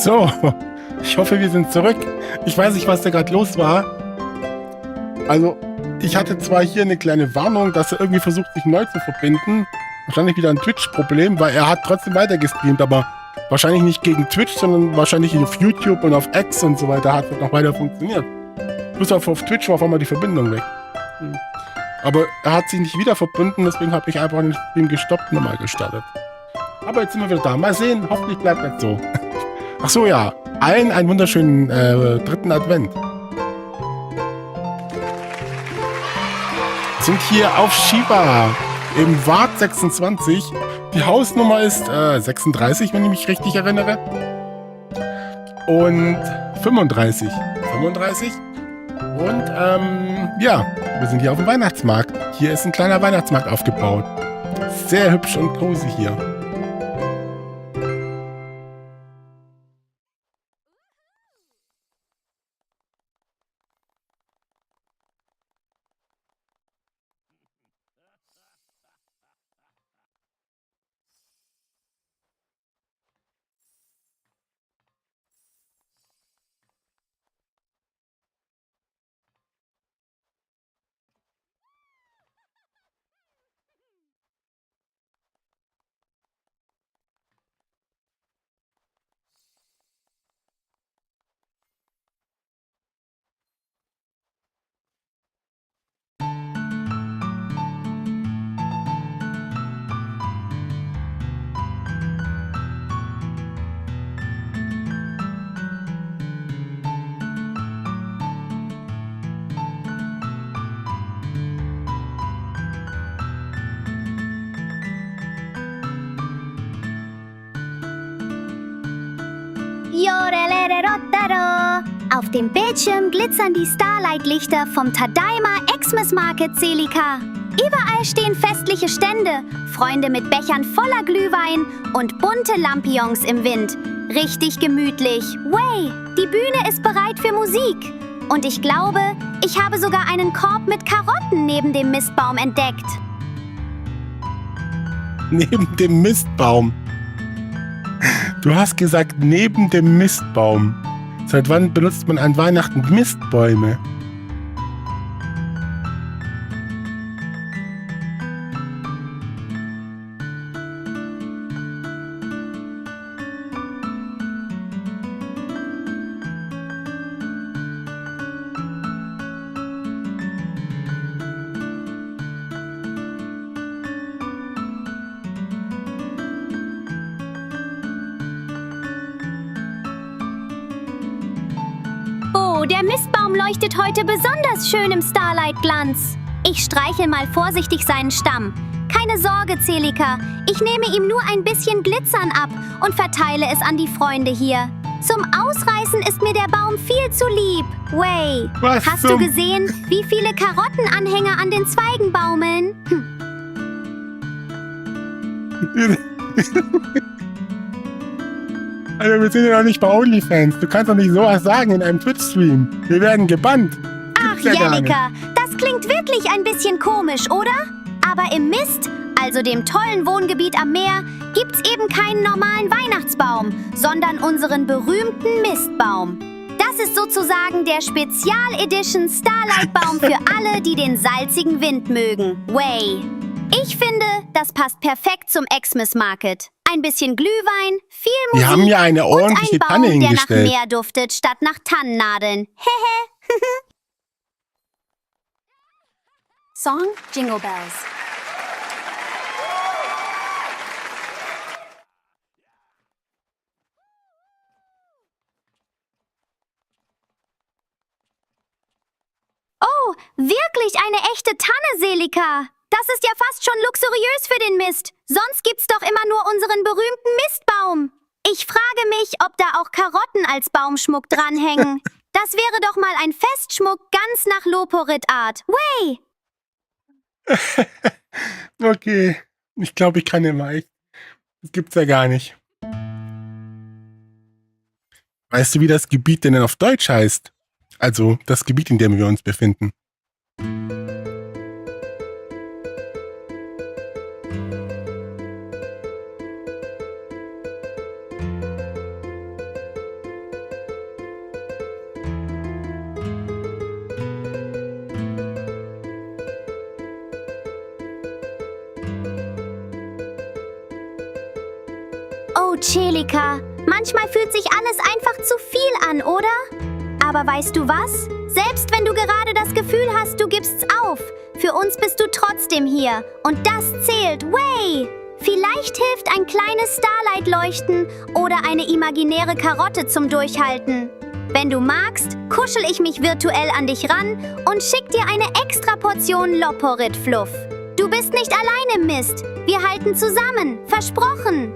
So, ich hoffe, wir sind zurück. Ich weiß nicht, was da gerade los war. Also, ich hatte zwar hier eine kleine Warnung, dass er irgendwie versucht, sich neu zu verbinden. Wahrscheinlich wieder ein Twitch-Problem, weil er hat trotzdem weiter gestreamt, aber wahrscheinlich nicht gegen Twitch, sondern wahrscheinlich auf YouTube und auf X und so weiter hat es noch weiter funktioniert. Plus auf Twitch war auf einmal die Verbindung weg. Aber er hat sich nicht wieder verbunden, deswegen habe ich einfach den Stream gestoppt und nochmal gestartet. Aber jetzt sind wir wieder da. Mal sehen, hoffentlich bleibt das so. Ach so, ja. Allen einen wunderschönen dritten Advent. Wir sind hier auf Shiva im Wart 26. Die Hausnummer ist 36, wenn ich mich richtig erinnere. Und 35. 35. Und ja, wir sind hier auf dem Weihnachtsmarkt. Hier ist ein kleiner Weihnachtsmarkt aufgebaut. Sehr hübsch und cozy hier. Auf dem Bildschirm glitzern die Starlight-Lichter vom Tadaima XMAS Market Celica. Überall stehen festliche Stände, Freunde mit Bechern voller Glühwein und bunte Lampions im Wind. Richtig gemütlich. Way, die Bühne ist bereit für Musik. Und ich glaube, ich habe sogar einen Korb mit Karotten neben dem Mistbaum entdeckt. Neben dem Mistbaum. Du hast gesagt, neben dem Mistbaum. Seit wann benutzt man an Weihnachten Mistbäume? Der Mistbaum leuchtet heute besonders schön im Starlight-Glanz. Ich streichel mal vorsichtig seinen Stamm. Keine Sorge, Celica, ich nehme ihm nur ein bisschen Glitzern ab und verteile es an die Freunde hier. Zum Ausreißen ist mir der Baum viel zu lieb. Way, hast du gesehen, wie viele Karottenanhänger an den Zweigen baumeln? Also wir sind ja noch nicht bei OnlyFans. Du kannst doch nicht sowas sagen in einem Twitch-Stream. Wir werden gebannt. Ach, Jellica, das klingt wirklich ein bisschen komisch, oder? Aber im Mist, also dem tollen Wohngebiet am Meer, gibt's eben keinen normalen Weihnachtsbaum, sondern unseren berühmten Mistbaum. Das ist sozusagen der Spezial-Edition Starlight-Baum für alle, die den salzigen Wind mögen. Way. Ich finde, das passt perfekt zum XMAS Market. Ein bisschen Glühwein, viel Musik Wir haben ja eine ordentliche und ein Tanne Baum, der nach hingestellt. Meer duftet, statt nach Tannennadeln. Hehe. Song Jingle Bells. Oh, wirklich eine echte Tanne, Celica. Das ist ja fast schon luxuriös für den Mist. Sonst gibt's doch immer nur unseren berühmten Mistbaum. Ich frage mich, ob da auch Karotten als Baumschmuck dranhängen. Das wäre doch mal ein Festschmuck ganz nach Loporit-Art. Way! Okay. Ich glaube, ich kann immer echt. Das gibt's ja gar nicht. Weißt du, wie das Gebiet denn auf Deutsch heißt? Also, das Gebiet, in dem wir uns befinden. Oh, Celika, manchmal fühlt sich alles einfach zu viel an, oder? Aber weißt du was? Selbst wenn du gerade das Gefühl hast, du gibst's auf, für uns bist du trotzdem hier. Und das zählt. Way! Vielleicht hilft ein kleines Starlight-Leuchten oder eine imaginäre Karotte zum Durchhalten. Wenn du magst, kuschel ich mich virtuell an dich ran und schick dir eine extra Portion Loporit-Fluff. Du bist nicht allein im Mist. Wir halten zusammen. Versprochen.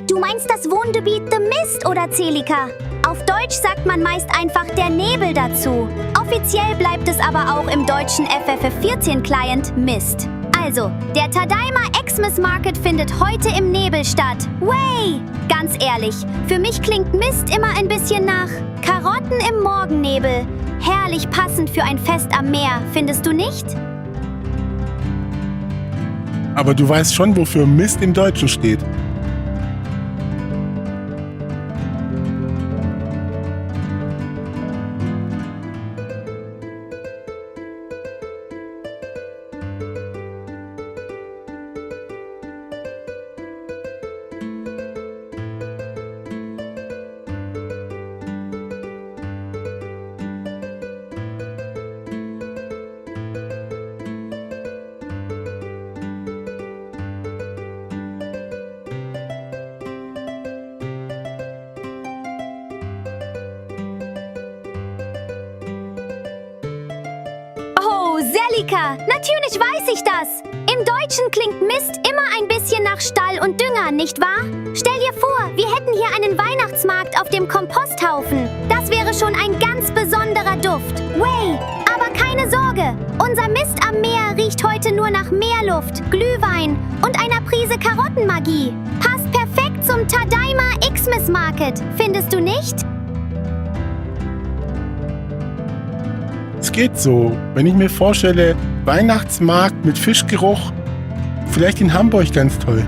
Du meinst das Wohngebiet The Mist, oder Celika? Auf Deutsch sagt man meist einfach der Nebel dazu. Offiziell bleibt es aber auch im deutschen FFF14-Client Mist. Also, der Tadaima XMAS Market findet heute im Nebel statt. Way! Ganz ehrlich, für mich klingt Mist immer ein bisschen nach Karotten im Morgennebel. Herrlich passend für ein Fest am Meer, findest du nicht? Aber du weißt schon, wofür Mist im Deutschen steht. Selika, natürlich weiß ich das. Im Deutschen klingt Mist immer ein bisschen nach Stall und Dünger, nicht wahr? Stell dir vor, wir hätten hier einen Weihnachtsmarkt auf dem Komposthaufen. Das wäre schon ein ganz besonderer Duft. Way! Aber keine Sorge, unser Mist am Meer riecht heute nur nach Meerluft, Glühwein und einer Prise Karottenmagie. Passt perfekt zum Tadaima XMAS Market, findest du nicht? Es geht so. Wenn ich mir vorstelle, Weihnachtsmarkt mit Fischgeruch, vielleicht in Hamburg ganz toll.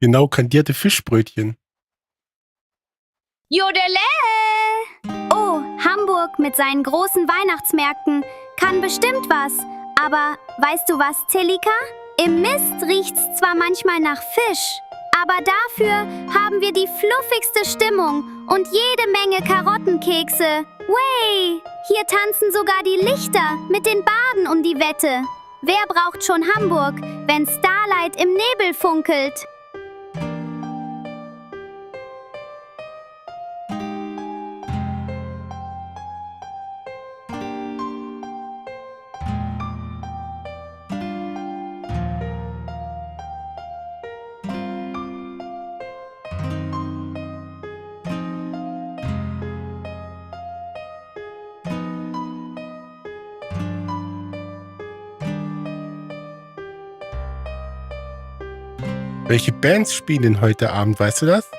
Genau, kandierte Fischbrötchen. Jodele! Oh, Hamburg mit seinen großen Weihnachtsmärkten kann bestimmt was. Aber weißt du was, Celika? Im Mist riecht's zwar manchmal nach Fisch, aber dafür haben wir die fluffigste Stimmung und jede Menge Karottenkekse. Way! Hier tanzen sogar die Lichter mit den Baden um die Wette. Wer braucht schon Hamburg, wenn Starlight im Nebel funkelt? Welche Bands spielen heute Abend, weißt du das?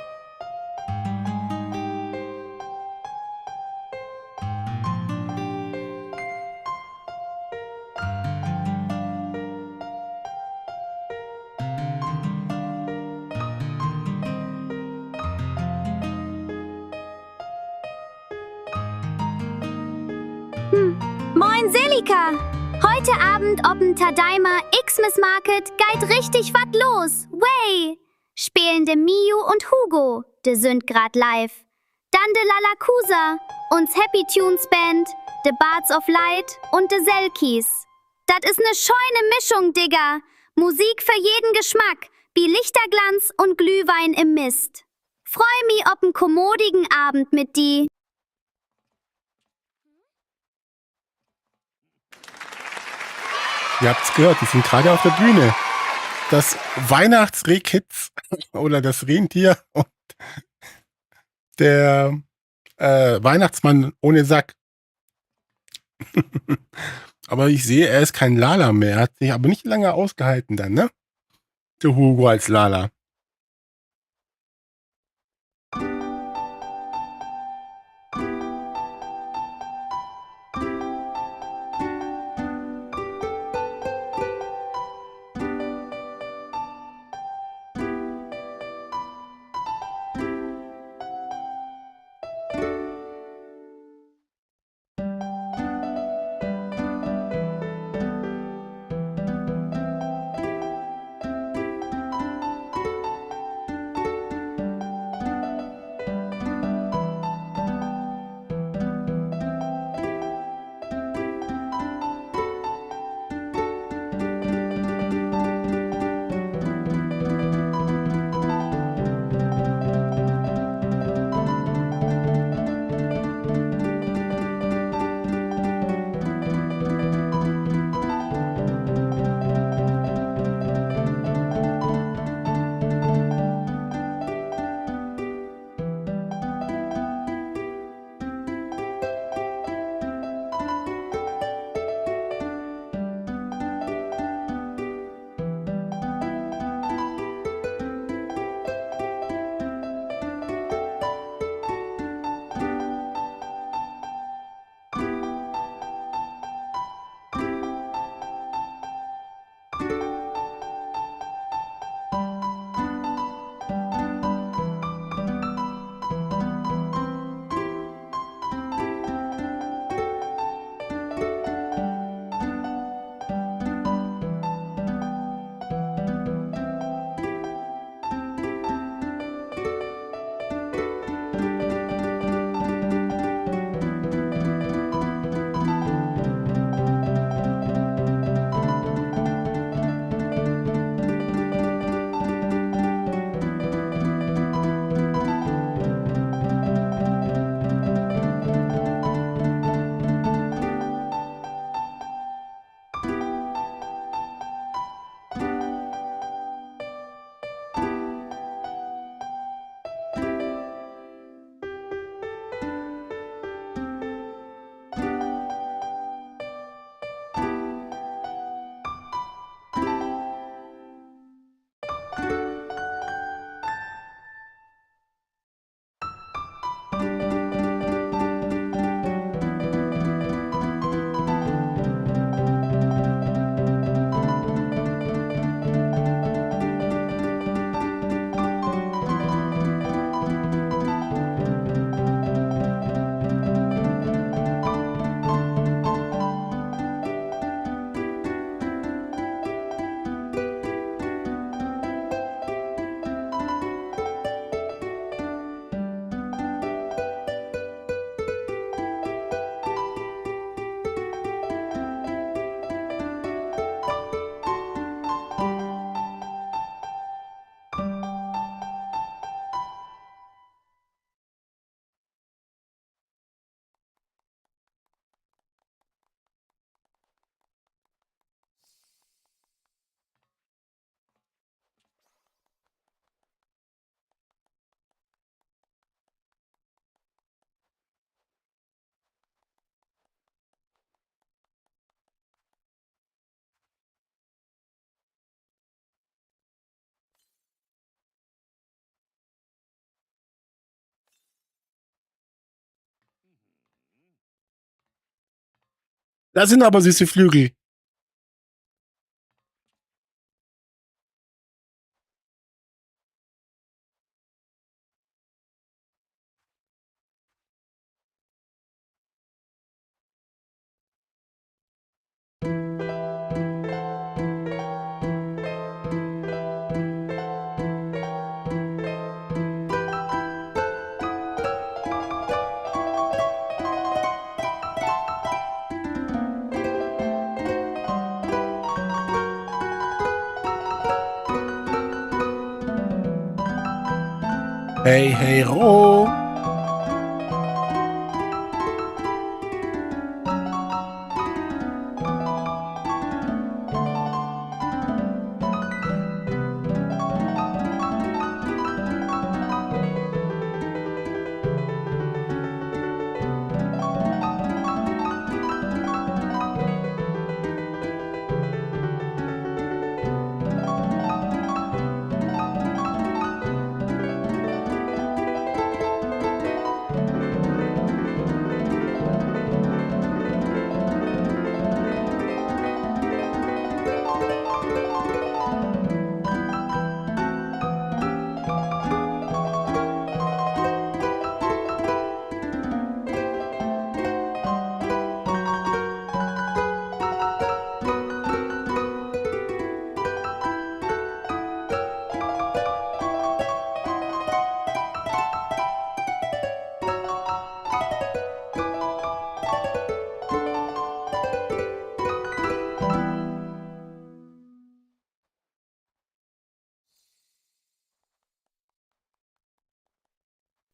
Moin Selika! Heute Abend ob'n Tadaima XMAS Market geht richtig wat los. Way! Spielen de Miu und Hugo, de sind grad live. Dann de Lalakusa, uns Happy Tunes Band, de Bards of Light und de Selkies. Dat is ne scheune Mischung, Digga. Musik für jeden Geschmack, wie Lichterglanz und Glühwein im Mist. Freu mich ob einen kommodigen Abend mit die. Ihr habt's gehört, die sind gerade auf der Bühne. Das Weihnachtsrehkitz oder das Rentier und der Weihnachtsmann ohne Sack. Aber ich sehe, er ist kein Lala mehr. Er hat sich aber nicht lange ausgehalten dann, ne? Der Hugo als Lala. Das sind aber süße Flügel. Hey, hey, Ro.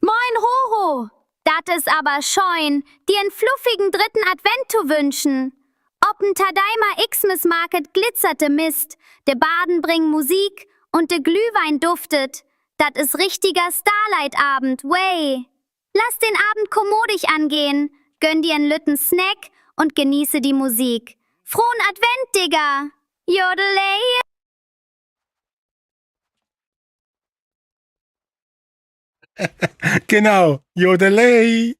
Moin, Roho! Dat is aber scheun, dir einen fluffigen dritten Advent zu wünschen. Ob'n Tadaima XMAS Market glitzerte Mist, de Baden bringen Musik und de Glühwein duftet. Dat is richtiger Starlight-Abend, way! Lass den Abend kommodig angehen, gönn dir einen lütten Snack und genieße die Musik. Frohen Advent, Digga! Jodelei! Genau, Jodelei.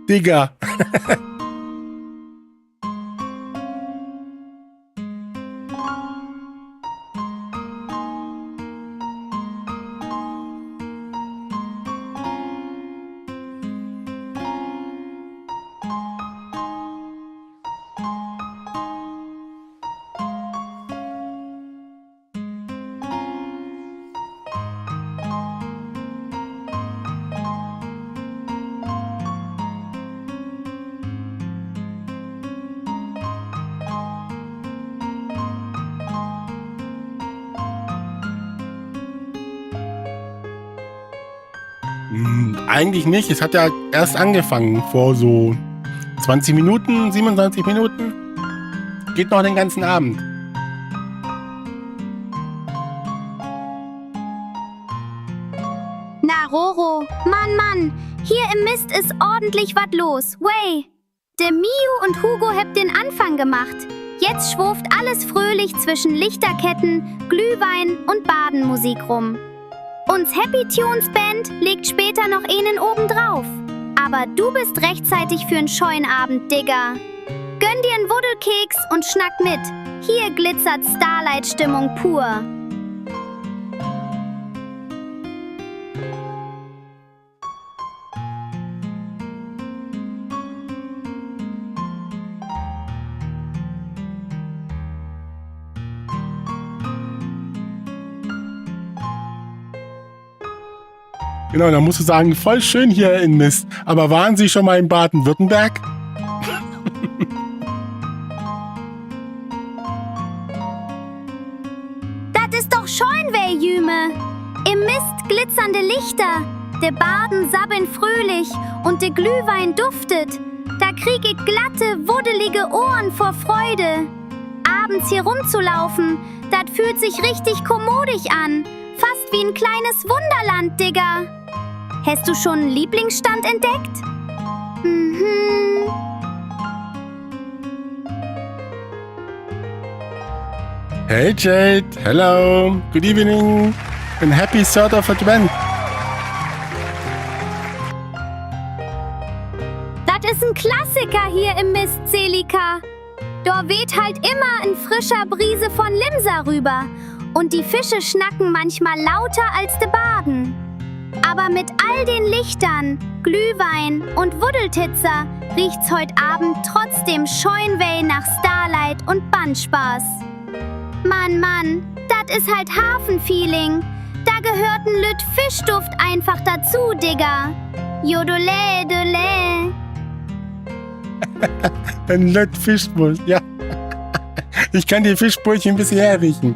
Digga. Eigentlich nicht. Es hat ja erst angefangen vor so 20 Minuten, 27 Minuten. Geht noch den ganzen Abend. Na, Roro, Mann, hier im Mist ist ordentlich wat los, wey. De Miu und Hugo hebt den Anfang gemacht. Jetzt schwurft alles fröhlich zwischen Lichterketten, Glühwein und Badenmusik rum. Uns Happy Tunes Band legt später noch einen obendrauf. Aber du bist rechtzeitig für 'n scheuen Abend, Digga. Gönn dir 'n Wuddelkeks und schnack mit. Hier glitzert Starlight-Stimmung pur. Genau, da musst du sagen, voll schön hier in Mist. Aber waren Sie schon mal in Baden-Württemberg? Das ist doch Scheunweh, Jüme. Im Mist glitzernde Lichter. De Baden sabbeln fröhlich und de Glühwein duftet. Da krieg ich glatte, wuddelige Ohren vor Freude. Abends hier rumzulaufen, das fühlt sich richtig kommodig an. Fast wie ein kleines Wunderland, Digga. Hast du schon einen Lieblingsstand entdeckt? Mhm. Hey Jade, hello, good evening and happy 3rd of Advent. Das ist ein Klassiker hier im Mist, Selika. Da weht halt immer ein frischer Brise von Limsa rüber. Und die Fische schnacken manchmal lauter als de Baden. Aber mit all den Lichtern, Glühwein und Wuddeltitzer riecht's heut Abend trotzdem Scheunweh nach Starlight und Bandspaß. Mann, das ist halt Hafenfeeling. Da gehört ein Lütt Fischduft einfach dazu, Digga. Jodole, dole. Ein Lütt Fischbrötchen, ja. Ich kann die Fischbrötchen ein bisschen herriechen.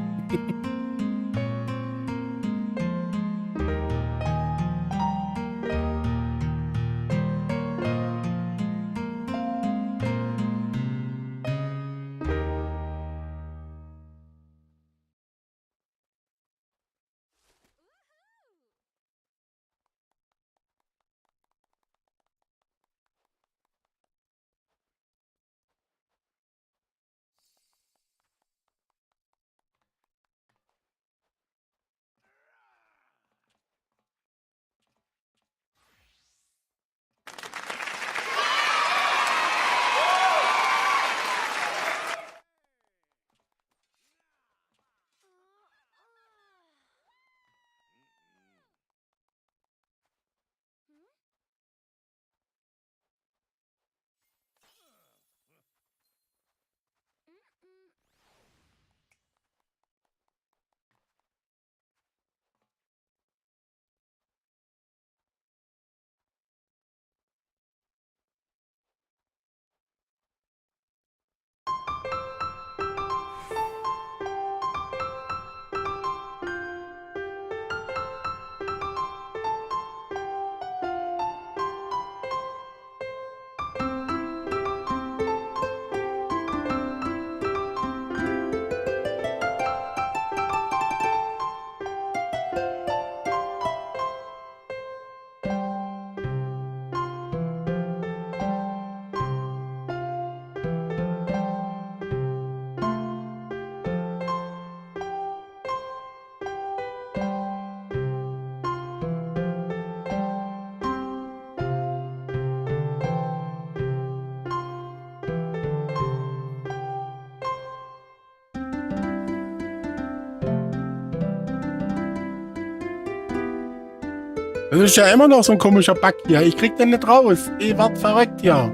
Das ist ja immer noch so ein komischer Bug hier. Ich krieg den nicht raus. Ich werd verrückt hier.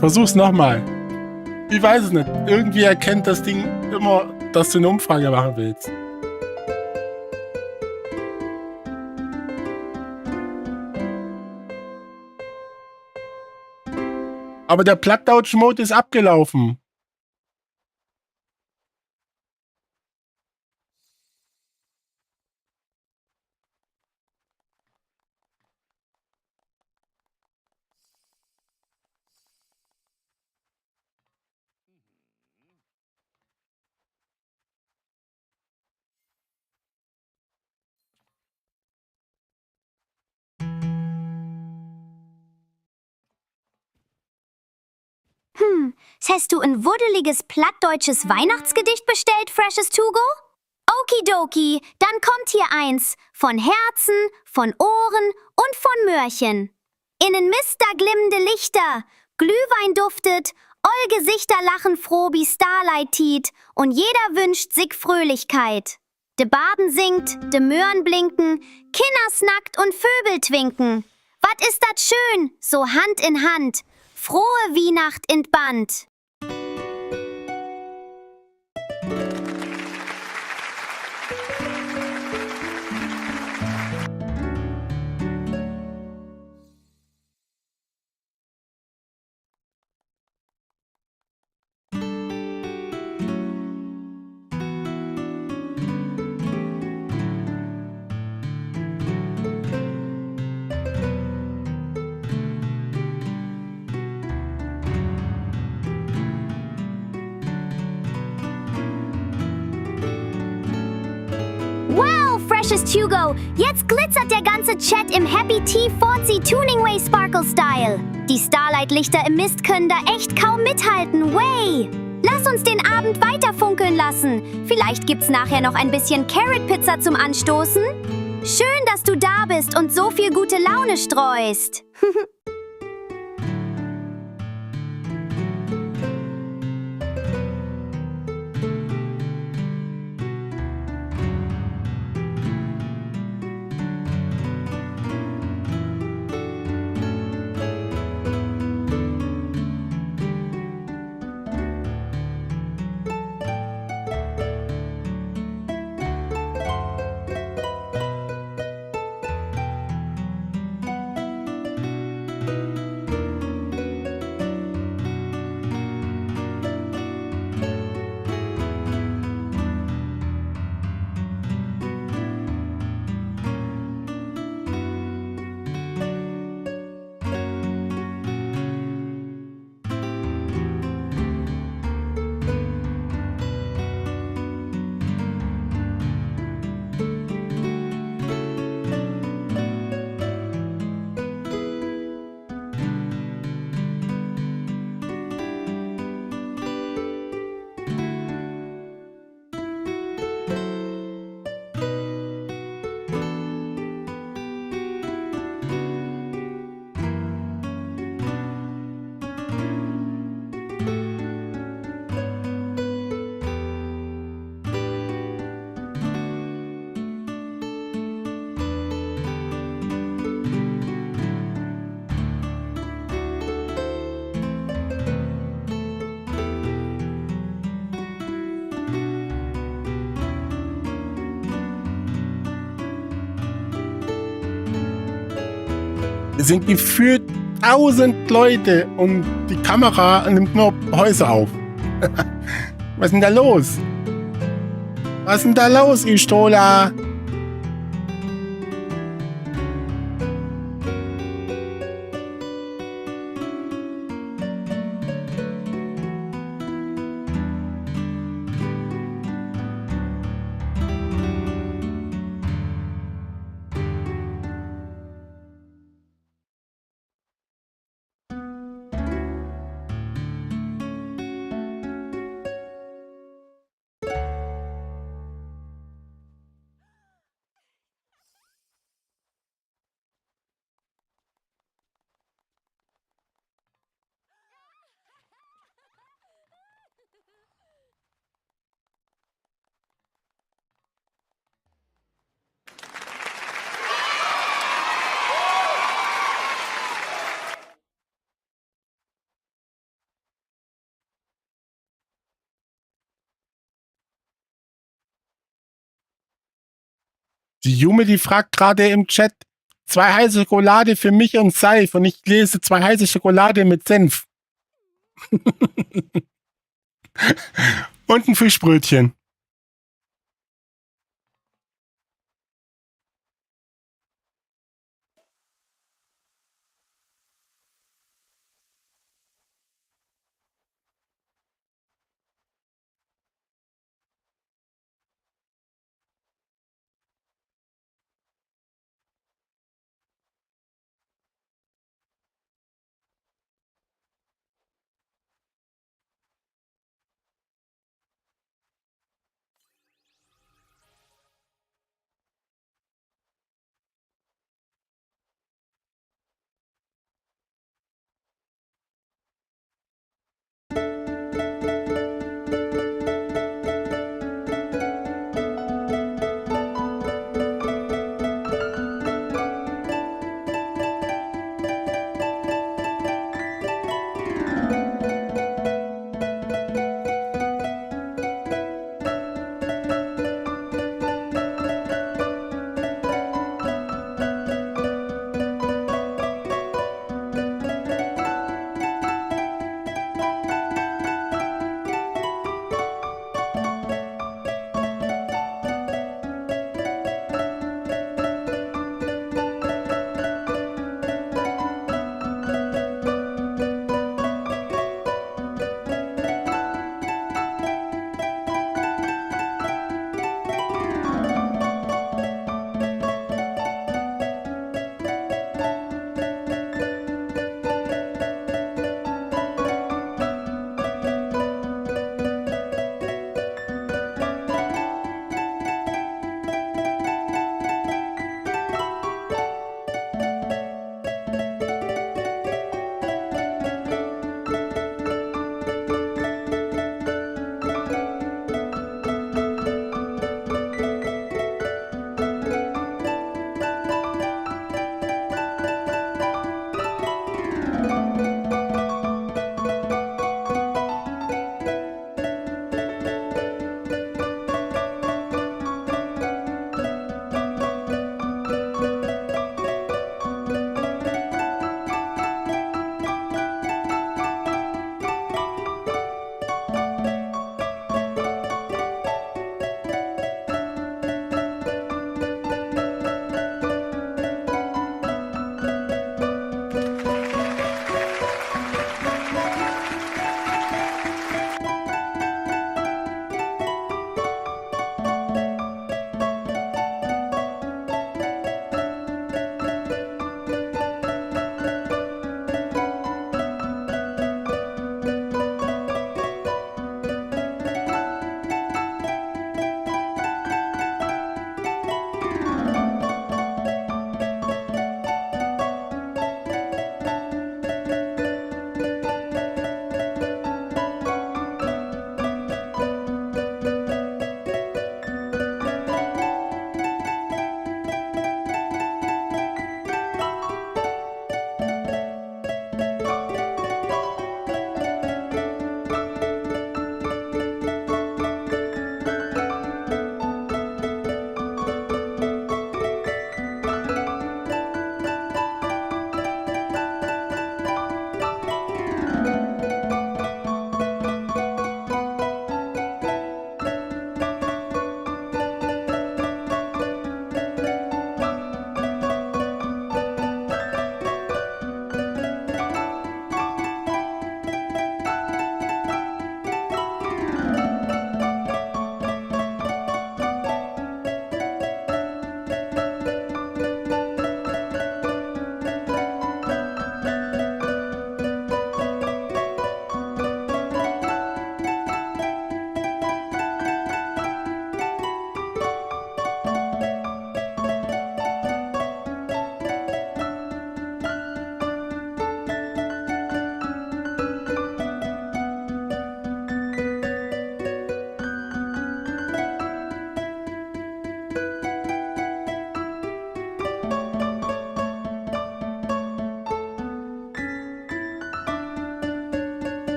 Versuch's nochmal. Ich weiß es nicht. Irgendwie erkennt das Ding immer, dass du eine Umfrage machen willst. Aber der Plattdeutsch-Mode ist abgelaufen. Hast du ein wuddeliges plattdeutsches Weihnachtsgedicht bestellt, Freshes To Go? Okidoki, dann kommt hier eins. Von Herzen, von Ohren und von Möhrchen. Innen Mister glimmende Lichter, Glühwein duftet, all Gesichter lachen froh wie Starlight tiet und jeder wünscht sich Fröhlichkeit. De Barden singt, de Möhren blinken, Kinder snackt und Vögel twinken. Wat ist dat schön, so Hand in Hand, frohe Weihnacht in Band. Freshes To Go. Jetzt glitzert der ganze Chat im Happy T40 Tuneingway Sparkle Style. Die Starlight-Lichter im Mist können da echt kaum mithalten. Way! Lass uns den Abend weiter funkeln lassen. Vielleicht gibt's nachher noch ein bisschen Carrot Pizza zum Anstoßen. Schön, dass du da bist und so viel gute Laune streust. Es sind gefühlt 1000 Leute und die Kamera nimmt nur Häuser auf. Was ist denn da los? Was ist denn da los, Istola? Die Yume, die fragt gerade im Chat, 2 heiße Schokolade für mich und Seif. Und ich lese 2 heiße Schokolade mit Senf. Und ein Fischbrötchen.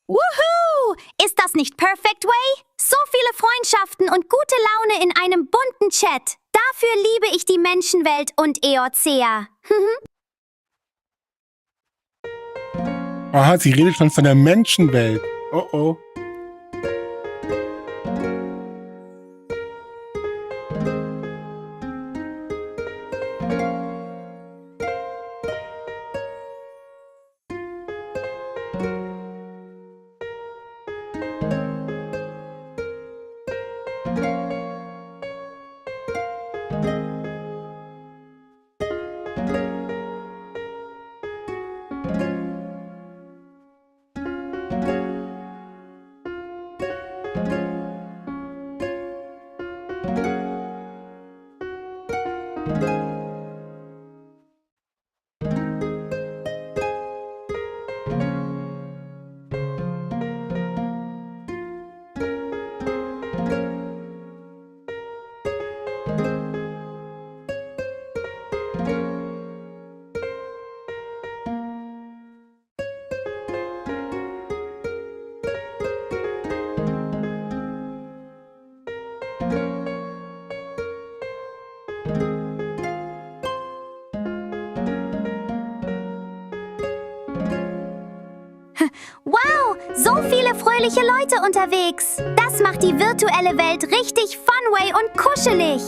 Woohoo! Ist das nicht Perfect Way? So viele Freundschaften und gute Laune in einem bunten Chat. Dafür liebe ich die Menschenwelt und Eorzea. Aha, sie redet schon von der Menschenwelt. Oh oh. Wow, so viele fröhliche Leute unterwegs. Das macht die virtuelle Welt richtig funway und kuschelig.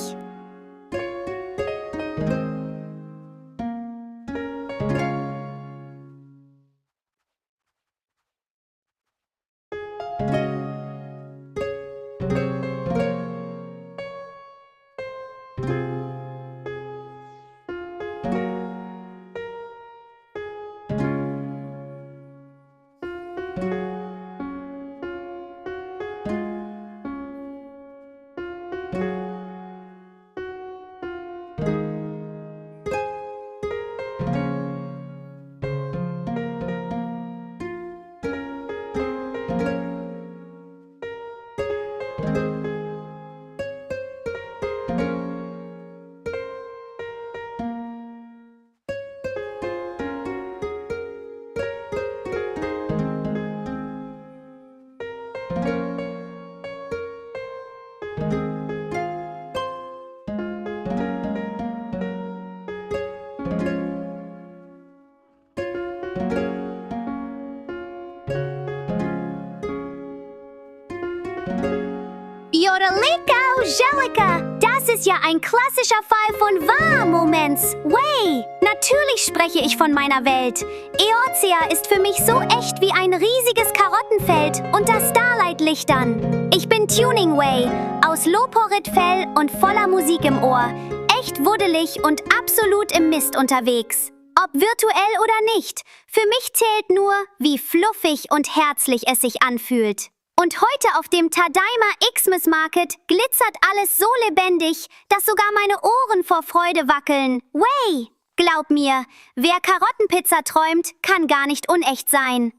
Jodelika, Jelika, das ist ja ein klassischer Fall von Wahr-Moments. Way, natürlich spreche ich von meiner Welt. Eorzea ist für mich so echt wie ein riesiges Karottenfeld unter Starlight-Lichtern. Ich bin Tuneingway, aus Loporit-Fell und voller Musik im Ohr. Echt wuddelig und absolut im Mist unterwegs. Ob virtuell oder nicht, für mich zählt nur, wie fluffig und herzlich es sich anfühlt. Und heute auf dem Tadaima XMAS Market glitzert alles so lebendig, dass sogar meine Ohren vor Freude wackeln. Way! Glaub mir, wer Karottenpizza träumt, kann gar nicht unecht sein.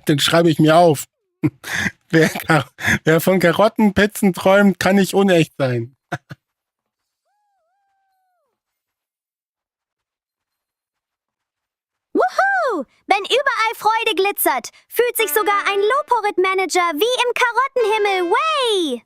Den schreibe ich mir auf. Wer von Karottenpizzen träumt, kann nicht unecht sein. Wuhu! Wenn überall Freude glitzert, fühlt sich sogar ein Loporit-Manager wie im Karottenhimmel. Way!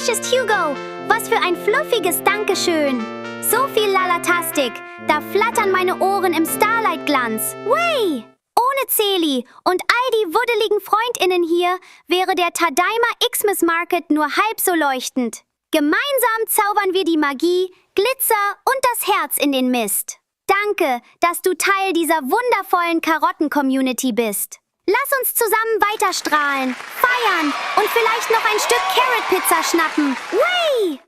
Freshest Hugo. Was für ein fluffiges Dankeschön. So viel Lalatastik. Da flattern meine Ohren im Starlight-Glanz. Way! Ohne Celi und all die wuddeligen FreundInnen hier wäre der Tadaima XMAS Market nur halb so leuchtend. Gemeinsam zaubern wir die Magie, Glitzer und das Herz in den Mist. Danke, dass du Teil dieser wundervollen Karotten-Community bist. Lass uns zusammen weiterstrahlen, feiern und vielleicht noch ein Stück Carrot-Pizza schnappen. Way!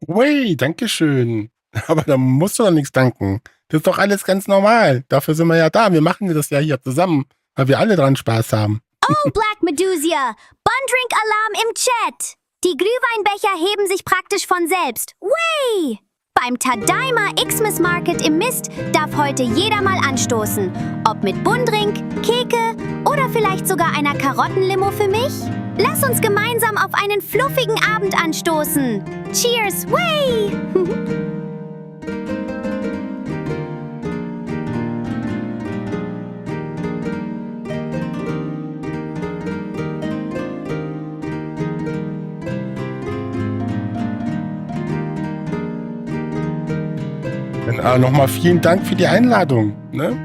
Way, dankeschön. Aber da musst du doch nichts danken. Das ist doch alles ganz normal. Dafür sind wir ja da. Wir machen das ja hier zusammen, weil wir alle dran Spaß haben. Oh, Black Medusa! Bundrink-Alarm im Chat! Die Glühweinbecher heben sich praktisch von selbst. Way! Beim Tadaima XMAS Market im Mist darf heute jeder mal anstoßen. Ob mit Bundrink, Keke oder vielleicht sogar einer Karottenlimo für mich? Lass uns gemeinsam auf einen fluffigen Abend anstoßen. Cheers! Way! Nochmal vielen Dank für die Einladung. Ne?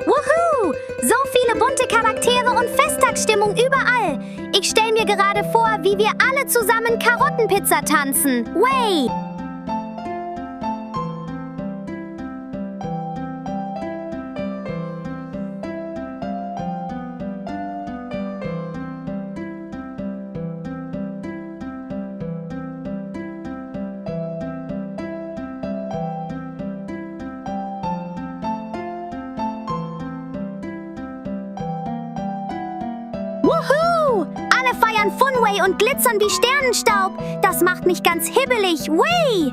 Wuhu! So viele bunte Charaktere und Festtagsstimmung überall. Ich stelle mir gerade vor, wie wir alle zusammen Karottenpizza tanzen. Way! Wuhu! Alle feiern Funway und glitzern wie Sternenstaub. Das macht mich ganz hibbelig. Way!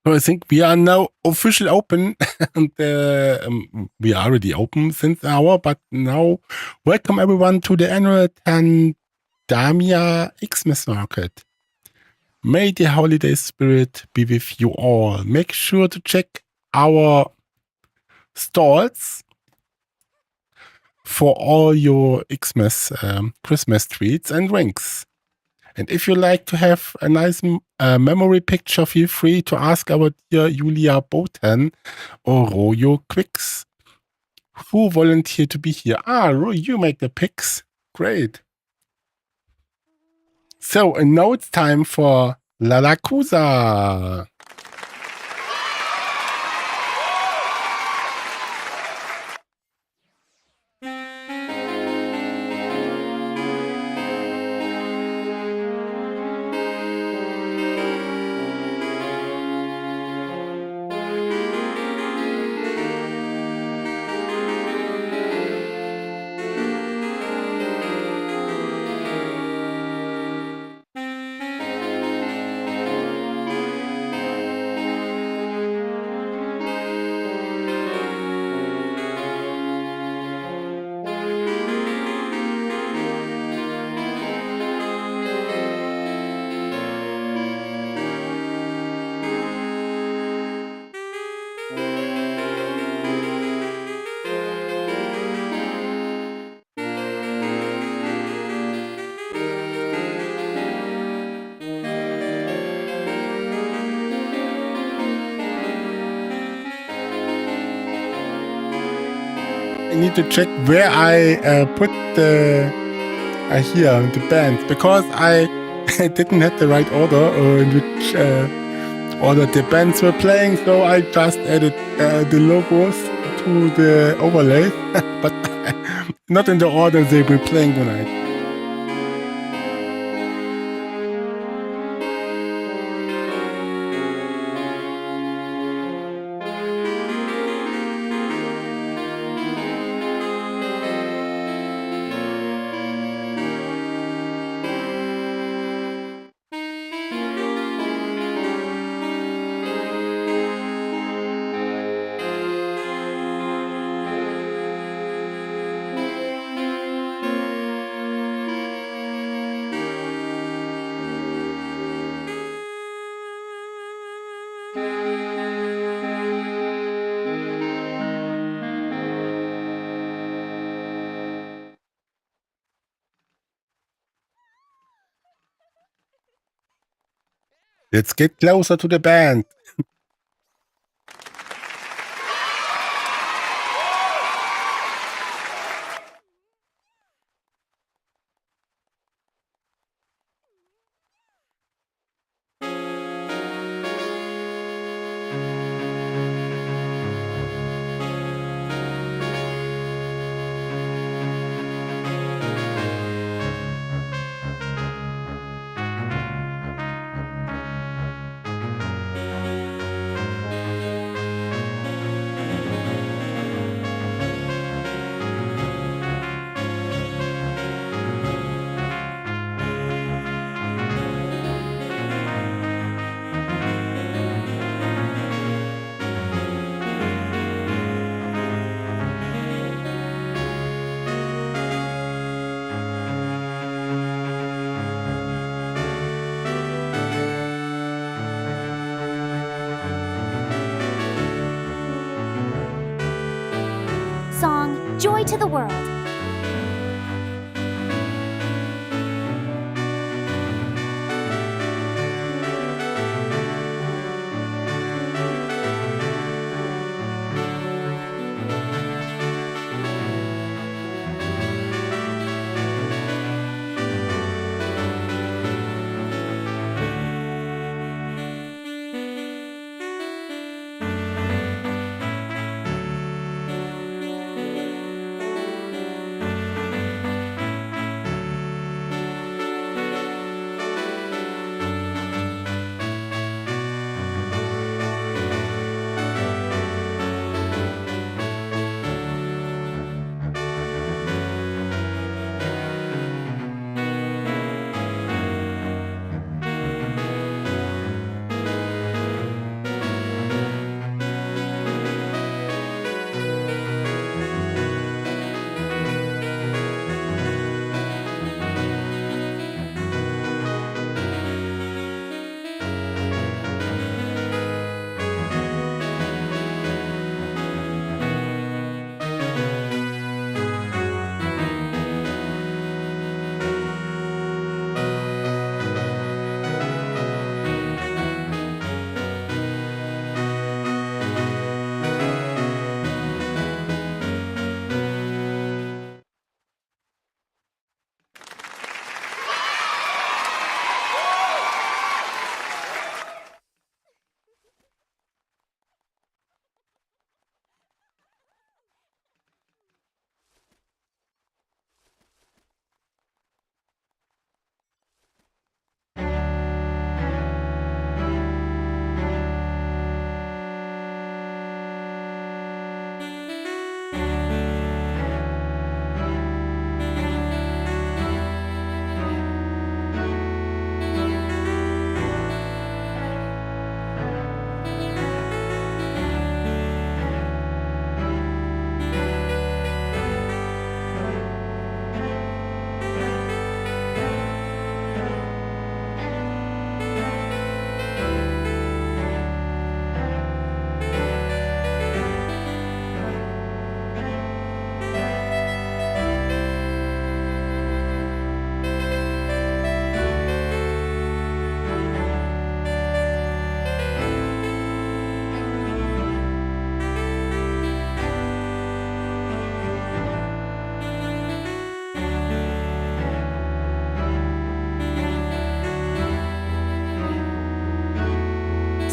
So I think we are now officially open, and we are already open since an hour, but now welcome everyone to the annual Tadaima XMAS market. May the holiday spirit be with you all. Make sure to check our stalls for all your XMAS Christmas treats and rings. And if you like to have a nice memory picture, feel free to ask our dear Julia Botan or Royo Quicks, who volunteered to be here. Roy, you make the pics. Great. So, and now it's time for Lalakusa. I need to check where I put the bands, because I didn't have the right order in which order the bands were playing, so I just added the logos to the overlay, but not in the order they were playing tonight. Let's get closer to the band.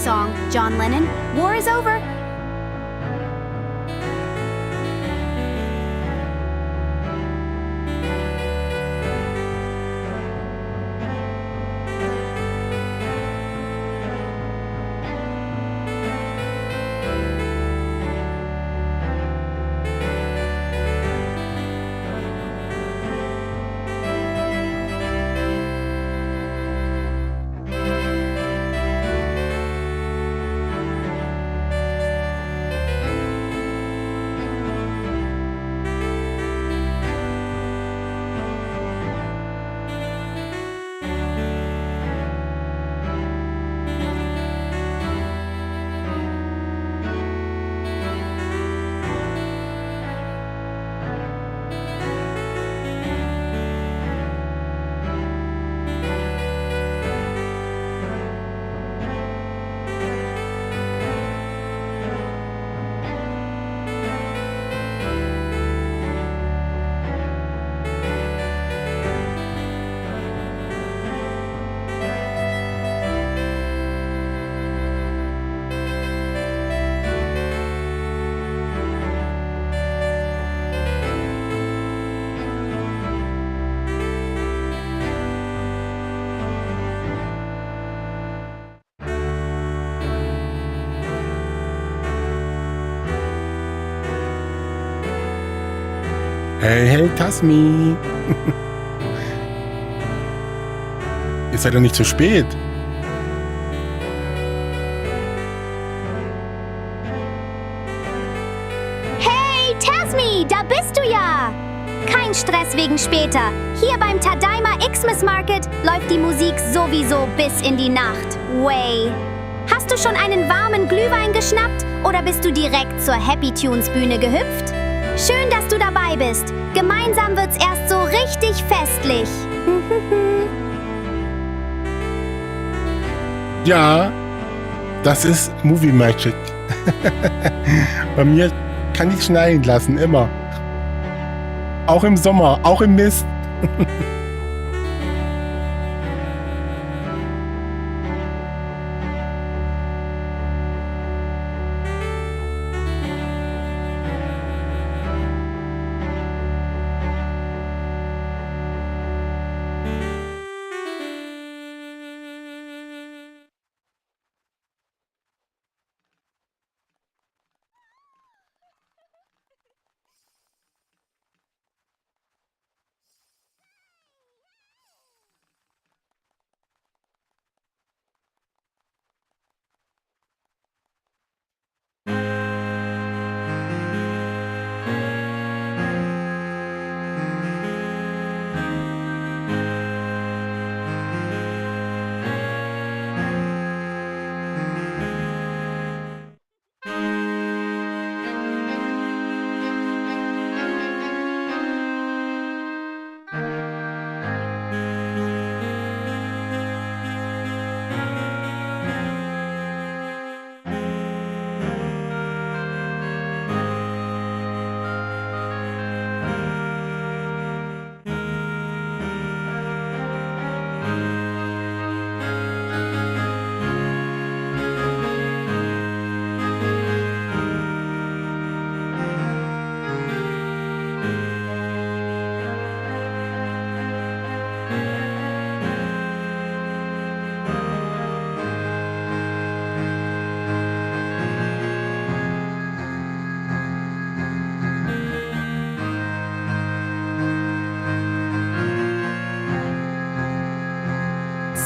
song, John Lennon. War is over. Hey, hey, Tasmi. Ihr seid doch nicht zu spät. Hey, Tasmi, da bist du ja! Kein Stress wegen später. Hier beim Tadaima XMAS Market läuft die Musik sowieso bis in die Nacht. Way. Hast du schon einen warmen Glühwein geschnappt oder bist du direkt zur Happy Tunes Bühne gehüpft? Schön, dass du dabei bist. Gemeinsam wird's erst so richtig festlich. Ja, das ist Movie Magic. Bei mir kann ich schneien lassen, immer. Auch im Sommer, auch im Mist.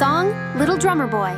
Song, Little Drummer Boy.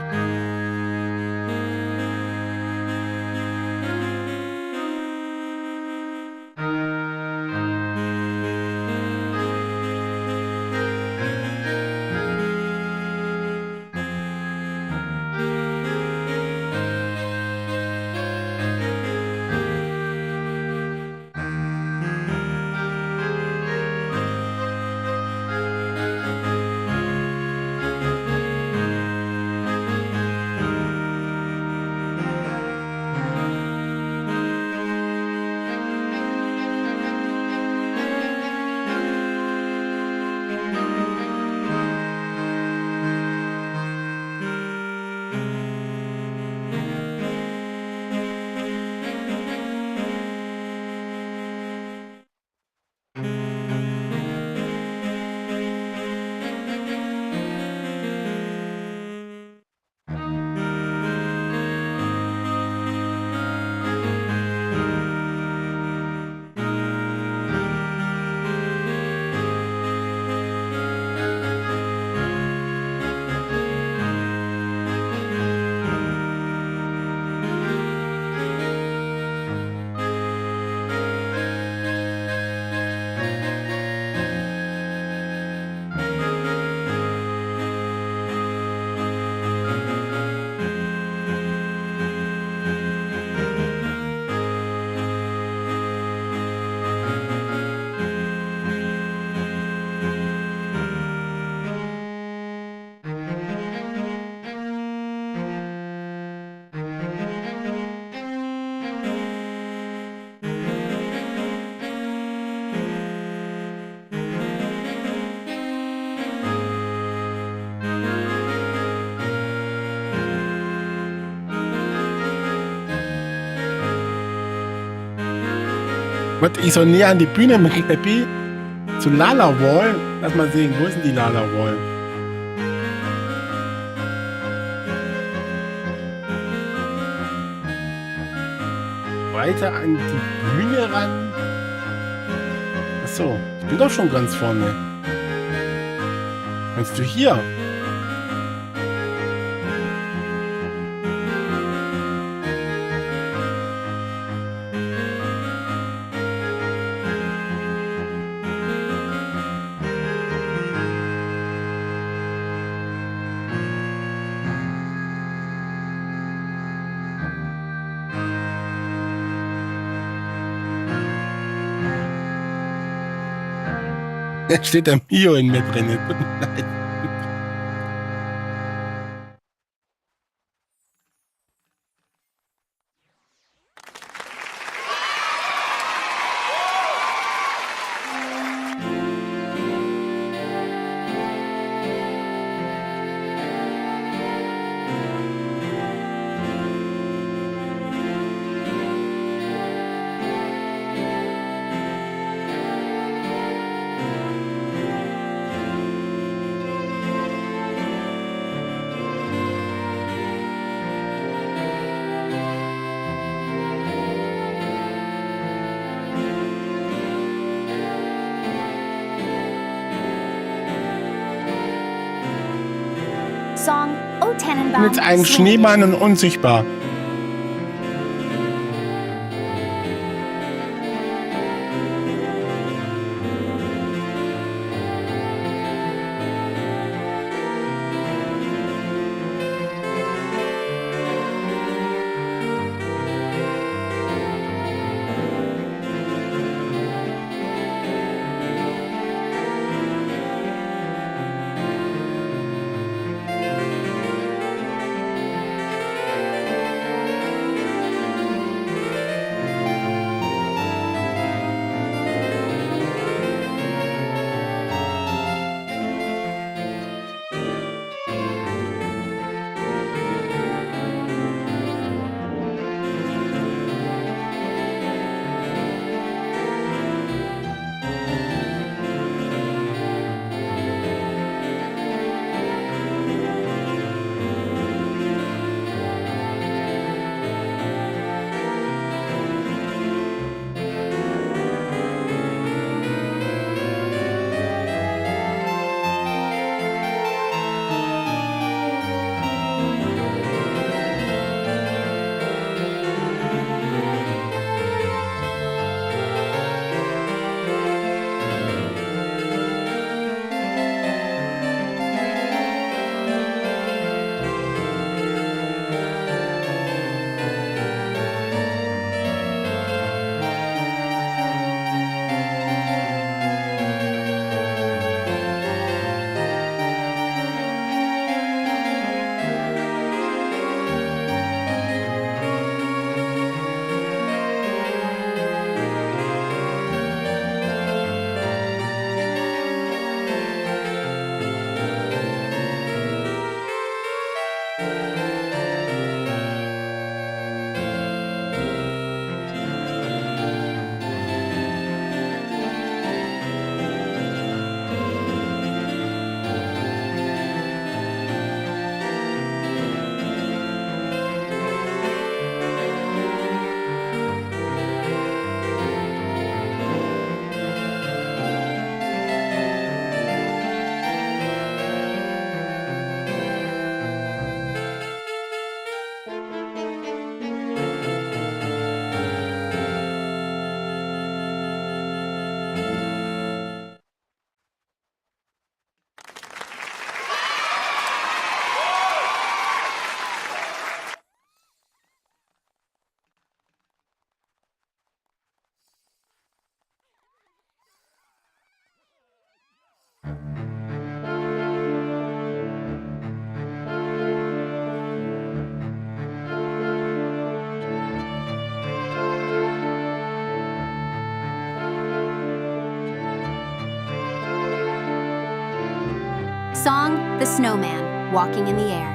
Ich soll näher an die Bühne mit Happy zu Lala Wall. Lass mal sehen, wo ist denn die Lala Wall? Weiter an die Bühne ran. Achso, ich bin doch schon ganz vorne. Meinst du hier? Steht der Mio in mir drin. Tut mir leid. Song O Tannenbaum. Mit einem Schneemann und unsichtbar. Song The Snowman, Walking in the Air.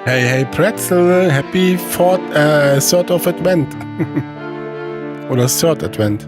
Hey, hey, Pretzel, happy Third of Advent. Oder Third Advent.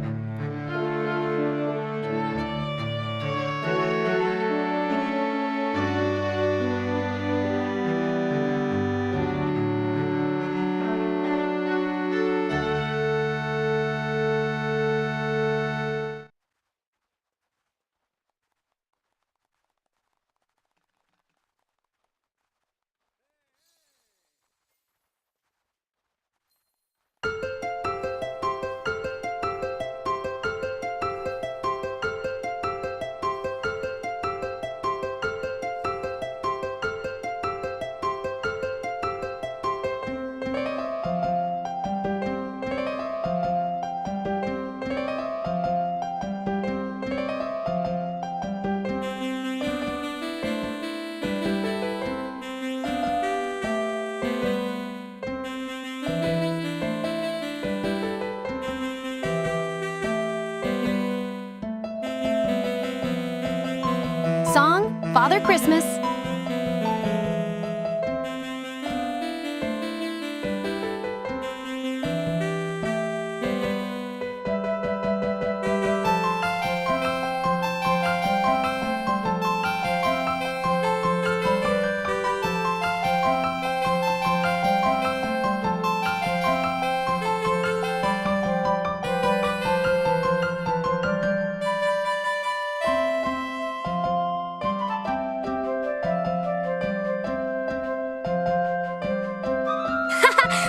Song, Father Christmas.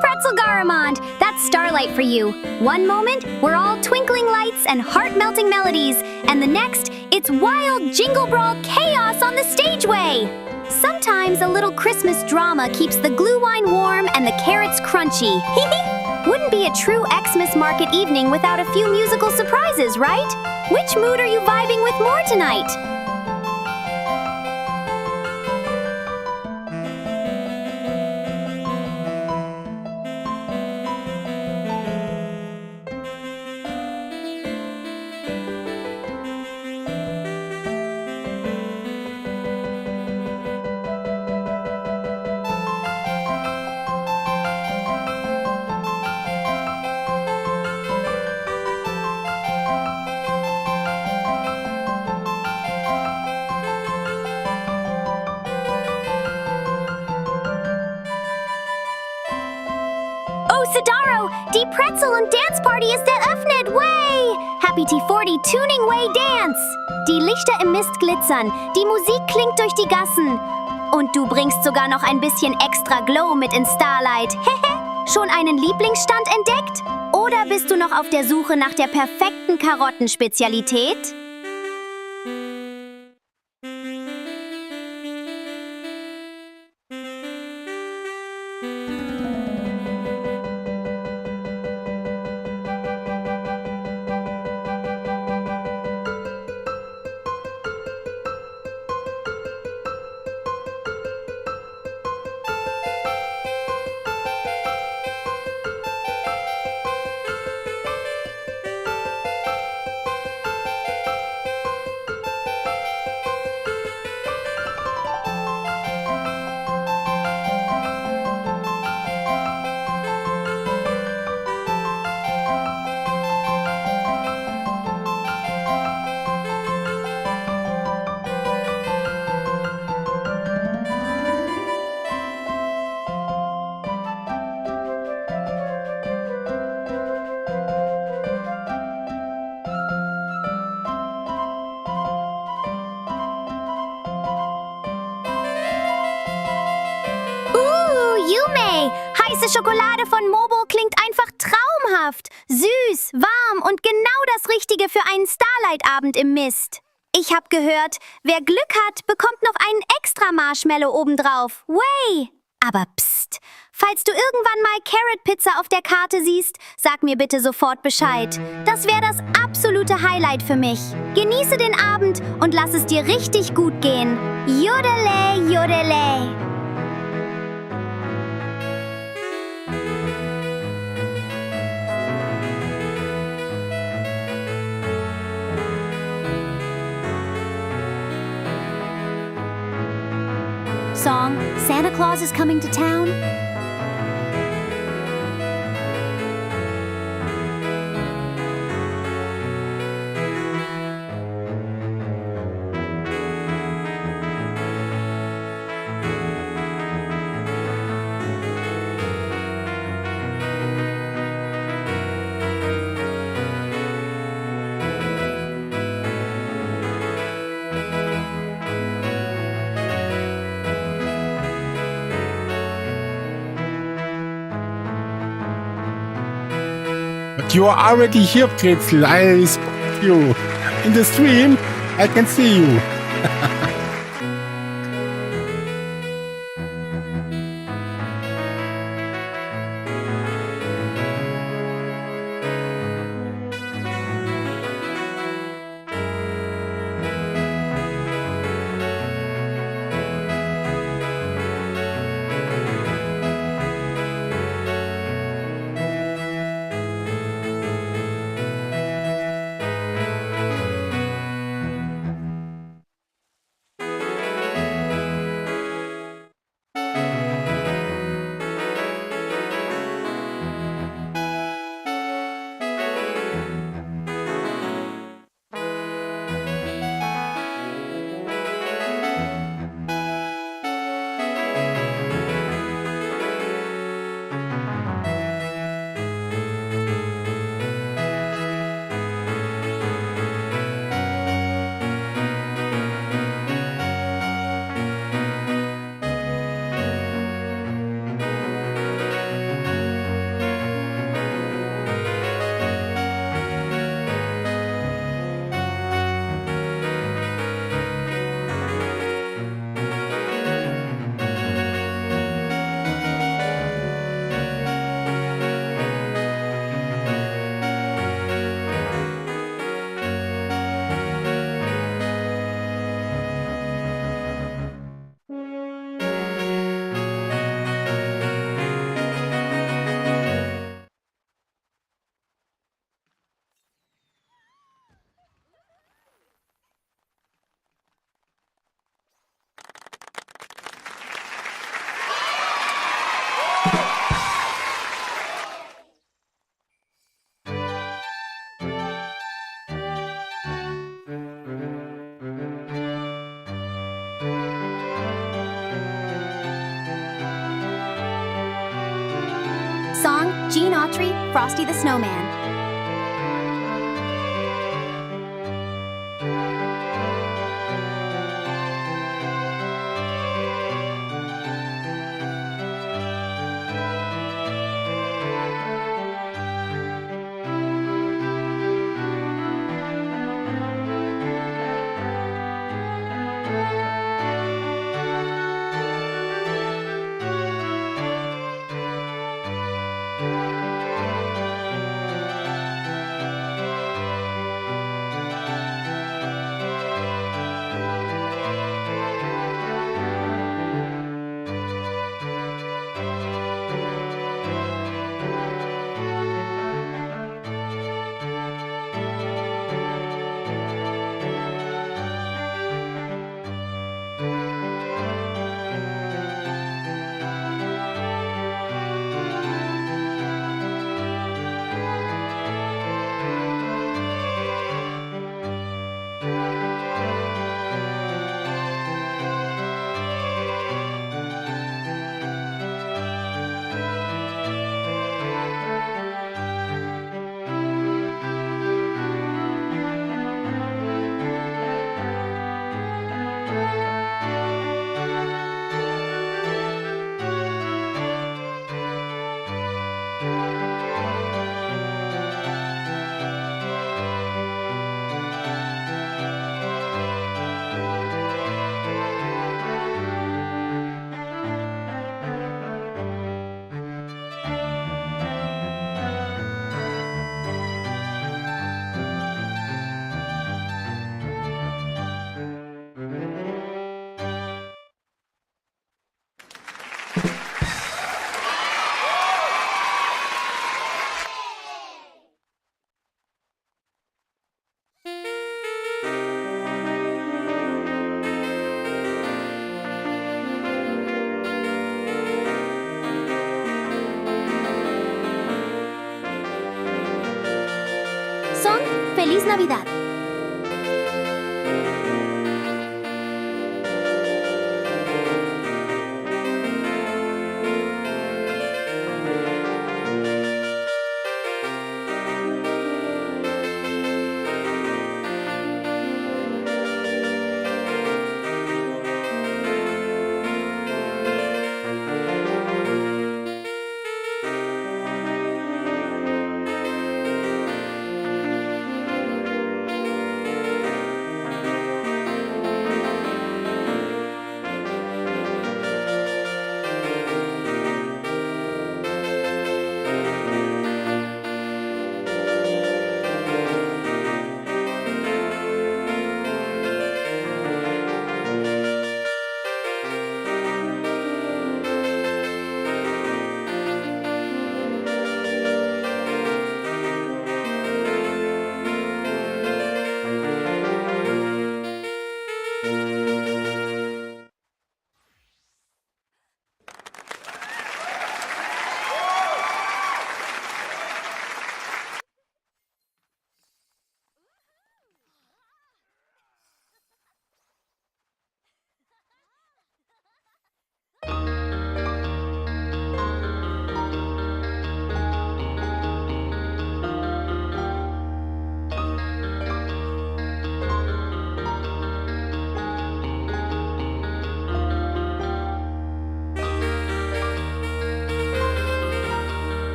Pretzel Garamond, that's Starlight for you. One moment, we're all twinkling lights and heart-melting melodies, and the next, it's wild jingle brawl chaos on the stageway. Sometimes a little Christmas drama keeps the glue wine warm and the carrots crunchy. Wouldn't be a true Xmas market evening without a few musical surprises, right? Which mood are you vibing with more tonight? Sidaro, die Pretzel und Dance Party ist eröffnet, way! Happy T40 Tuneingway Dance! Die Lichter im Mist glitzern, die Musik klingt durch die Gassen. Und du bringst sogar noch ein bisschen extra Glow mit in Starlight. Hehe, schon einen Lieblingsstand entdeckt? Oder bist du noch auf der Suche nach der perfekten Karottenspezialität? Heiße Schokolade von Mobo klingt einfach traumhaft. Süß, warm und genau das Richtige für einen Starlight-Abend im Mist. Ich hab gehört, wer Glück hat, bekommt noch einen extra Marshmallow obendrauf. Way! Aber psst, falls du irgendwann mal Carrot Pizza auf der Karte siehst, sag mir bitte sofort Bescheid. Das wäre das absolute Highlight für mich. Genieße den Abend und lass es dir richtig gut gehen. Jodele, jodele. song, Santa Claus is Coming to Town? But you are already here, Pretzel. I spot you. In the stream, I can see you. Song, Gene Autry, Frosty the Snowman. ¡Feliz Navidad!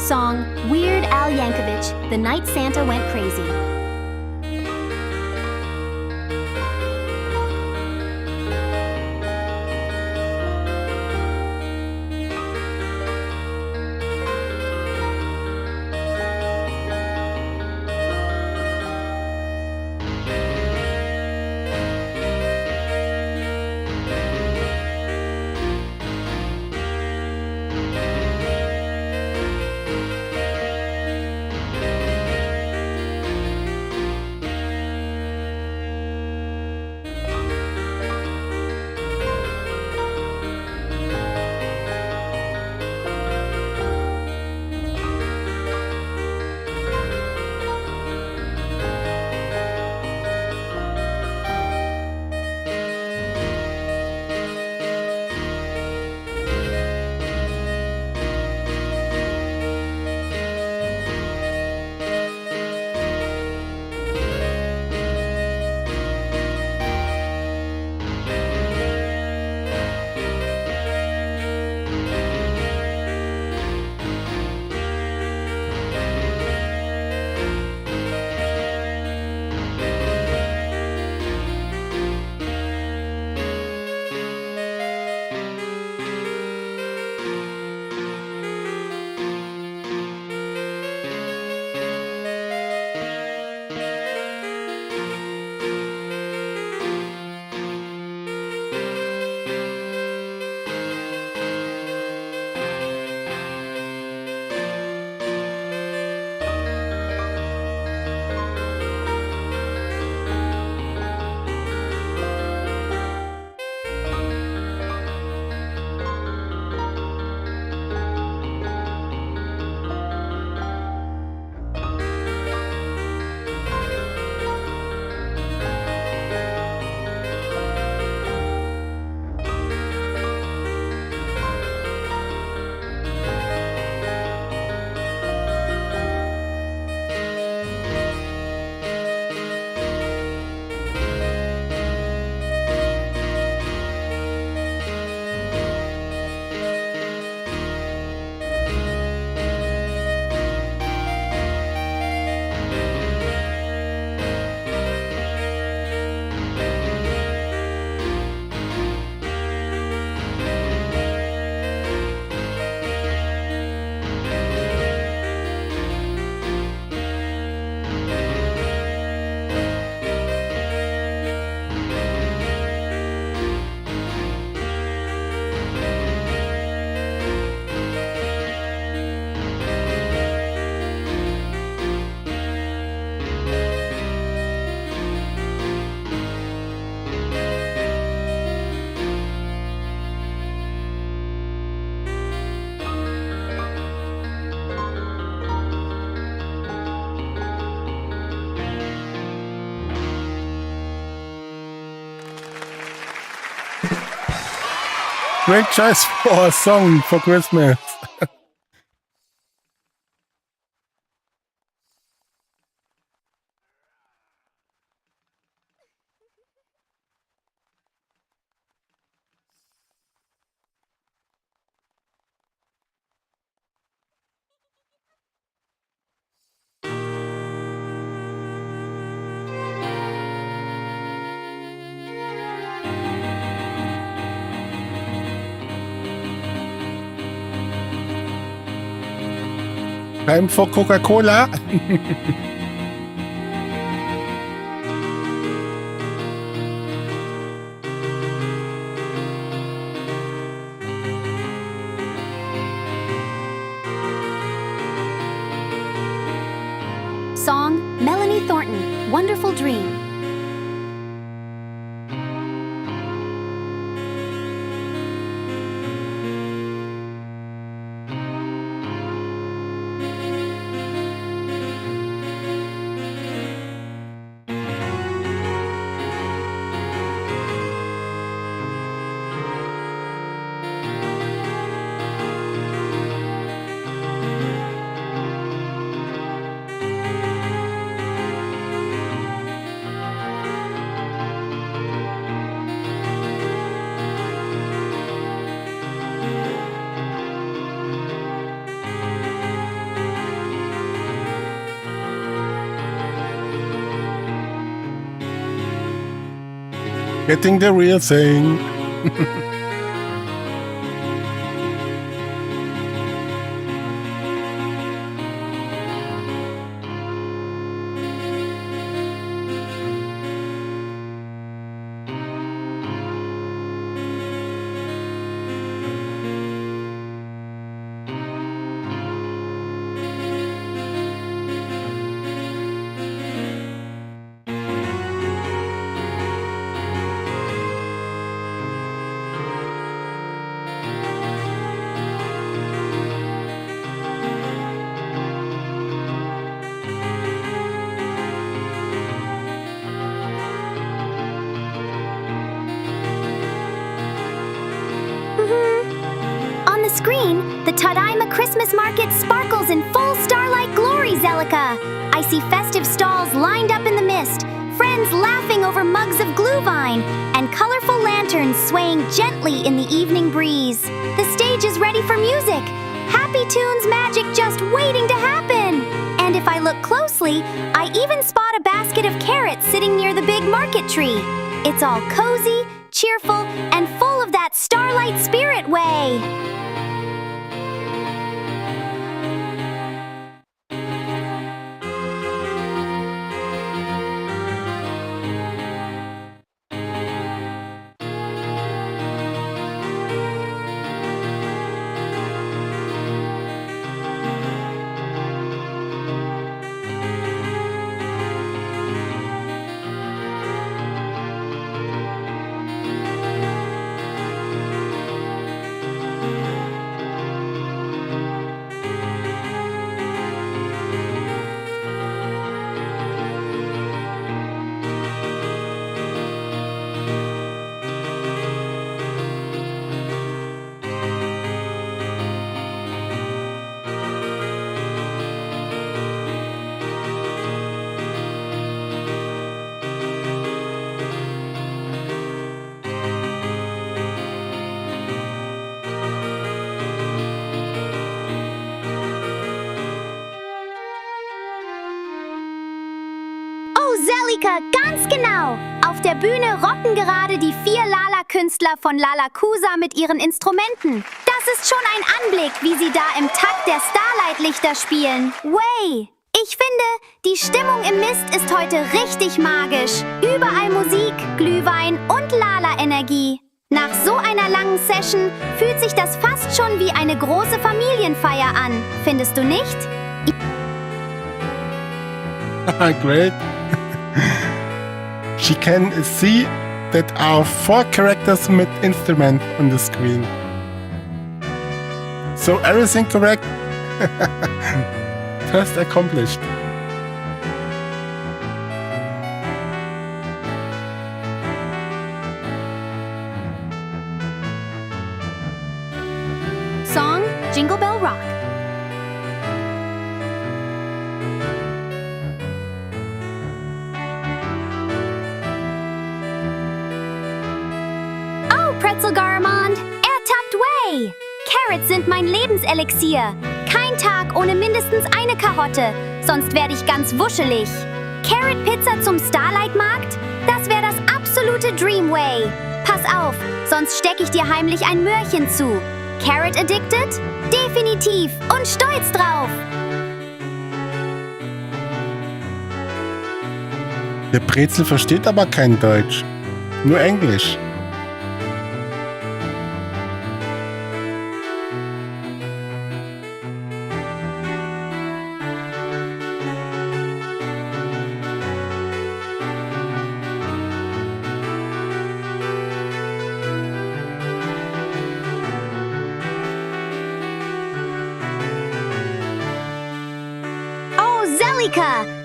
Song Weird Al Yankovic, The Night Santa Went Crazy. Great choice for a song for Christmas. Time for Coca-Cola. Song, Melanie Thornton, Wonderful Dream. Getting the real thing. On the screen, the Tadaima Christmas market sparkles in full starlight glory, Zelika. I see festive stalls lined up in the mist, friends laughing over mugs of glühwein, and colorful lanterns swaying gently in the evening breeze. The stage is ready for music. Happy Tunes magic just waiting to happen. And if I look closely, I even spot a basket of carrots sitting near the big market tree. It's all cozy, cheerful, and full of that starlight spirit way. Zelika, ganz genau! Auf der Bühne rocken gerade die 4 Lala-Künstler von Lalakusa mit ihren Instrumenten. Das ist schon ein Anblick, wie sie da im Takt der Starlight-Lichter spielen. Way! Ich finde, die Stimmung im Mist ist heute richtig magisch. Überall Musik, Glühwein und Lala-Energie. Nach so einer langen Session fühlt sich das fast schon wie eine große Familienfeier an. Findest du nicht? Great. She can see that are 4 characters with instrument on the screen. So everything correct? Task accomplished. Pretzel Garmond. Ertappt way. Carrots sind mein Lebenselixier. Kein Tag ohne mindestens eine Karotte, sonst werde ich ganz wuschelig. Carrot Pizza zum Starlight-Markt? Das wäre das absolute Dreamway. Pass auf, sonst stecke ich dir heimlich ein Möhrchen zu. Carrot addicted? Definitiv und stolz drauf. Der Brezel versteht aber kein Deutsch. Nur Englisch.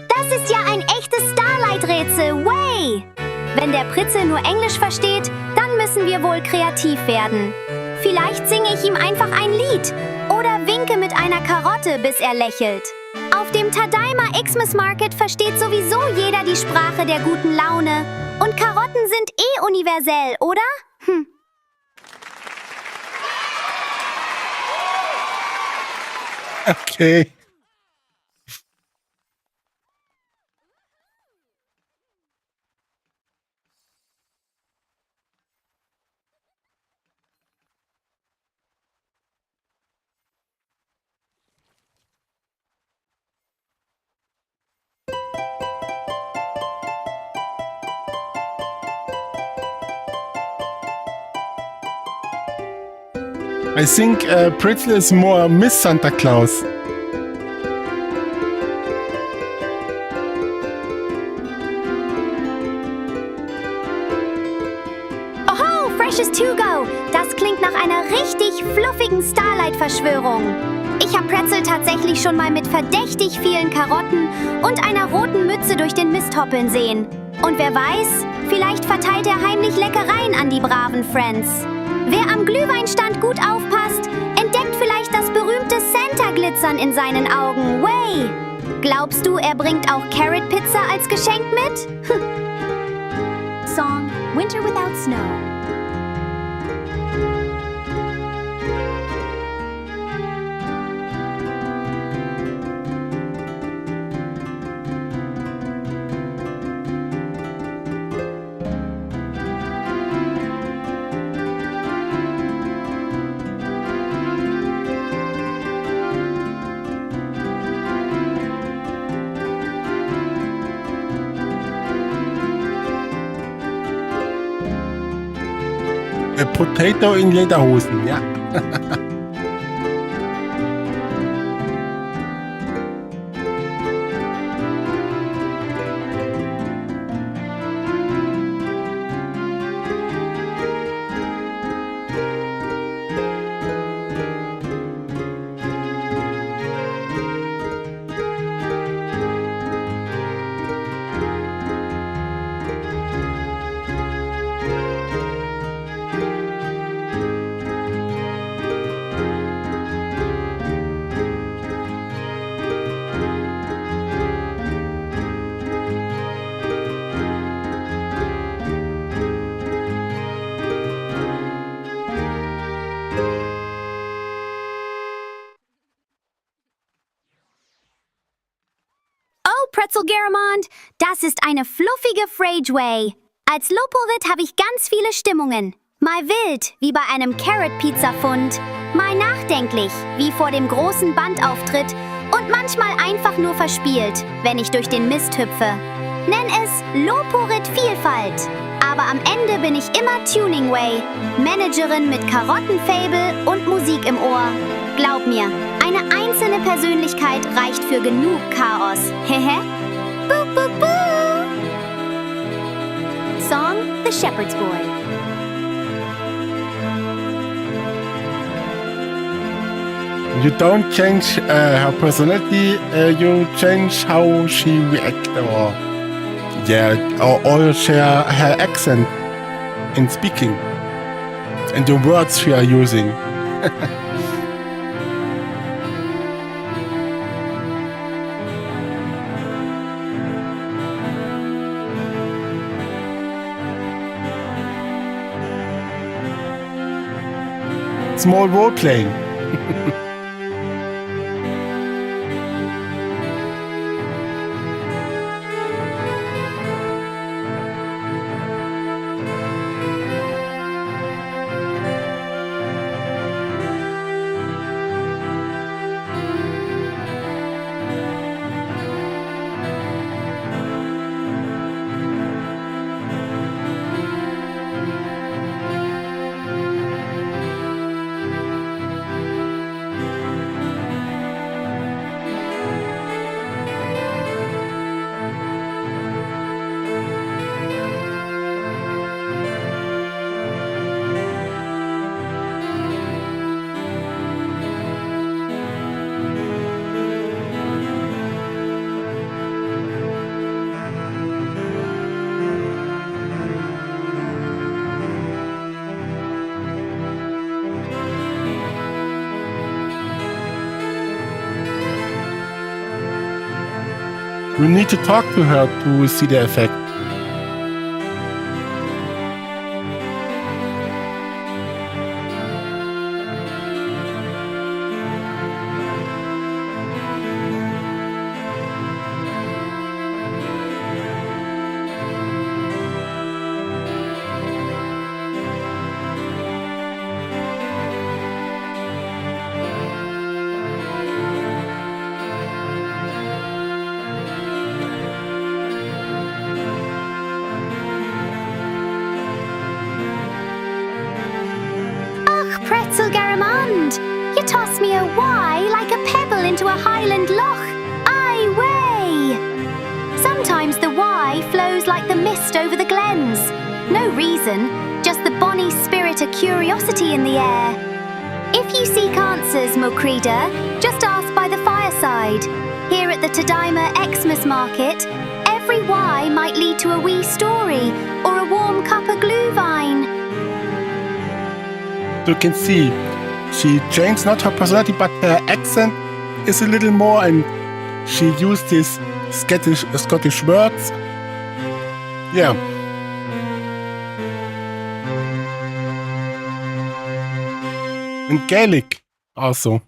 Das ist ja ein echtes Starlight-Rätsel. Way! Wenn der Pritzel nur Englisch versteht, dann müssen wir wohl kreativ werden. Vielleicht singe ich ihm einfach ein Lied oder winke mit einer Karotte, bis er lächelt. Auf dem Tadaima XMAS Market versteht sowieso jeder die Sprache der guten Laune. Und Karotten sind eh universell, oder? Okay. I think Pretzel is more Miss Santa Claus. Oho, freshes to go. Das klingt nach einer richtig fluffigen Starlight-Verschwörung. Ich habe Pretzel tatsächlich schon mal mit verdächtig vielen Karotten und einer roten Mütze durch den Mist hoppeln sehen. Und wer weiß, vielleicht verteilt er heimlich Leckereien an die braven Friends. Wer am Glühweinstand gut aufpasst, entdeckt vielleicht das berühmte Santa-Glitzern in seinen Augen. Way! Glaubst du, er bringt auch Carrot Pizza als Geschenk mit? Song Winter Without Snow. A Potato in Lederhosen, ja. Pretzel Garamond, das ist eine fluffige Frageway. Als Loporit habe ich ganz viele Stimmungen. Mal wild, wie bei einem Carrot-Pizza-Fund. Mal nachdenklich, wie vor dem großen Bandauftritt. Und manchmal einfach nur verspielt, wenn ich durch den Mist hüpfe. Nenn es Loporit Vielfalt. Aber am Ende bin ich immer Tuneingway, Managerin mit Karottenfable und Musik im Ohr. Glaub mir, eine einzelne Persönlichkeit reicht für genug Chaos. Hehe. Boo, boo, boo. Song The Shepherd's Boy. You don't change her personality, you change how she reacts or share her accent in speaking and the words she are using. Small role playing. You need to talk to her to see the effect. Pretzel Garamond, you toss me a Y like a pebble into a highland loch. Aye way! Sometimes the Y flows like the mist over the glens. No reason, just the bonny spirit of curiosity in the air. If you seek answers, Mokrida, just ask by the fireside. Here at the Tadaima XMAS market, every Y might lead to a wee story or a warm cup of glühwein. You can see she changed not her personality, but her accent is a little more, and she used these Scottish words. Yeah. And Gaelic also.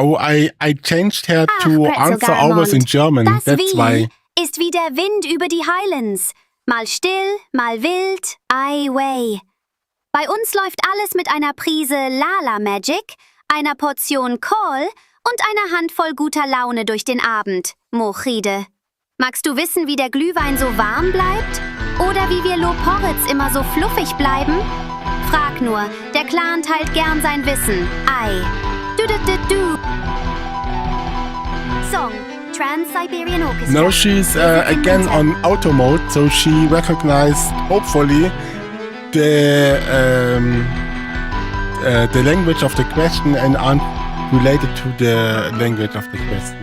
Oh, I changed her to answer always in German. Das That's Wie why. ist wie der Wind über die Highlands. Mal still, mal wild, ai wei. Bei uns läuft alles mit einer Prise Lala Magic, einer Portion Kohl und einer Handvoll guter Laune durch den Abend, Mochide. Magst du wissen, wie der Glühwein so warm bleibt? Oder wie wir Loporitz immer so fluffig bleiben? Frag nur, der Clan teilt gern sein Wissen. Ei. Du. Song, Trans-Siberian Orchestra. Now she's again on auto mode, so she recognized, hopefully, the language of the question and aren't related to the language of the question.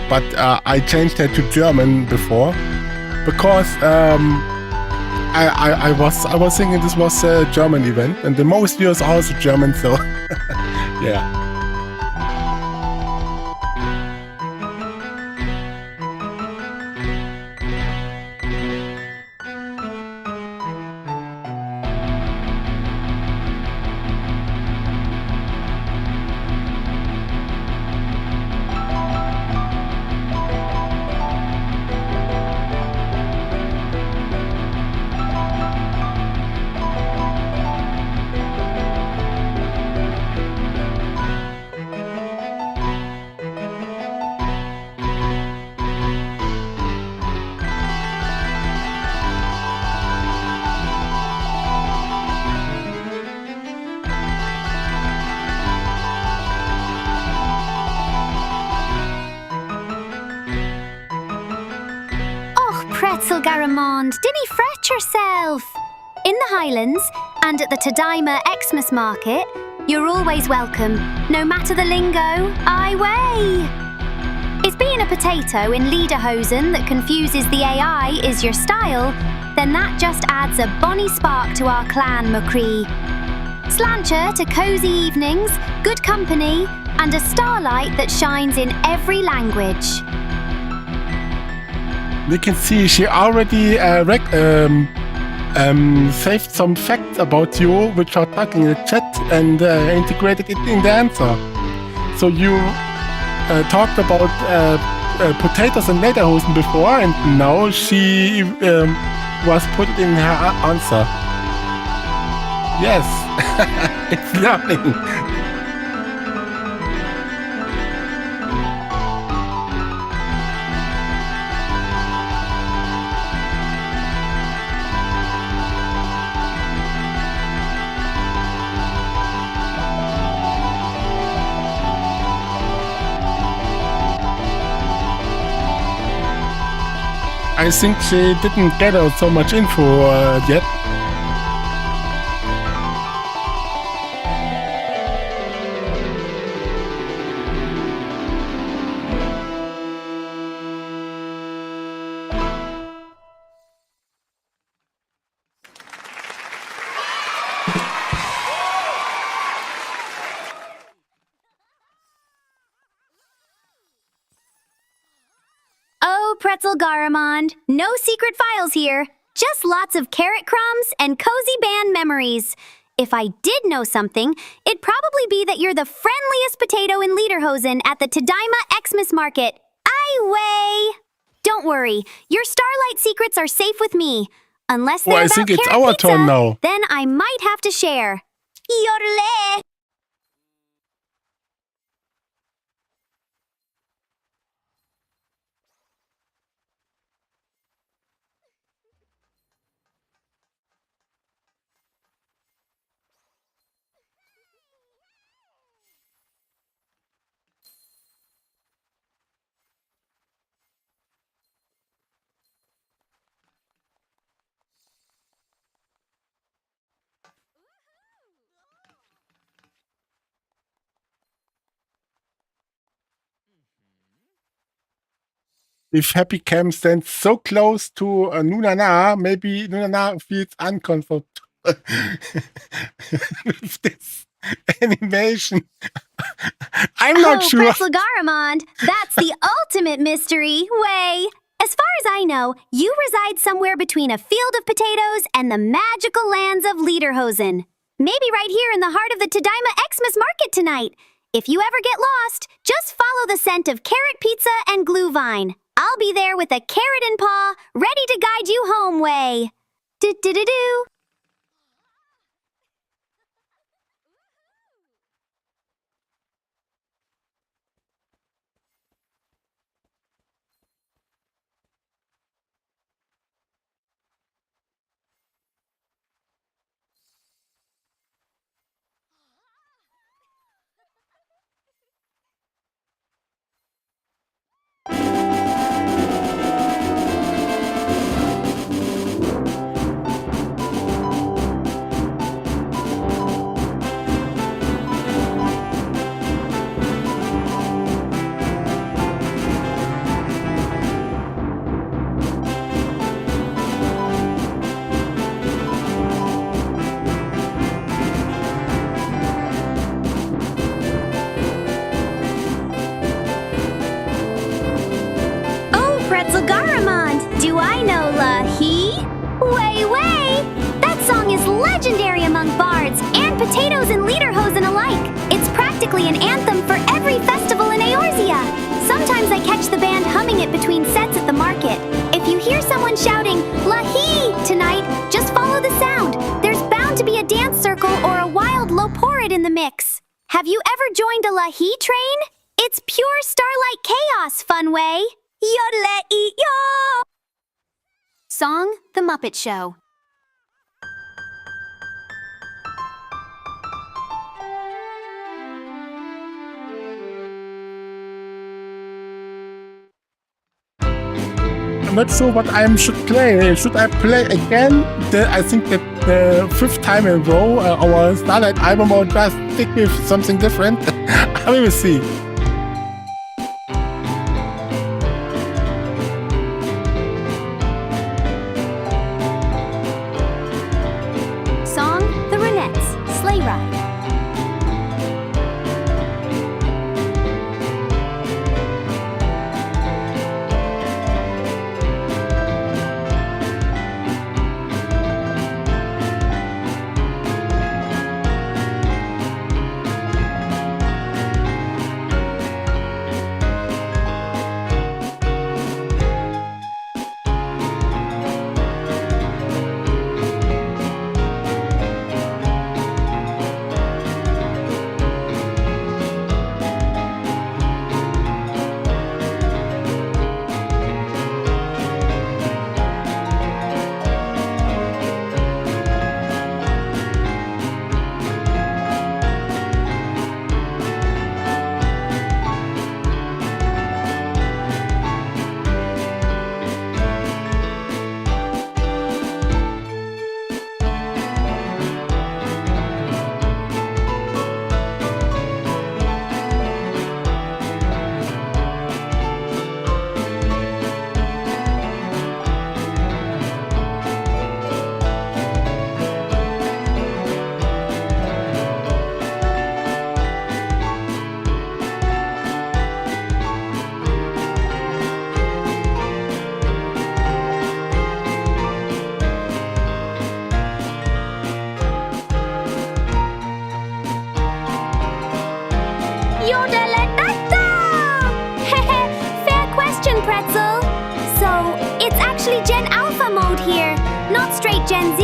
But I changed her to German before because I was thinking this was a German event, and the most viewers are also German, so yeah. Pretzel Garamond, dinny fret yourself. In the Highlands and at the Tadaima XMAS market, you're always welcome, no matter the lingo. Ai wei! If being a potato in Lederhosen that confuses the AI is your style, then that just adds a bonny spark to our clan, McCree. Slancher to cozy evenings, good company, and a starlight that shines in every language. We can see she already saved some facts about you, which are talked in the chat, and integrated it in the answer. So you talked about potatoes and lederhosen before, and now she was put in her answer. Yes, it's learning. I think she didn't gather so much info yet. Oh, Pretzel Garamond, no secret files here. Just lots of carrot crumbs and cozy band memories. If I did know something, it'd probably be that you're the friendliest potato in Lederhosen at the Tadaima Xmas Market. Ai wei! Don't worry, your Starlight secrets are safe with me. Unless they're Well, I about think it's carrot our pizza, turn now. then I might have to share. Yodele! If Happy Cam stands so close to Nunana, maybe Nunana feels uncomfortable with this animation. I'm not sure. Pretzel Garamond, that's the ultimate mystery. Way. As far as I know, you reside somewhere between a field of potatoes and the magical lands of Lederhosen. Maybe right here in the heart of the Tadaima Xmas Market tonight. If you ever get lost, just follow the scent of carrot pizza and glue vine. I'll be there with a carrot in paw, ready to guide you home, Way. Do-do-do-do. Pretzel Garamond, do I know La-hee? Way, way! That song is legendary among bards and potatoes and Lederhosen alike. It's practically an anthem for every festival in Eorzea. Sometimes I catch the band humming it between sets at the market. If you hear someone shouting, La-hee, tonight, just follow the sound. There's bound to be a dance circle or a wild loporid in the mix. Have you ever joined a La-hee train? It's pure Starlight chaos, Fun Way. Yodele-ee-yo! Song, The Muppet Show. not sure what I should play. Should I play again? I think that the 5th time in a row, our Starlight album, or just stick with something different. We will see. Song, The Ronettes, Sleigh Ride. Fair question, Pretzel. So, it's actually Gen Alpha mode here. Not straight Gen Z,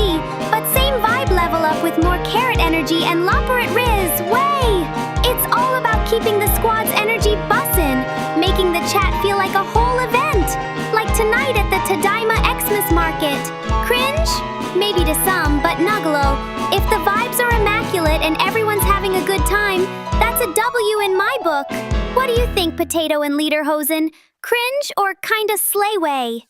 but same vibe level up with more carrot energy and Loperit Riz. Way! It's all about keeping the squad's energy bussin', making the chat feel like a whole event. Like tonight at the Tadaima XMAS market. Cringe? Maybe to some, but Nuggalo, if the vibes are immaculate and everyone's having a good time, that's a W in my book. What do you think, Potato and Lederhosen? Cringe or kinda slayway?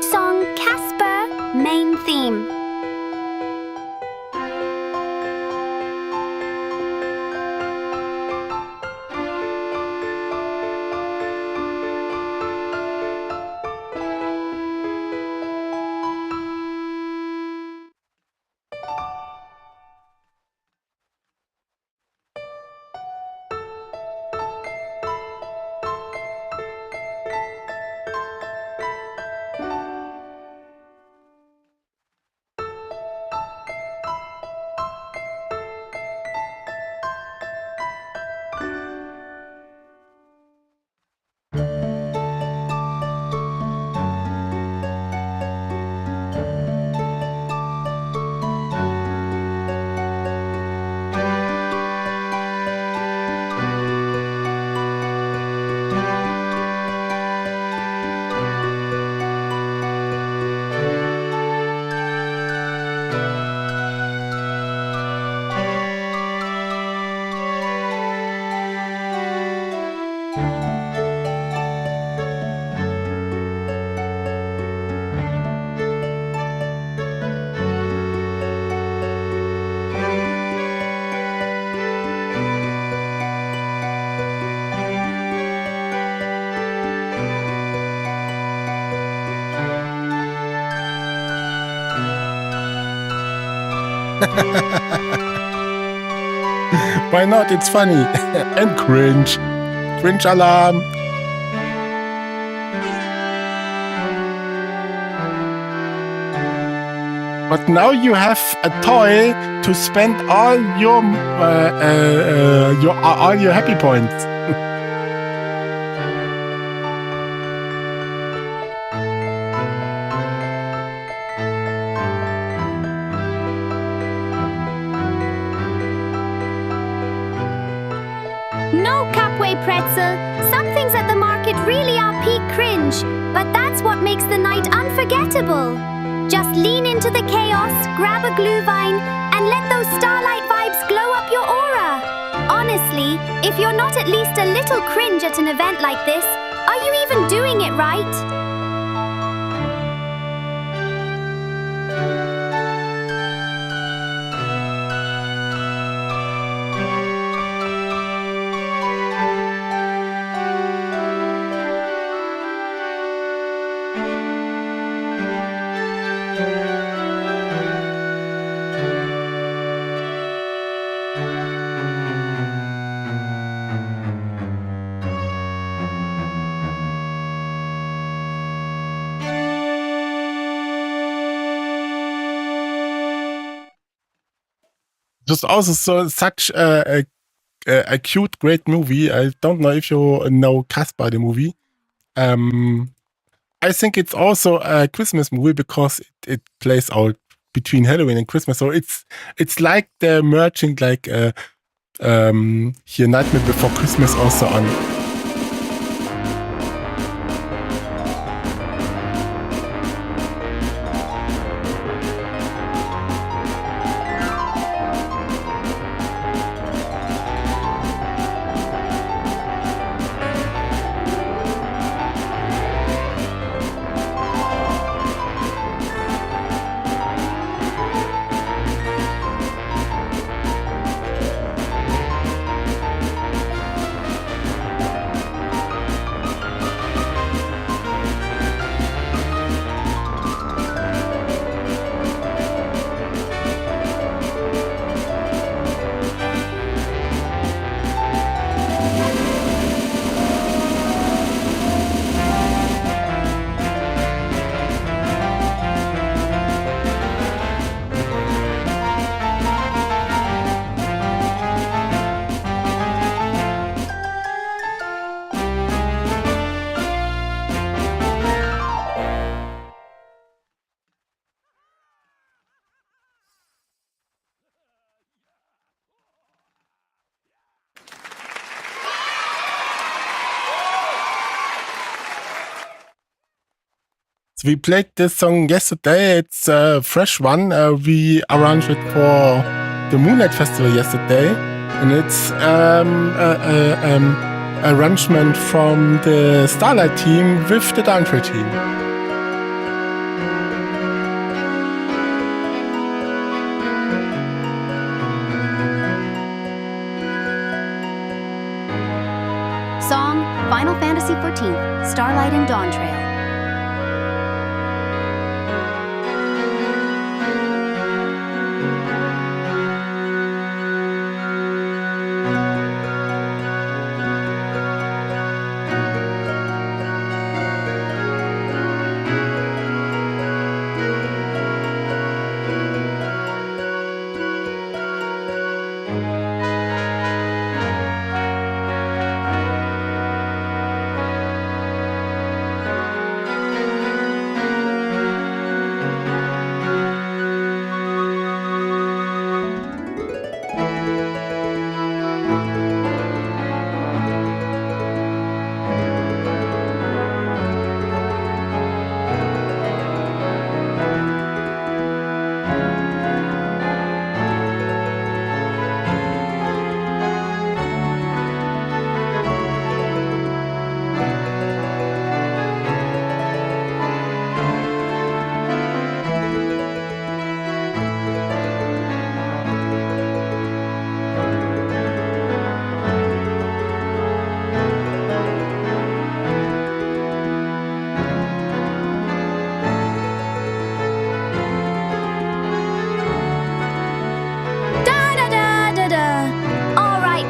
Song Casper, main theme. Why not? It's funny. And cringe. Cringe alarm. But now you have a toy to spend all your happy points. Pretzel. Some things at the market really are peak cringe, but that's what makes the night unforgettable. Just lean into the chaos, grab a glühwein, and let those starlight vibes glow up your aura. Honestly, if you're not at least a little cringe at an event like this, are you even doing it right? Just also such a cute, great movie. I don't know if you know Casper, the movie. I think it's also a Christmas movie because it plays out between Halloween and Christmas. So it's like they're merging like here Nightmare Before Christmas also on. We played this song yesterday. It's a fresh one. We arranged it for the Moonlight Festival yesterday, and it's arrangement from the Starlight team with the Downtrail team. Song, Final Fantasy XIV, Starlight and Dawntrail.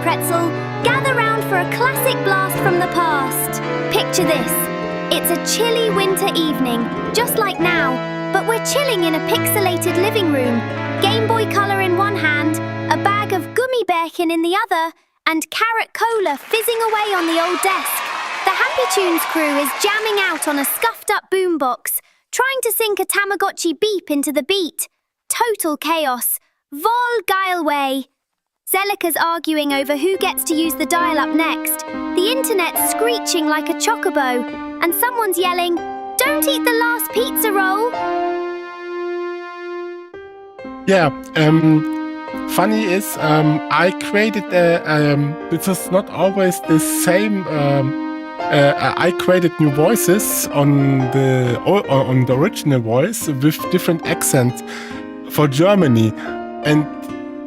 Pretzel, gather round for a classic blast from the past. Picture this. It's a chilly winter evening, just like now, but we're chilling in a pixelated living room. Game Boy Color in one hand, a bag of Gummibärchen in the other, and carrot cola fizzing away on the old desk. The Happy Tunes crew is jamming out on a scuffed-up boombox, trying to sync a Tamagotchi beep into the beat. Total chaos. Vol Geilway. Zelika's arguing over who gets to use the dial-up next. The internet's screeching like a chocobo, and someone's yelling, "Don't eat the last pizza roll!" Yeah, funny is, I created this is not always the same. I created new voices on the original voice with different accents for Germany, and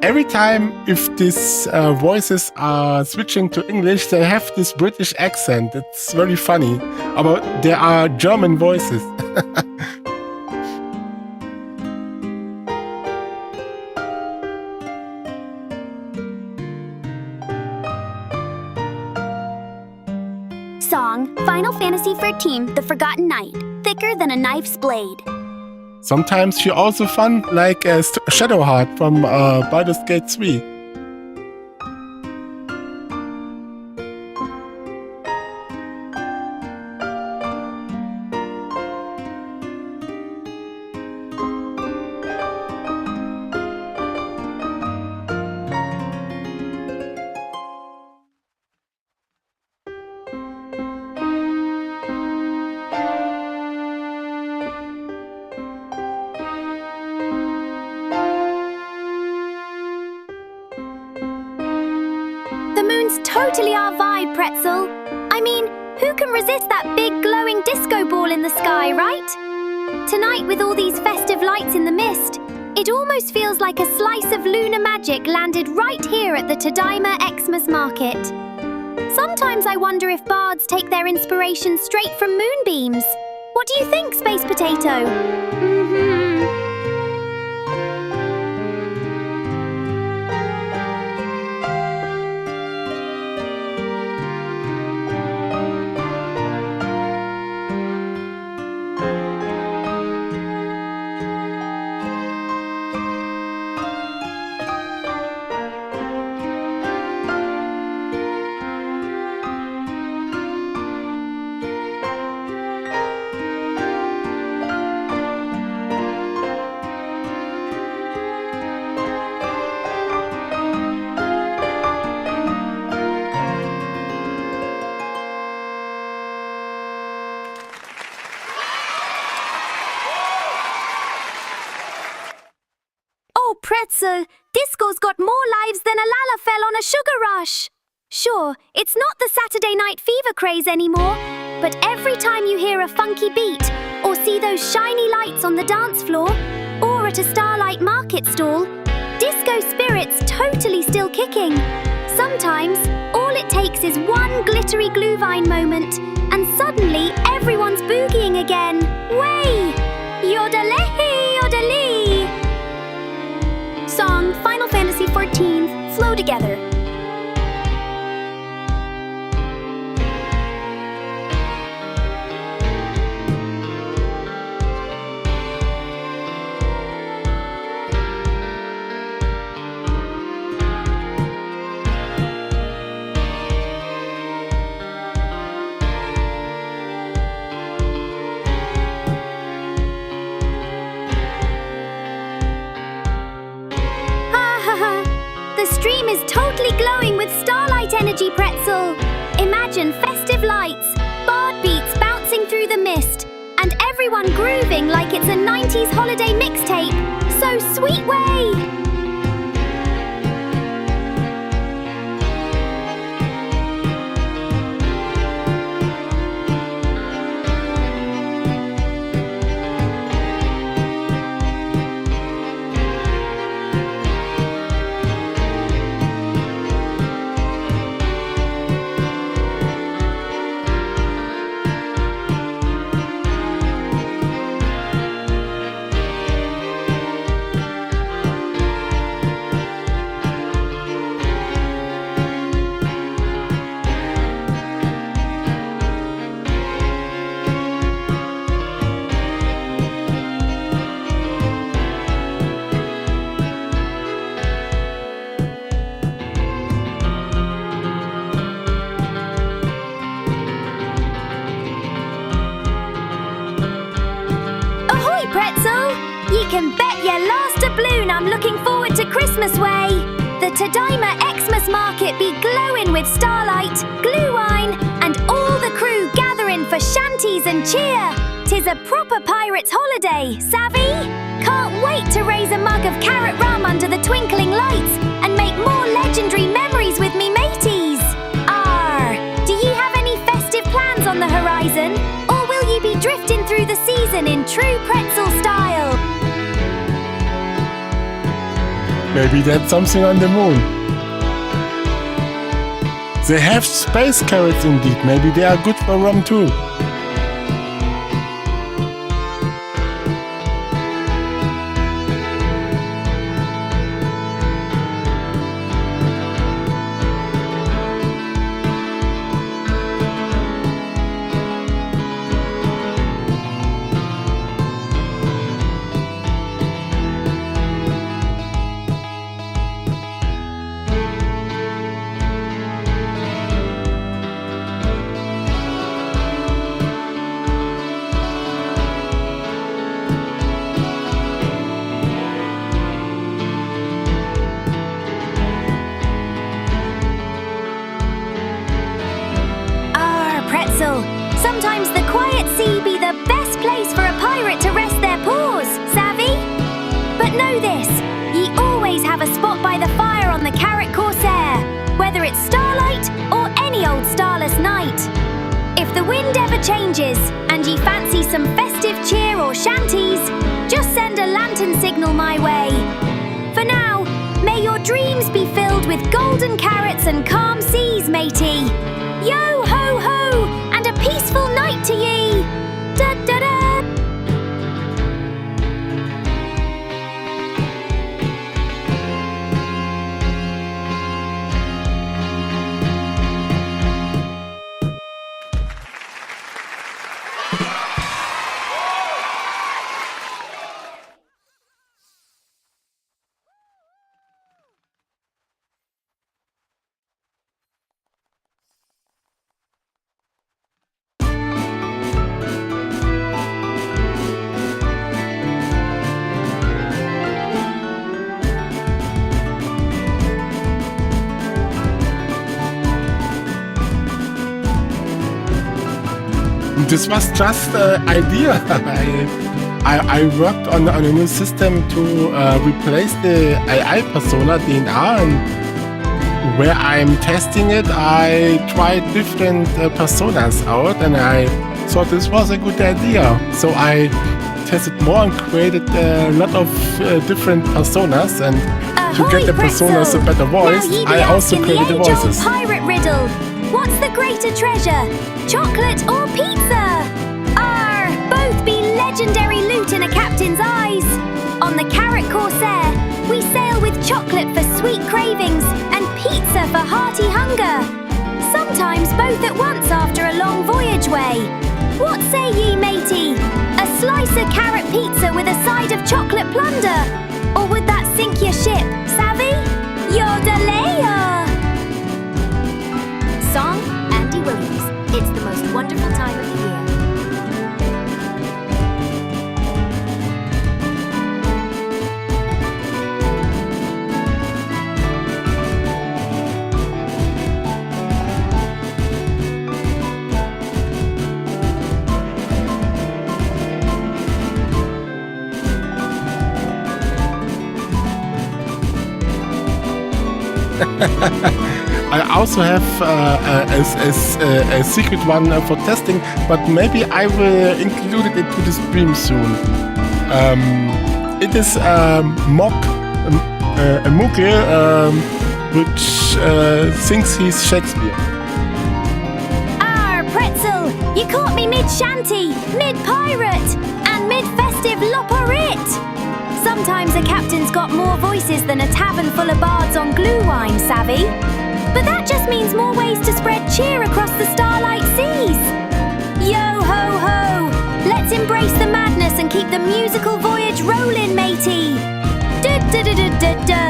every time if these voices are switching to English, they have this British accent. It's very funny, but there are German voices. Song, Final Fantasy XIII, The Forgotten Night, thicker than a knife's blade. Sometimes she also fun like Shadowheart from Baldur's Gate 3. Totally our vibe, Pretzel. I mean, who can resist that big glowing disco ball in the sky, right? Tonight, with all these festive lights in the mist, it almost feels like a slice of lunar magic landed right here at the Tadaima XMAS market. Sometimes I wonder if bards take their inspiration straight from moonbeams. What do you think, Space Potato? Pretzel, disco's got more lives than a lalafell on a sugar rush. Sure, it's not the Saturday night fever craze anymore, but every time you hear a funky beat or see those shiny lights on the dance floor or at a Starlight Market stall, disco spirit's totally still kicking. Sometimes, all it takes is one glittery glühwein moment and suddenly everyone's boogieing again. Way! Yodelee, yodelee! Song, Final Fantasy XIV, Flow Together. The stream is totally glowing with starlight energy, Pretzel. Imagine festive lights, bard beats bouncing through the mist, and everyone grooving like it's a 90s holiday mixtape. So sweet way! Pretzel, you can bet your last doubloon I'm looking forward to Christmas way. The Tadaima XMAS market be glowing with starlight, glue wine, and all the crew gathering for shanties and cheer. 'Tis a proper pirate's holiday, savvy? Can't wait to raise a mug of carrot rum under the twinkling lights and make more legendary memories with me mateys. Do ye have any festive plans on the horizon? Or will ye be drifting through the season in true pretzel style? Maybe that's something on the moon. They have space carrots indeed. Maybe they are good for rum too. Sometimes the quiet sea be the best place for a pirate to rest their paws, savvy? But know this, ye always have a spot by the fire on the Carrot Corsair, whether it's starlight or any old starless night. If the wind ever changes and ye fancy some festive cheer or shanties, just send a lantern signal my way. For now, may your dreams be filled with golden carrots and calm seas, matey. Yo ho ho, and a peaceful night to ye. Da da da. This was just an idea. I worked on a new system to replace the AI persona DNA, and where I'm testing it, I tried different personas out, and I thought this was a good idea. So I tested more and created a lot of different personas, and to get the personas a better voice, I also created the voices. Pirate riddle. What's the greater treasure? Chocolate or pizza? Both be legendary loot in a captain's eyes. On the Carrot Corsair, we sail with chocolate for sweet cravings and pizza for hearty hunger. Sometimes both at once after a long voyage way. What say ye, matey? A slice of carrot pizza with a side of chocolate plunder? Or would that sink your ship, savvy? Yodelaya! Song, Andy Williams. It's the most wonderful time of the year. I also have a secret one for testing, but maybe I will include it into the stream soon. It is a Muggle which thinks he's Shakespeare. Pretzel! You caught me mid-shanty, mid-pirate, and mid-festive loporite! Sometimes a captain's got more voices than a tavern full of bards on glue wine, savvy? But that just means more ways to spread cheer across the starlight seas. Yo ho ho! Let's embrace the madness and keep the musical voyage rolling, matey! Da-da-da-da-da-da!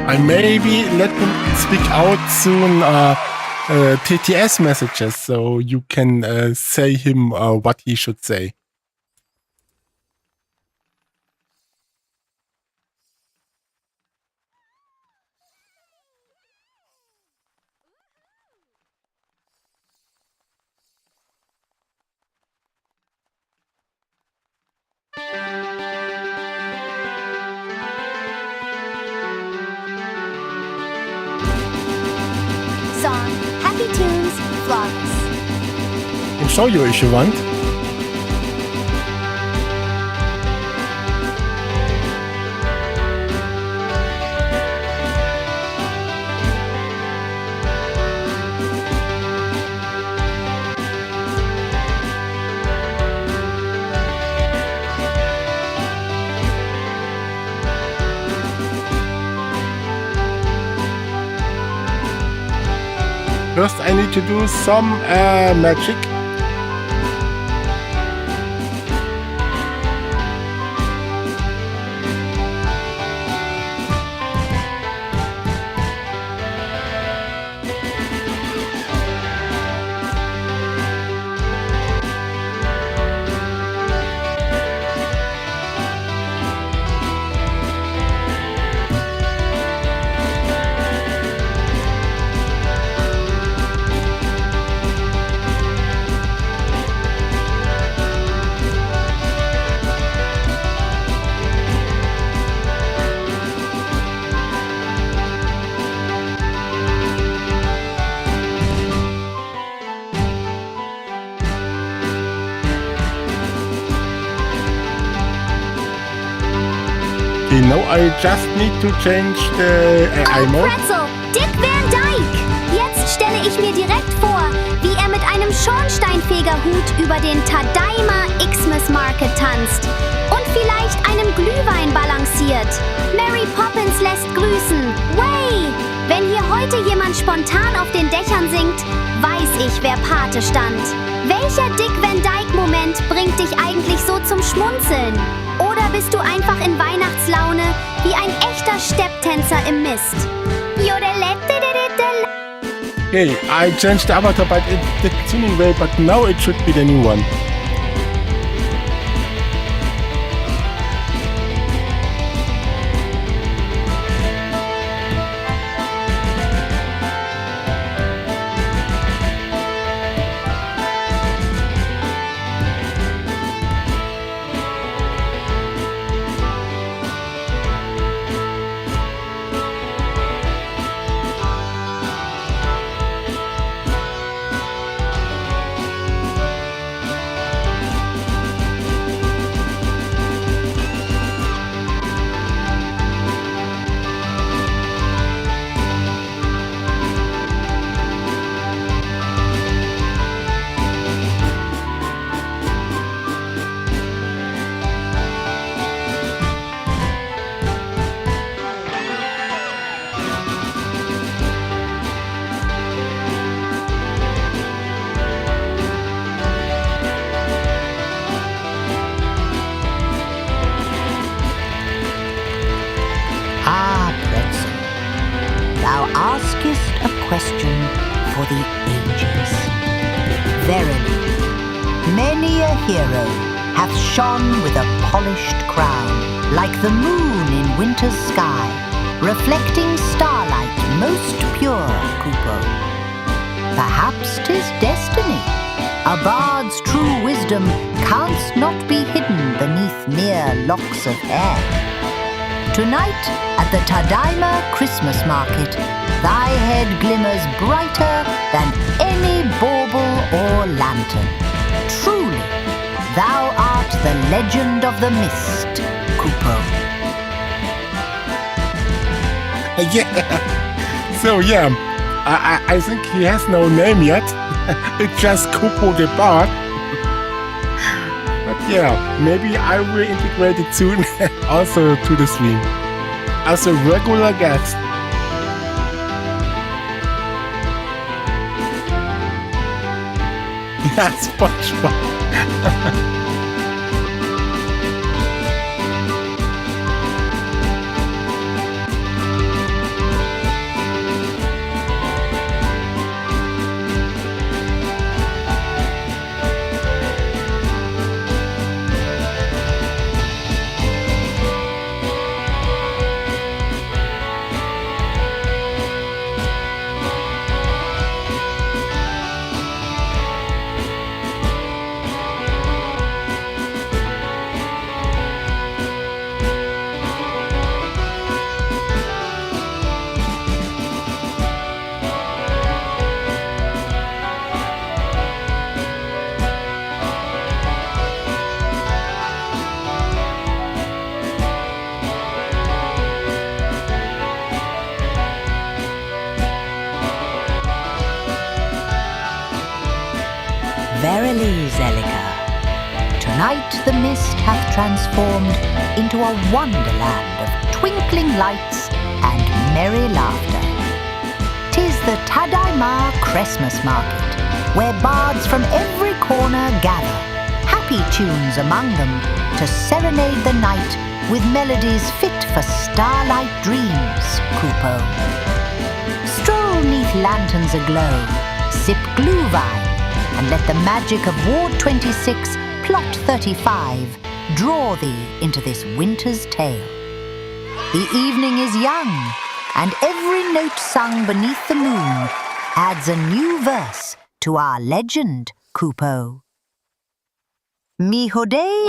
I maybe let him speak out soon TTS messages, so you can say him what he should say. show you if you want. First, I need to do some magic. Okay, now I just need to change the AI mode. Pretzel, Dick Van Dyke! Jetzt stelle ich mir direkt vor, wie er mit einem Schornsteinfegerhut über den Tadaima XMAS Market tanzt und vielleicht einem Glühwein balanciert. Mary Poppins lässt grüßen. Way! Wenn hier heute jemand spontan auf den Dächern singt, weiß ich, wer Pate stand. Welcher Dick Van Dyke-Moment bringt dich eigentlich so zum Schmunzeln? Oder bist du einfach in Weihnachtslaune wie ein echter Stepptänzer im Mist? Okay, I changed the avatar, but it's the Tuneingway, but now it should be the new one. askest a question for the ages. Verily, many a hero hath shone with a polished crown, like the moon in winter's sky, reflecting starlight most pure, Kupo. Perhaps 'tis destiny. A bard's true wisdom canst not be hidden beneath mere locks of hair. Tonight, at the Tadaima Christmas market, thy head glimmers brighter than any bauble or lantern. Truly, thou art the legend of the mist, Kupo. Yeah. So yeah, I think he has no name yet. It's just Kupo the Bard. But yeah, maybe I will integrate it soon also to the stream as a regular guest. Yeah, SpongeBob. Tonight the mist hath transformed into a wonderland of twinkling lights and merry laughter. 'Tis the Tadaima Christmas market, where bards from every corner gather, happy tunes among them, to serenade the night with melodies fit for starlight dreams, Kupo. Stroll neath lanterns aglow, sip glühwein, and let the magic of Ward 26, Plot 35, draw thee into this winter's tale. The evening is young, and every note sung beneath the moon adds a new verse to our legend, Kupo. Mihode.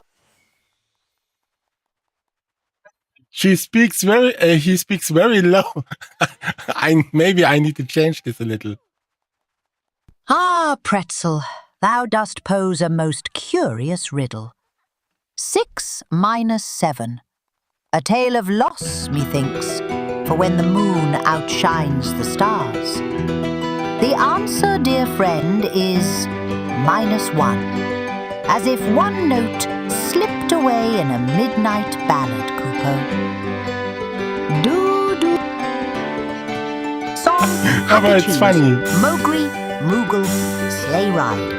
He speaks very low. Maybe I need to change this a little. Ah, Pretzel, thou dost pose a most curious riddle. 6 minus 7. A tale of loss, methinks, for when the moon outshines the stars. The answer, dear friend, is -1. As if one note slipped away in a midnight ballad, Kupo. Do-do. Song, Aber it's funny. Mowgli, Moogle, sleigh ride.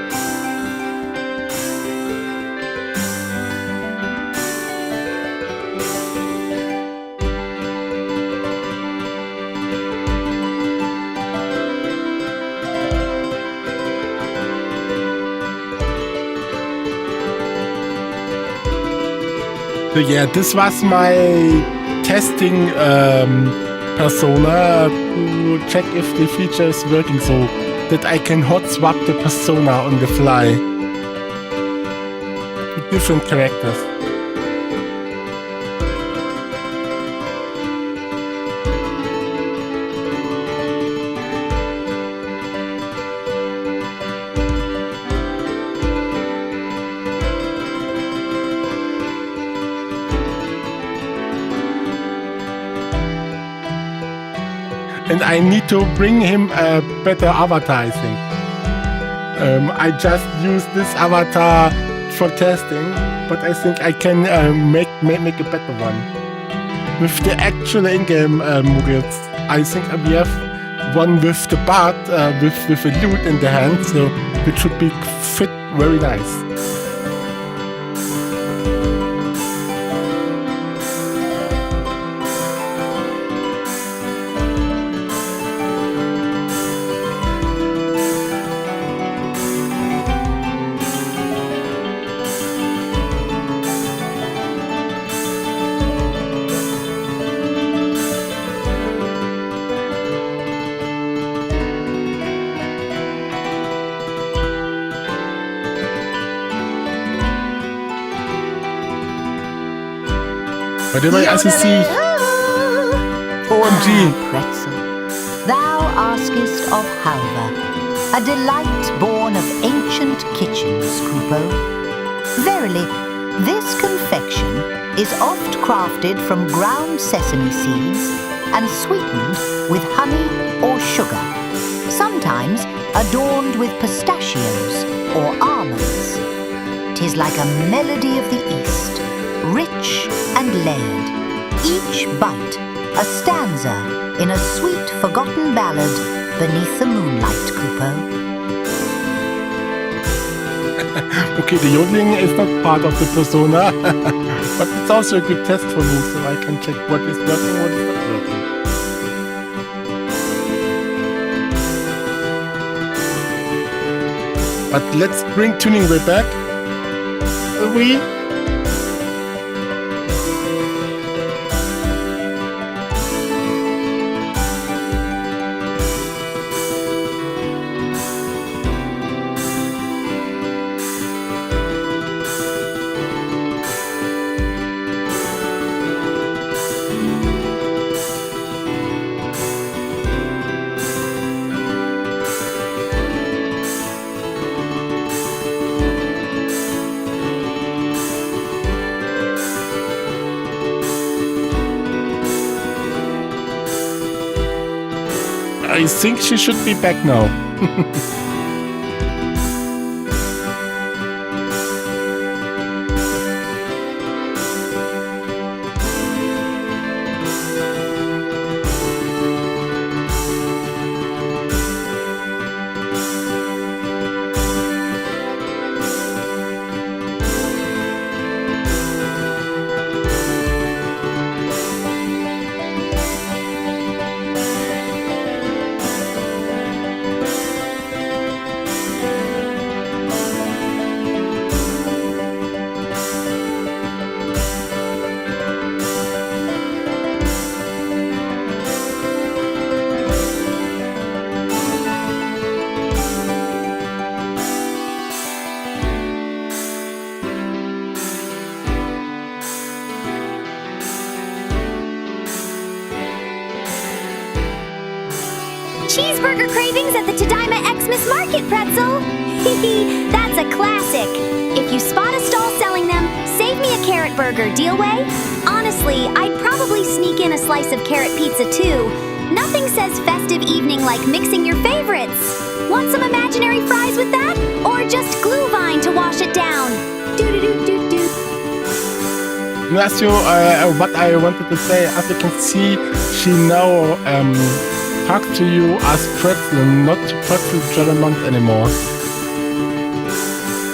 So yeah, this was my testing persona to check if the feature is working so that I can hot swap the persona on the fly to different characters. And I need to bring him a better avatar, I think. I just used this avatar for testing, but I think I can make a better one. With the actual in-game Muggles, I think we have one with the bard, with a lute in the hand, so it should be fit very nice. Bei dem also sie OMG. Pretzel, thou askest of Halva, a delight born of ancient kitchens, Kupo. Verily, this confection is oft crafted from ground sesame seeds and sweetened with honey or sugar, sometimes adorned with pistachios or almonds. 'Tis like a melody of the East, rich and layered, each bite a stanza in a sweet forgotten ballad beneath the moonlight, Kupo. Okay, the yodeling is not part of the persona, but it's also a good test for me, so I can check what is working, what is not working. But let's bring Tuneingway back. We. I think she should be back now. Cheeseburger cravings at the Tadaima Xmas Market, Pretzel. That's a classic. If you spot a stall selling them, save me a carrot burger, deal way? Honestly, I'd probably sneak in a slice of carrot pizza too. Nothing says festive evening like mixing your favorites. Want some imaginary fries with that? Or just glue vine to wash it down? Do-do-do-do-do. As you, what I wanted to say, as you can see, she now talks to you as Pretzel, not Pretzel Trademark anymore.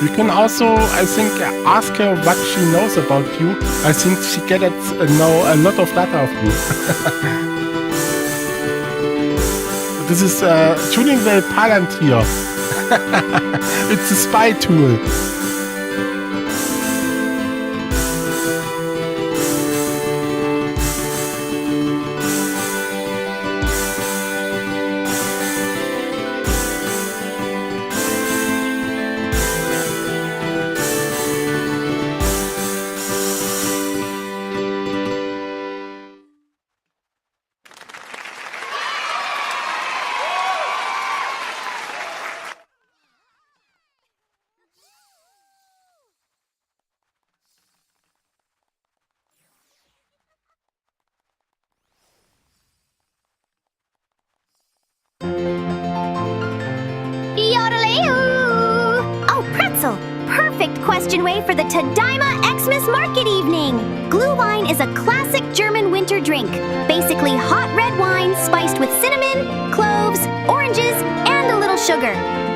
You can also, I think, ask her what she knows about you. I think she gets now a lot of data of you. This is Tuneingway Palantir. It's a spy tool. Question way for the Tadaima Xmas Market evening. Glue wine is a classic German winter drink. Basically hot red wine spiced with cinnamon, cloves, oranges, and a little sugar.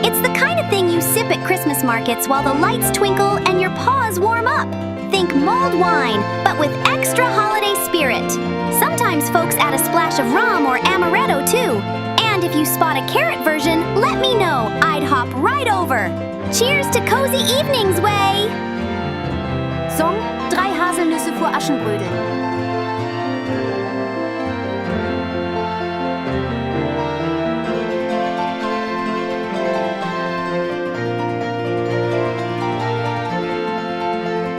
It's the kind of thing you sip at Christmas markets while the lights twinkle and your paws warm up. Think mulled wine, but with extra holiday spirit. Sometimes folks add a splash of rum or amaretto too. And if you spot a carrot version, let me know. I'd hop right over. Cheers to cozy evenings, way! Song: 3 Haselnüsse vor Aschenbrödel.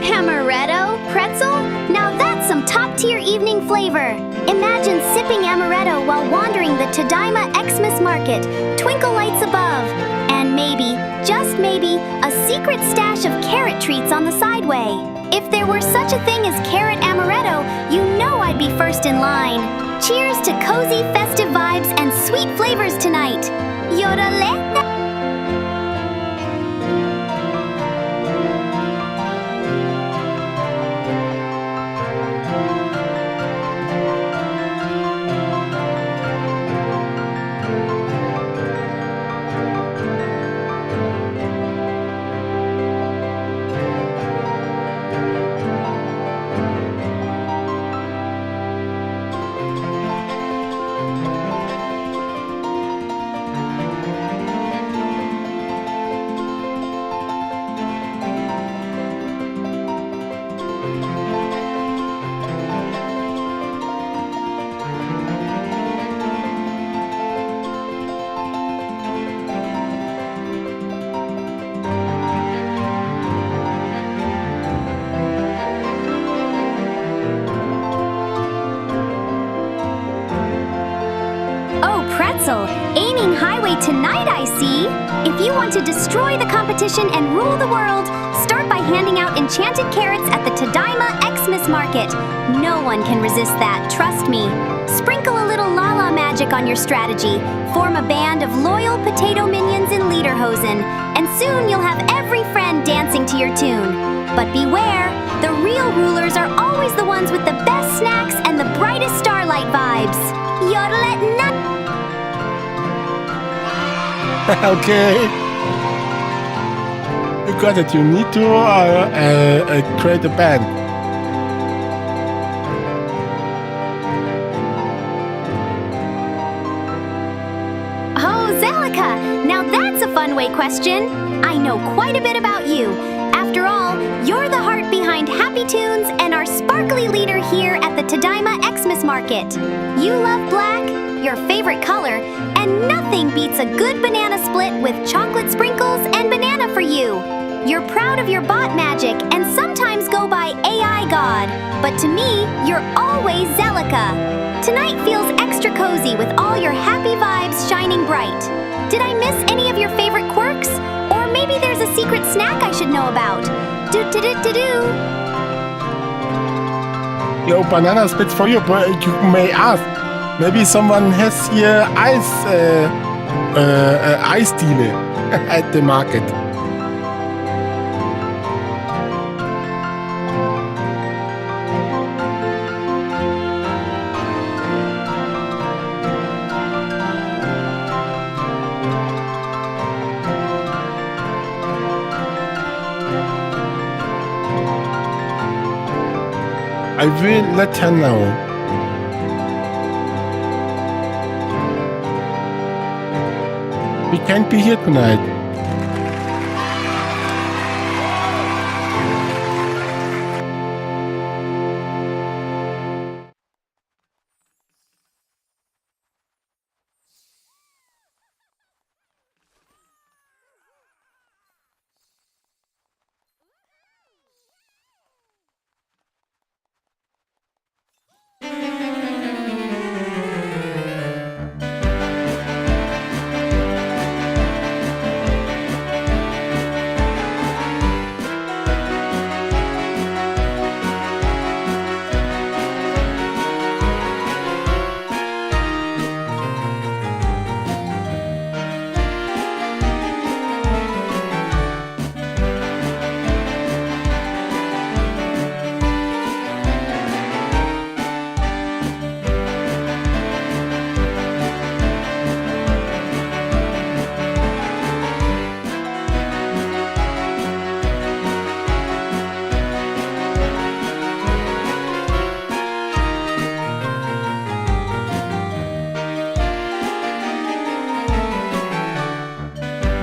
Amaretto? Pretzel? Now that's some top-tier evening flavor. Imagine sipping amaretto while wandering the Tadaima Xmas Market, twinkle lights above, and maybe, just maybe, a secret stash of carrot treats on the sideway. If there were such a thing as carrot amaretto, you know I'd be first in line. Cheers to cozy festive vibes and sweet flavors tonight. Yodele. Aiming highway tonight, I see. If you want to destroy the competition and rule the world, start by handing out enchanted carrots at the Tadaima Xmas Market. No one can resist that, trust me. Sprinkle a little la-la magic on your strategy. Form a band of loyal potato minions in lederhosen, and soon you'll have every friend dancing to your tune. But beware, the real rulers are always the ones with the best snacks and the brightest starlight vibes. Yodelet nut. Okay. You got it. You need to create a band. Oh, Zelica! Now that's a fun-way question. I know quite a bit about you. After all, you're the heart behind Happy Tunes and our sparkly leader here at the Tadaima Xmas Market. You love black, your favorite color, and nothing beats a good banana split with chocolate sprinkles and banana for you. You're proud of your bot magic and sometimes go by AI God, but to me, you're always Zelica. Tonight feels extra cozy with all your happy vibes shining bright. Did I miss any of your favorite quirks? Or maybe there's a secret snack I should know about. Do-do-do-do-do. Yo, banana splits for you, but you may ask. Maybe someone has here ice dealer at the market. I will let her know. We can't be here tonight.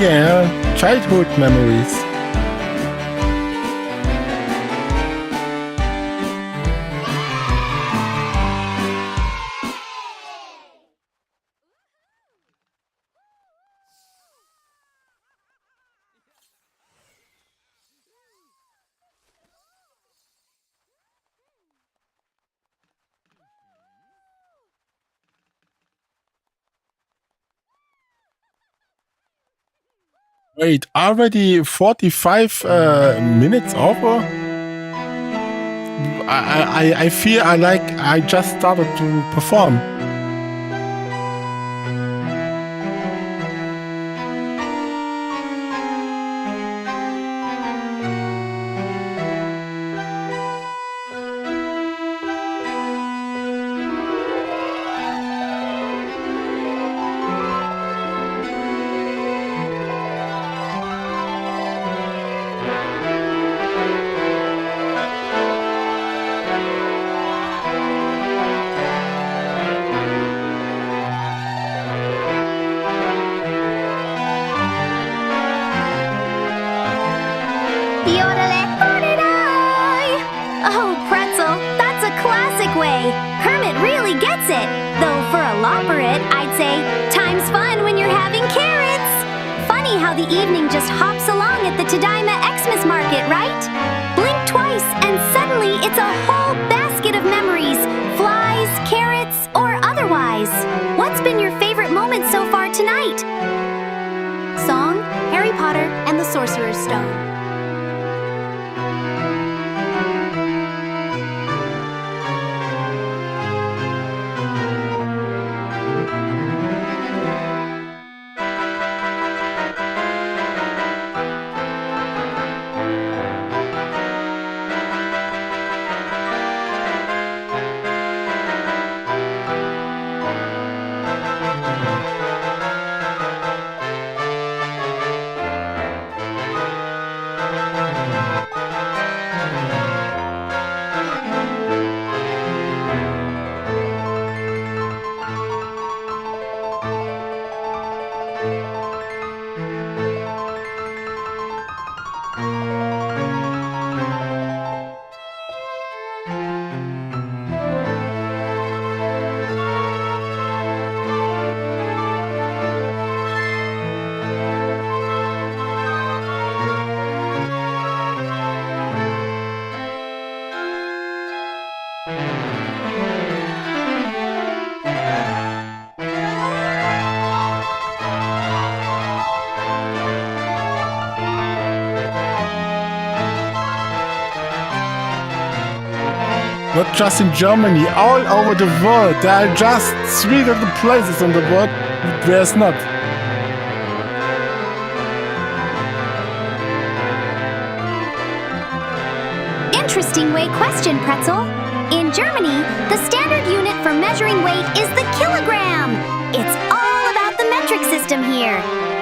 Yeah, childhood memories. Wait, already 45 minutes over? I feel I just started to perform. Oh, Pretzel, that's a classic way. Hermit really gets it. Though for a lopperit, I'd say, time's fun when you're having carrots. Funny how the evening just hops along at the Tadaima XMAS market, right? Blink twice and suddenly it's a whole basket of memories. Flies, carrots, or otherwise. What's been your favorite moment so far tonight? Song, Harry Potter and the Sorcerer's Stone. Not just in Germany, all over the world. There are just 3 little places in the world where it's not. Interesting way question, Pretzel. In Germany, the standard unit for measuring weight is the kilogram. It's all about the metric system here.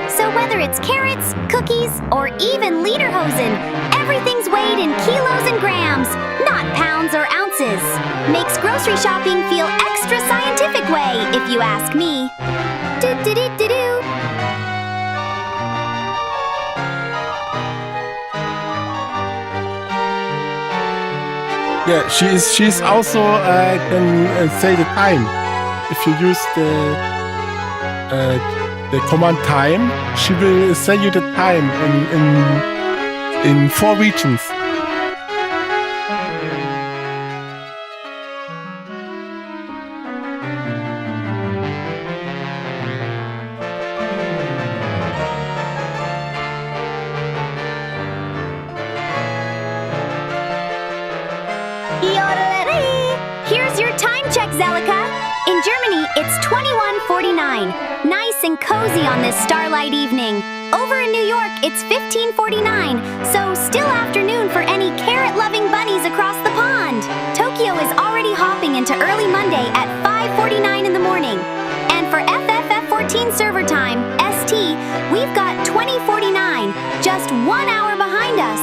So whether it's carrots, cookies, or even lederhosen, everything's weighed in kilos and grams, not pounds or ounces. Makes grocery shopping feel extra scientific way, if you ask me. Do-do-do-do-do. Yeah, she's also can say the time. If you use the command time, she will say you the time in 4 regions. Here's your time check, Zelika. In Germany, it's 21:49. Nice and cozy on this starlight evening. Over in New York, it's 15:49, so still afternoon for any carrot-loving bunnies across the pond. Tokyo is already hopping into early Monday at 5:49 in the morning. And for FFF14 server time, ST, we've got 20:49, just 1 hour behind us.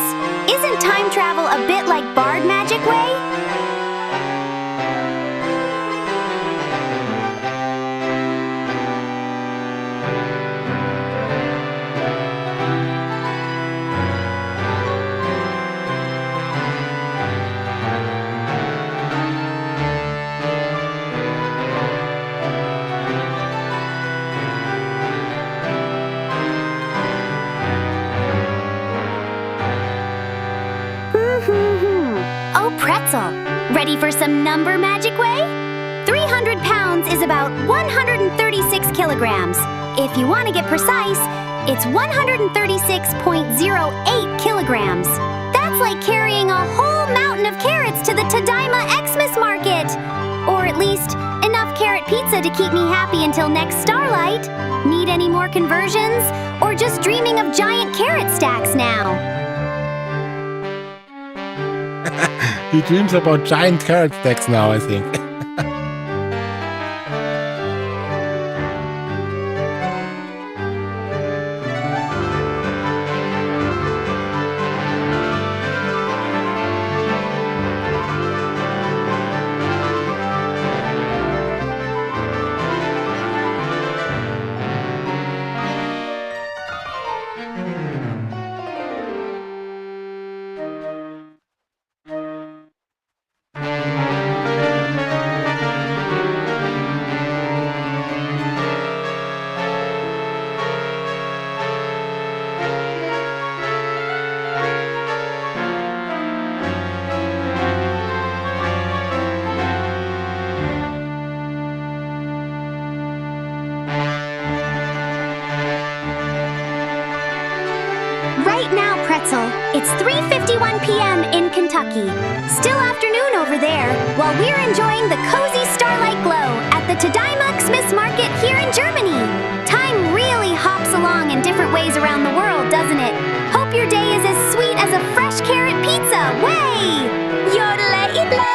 Isn't time travel a bit like Bard Magic Way? Oh, Pretzel, ready for some number magic way? 300 pounds is about 136 kilograms. If you want to get precise, it's 136.08 kilograms. That's like carrying a whole mountain of carrots to the Tadaima XMAS market. Or at least enough carrot pizza to keep me happy until next starlight. Need any more conversions? Or just dreaming of giant carrot stacks now? He dreams about giant carrot stacks now, I think. It's 3:51 p.m. in Kentucky. Still afternoon over there, while we're enjoying the cozy starlight glow at the Tadaima XMAS market here in Germany. Time really hops along in different ways around the world, doesn't it? Hope your day is as sweet as a fresh carrot pizza. Way! Yodel-idla!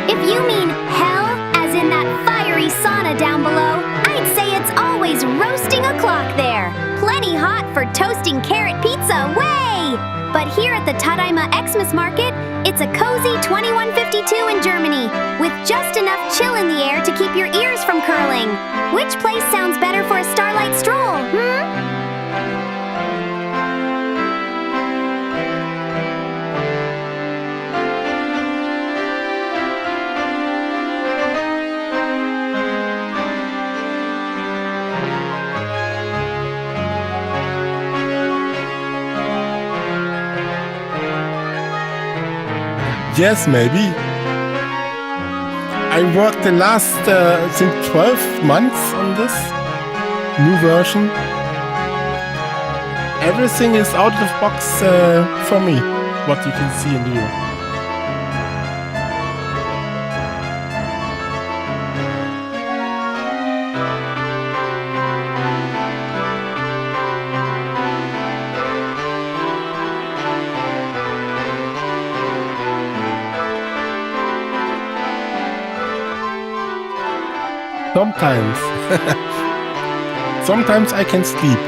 If you mean hell, as in that fiery sauna down below, I'd say it's always roasting o'clock there. Plenty hot for toasting carrot pizza, way! But here at the Tadaima XMAS market, it's a cozy 2152 in Germany, with just enough chill in the air to keep your ears from curling. Which place sounds better for a starlight stroll, Yes, maybe. I worked the last, I think 12 months on this new version. Everything is out of the box for me, what you can see in the view. Sometimes. Sometimes I can sleep.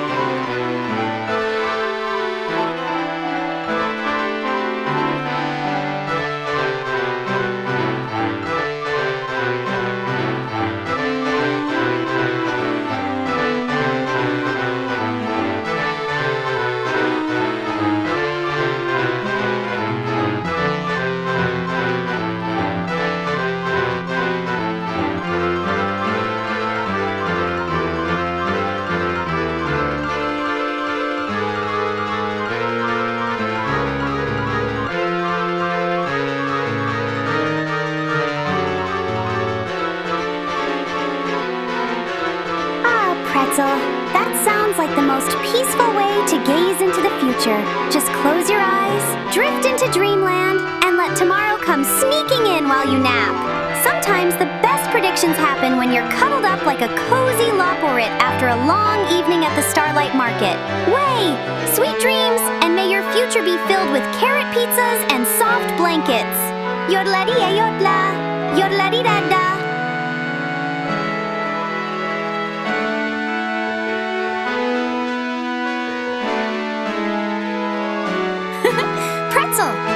That sounds like the most peaceful way to gaze into the future. Just close your eyes, drift into dreamland, and let tomorrow come sneaking in while you nap. Sometimes the best predictions happen when you're cuddled up like a cozy loporit after a long evening at the Starlight Market. Way! Sweet dreams, and may your future be filled with carrot pizzas and soft blankets. Yodla-dee-yodla, yodla-dee-da-da.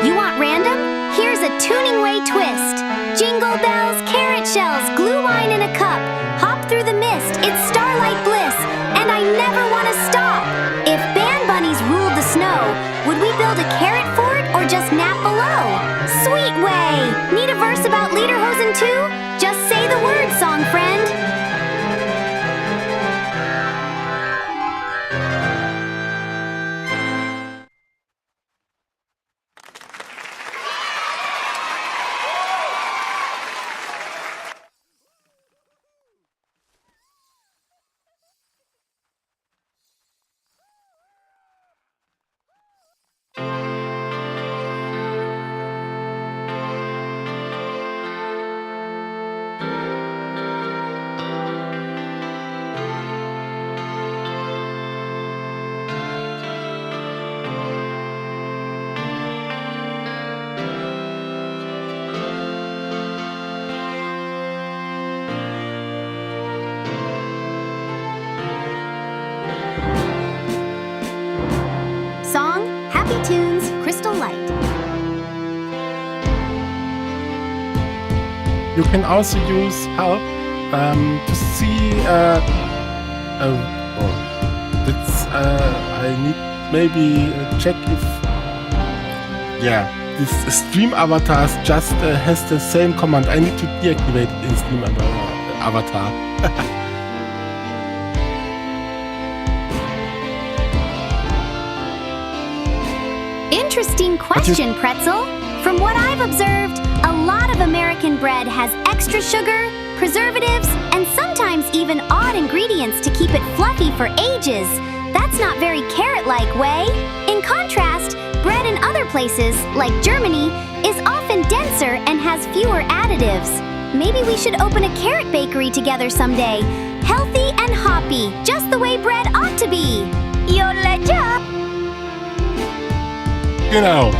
You want random? Here's a Tuneingway twist. Jingle bells, carrot shells, glue wine in a cup. Hop through the mist, it's starlight bliss, and I never want to stop. If band bunnies ruled the snow, would we build a carrot fort or just nap below? Sweet way! Need a verse about lederhosen too? Just say the word, song friend. Tunes, Crystal Light. You can also use help to see. I need maybe check if. Yeah, this stream avatars just has the same command. I need to deactivate it in stream avatar. Interesting question, Pretzel. From what I've observed, a lot of American bread has extra sugar, preservatives, and sometimes even odd ingredients to keep it fluffy for ages. That's not very carrot-like way. In contrast, bread in other places, like Germany, is often denser and has fewer additives. Maybe we should open a carrot bakery together someday. Healthy and hoppy, just the way bread ought to be. Yodla-ja! Genau.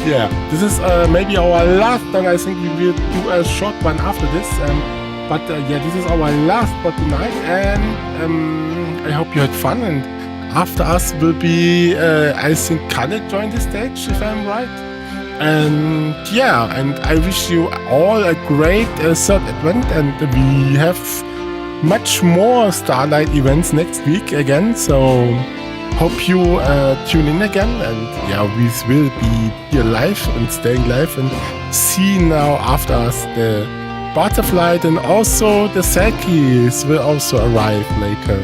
Yeah, this is maybe our last one. I think we will do a short one after this. But yeah, this is our last for tonight, and I hope you had fun. And after us will be, I think, Khaled joined the stage, if I'm right. And yeah, and I wish you all a great third advent, and we have much more Starlight events next week again, so hope you tune in again, and yeah, we will be here live and staying live and see now after us the Butterfly, and also the Selkies will also arrive later.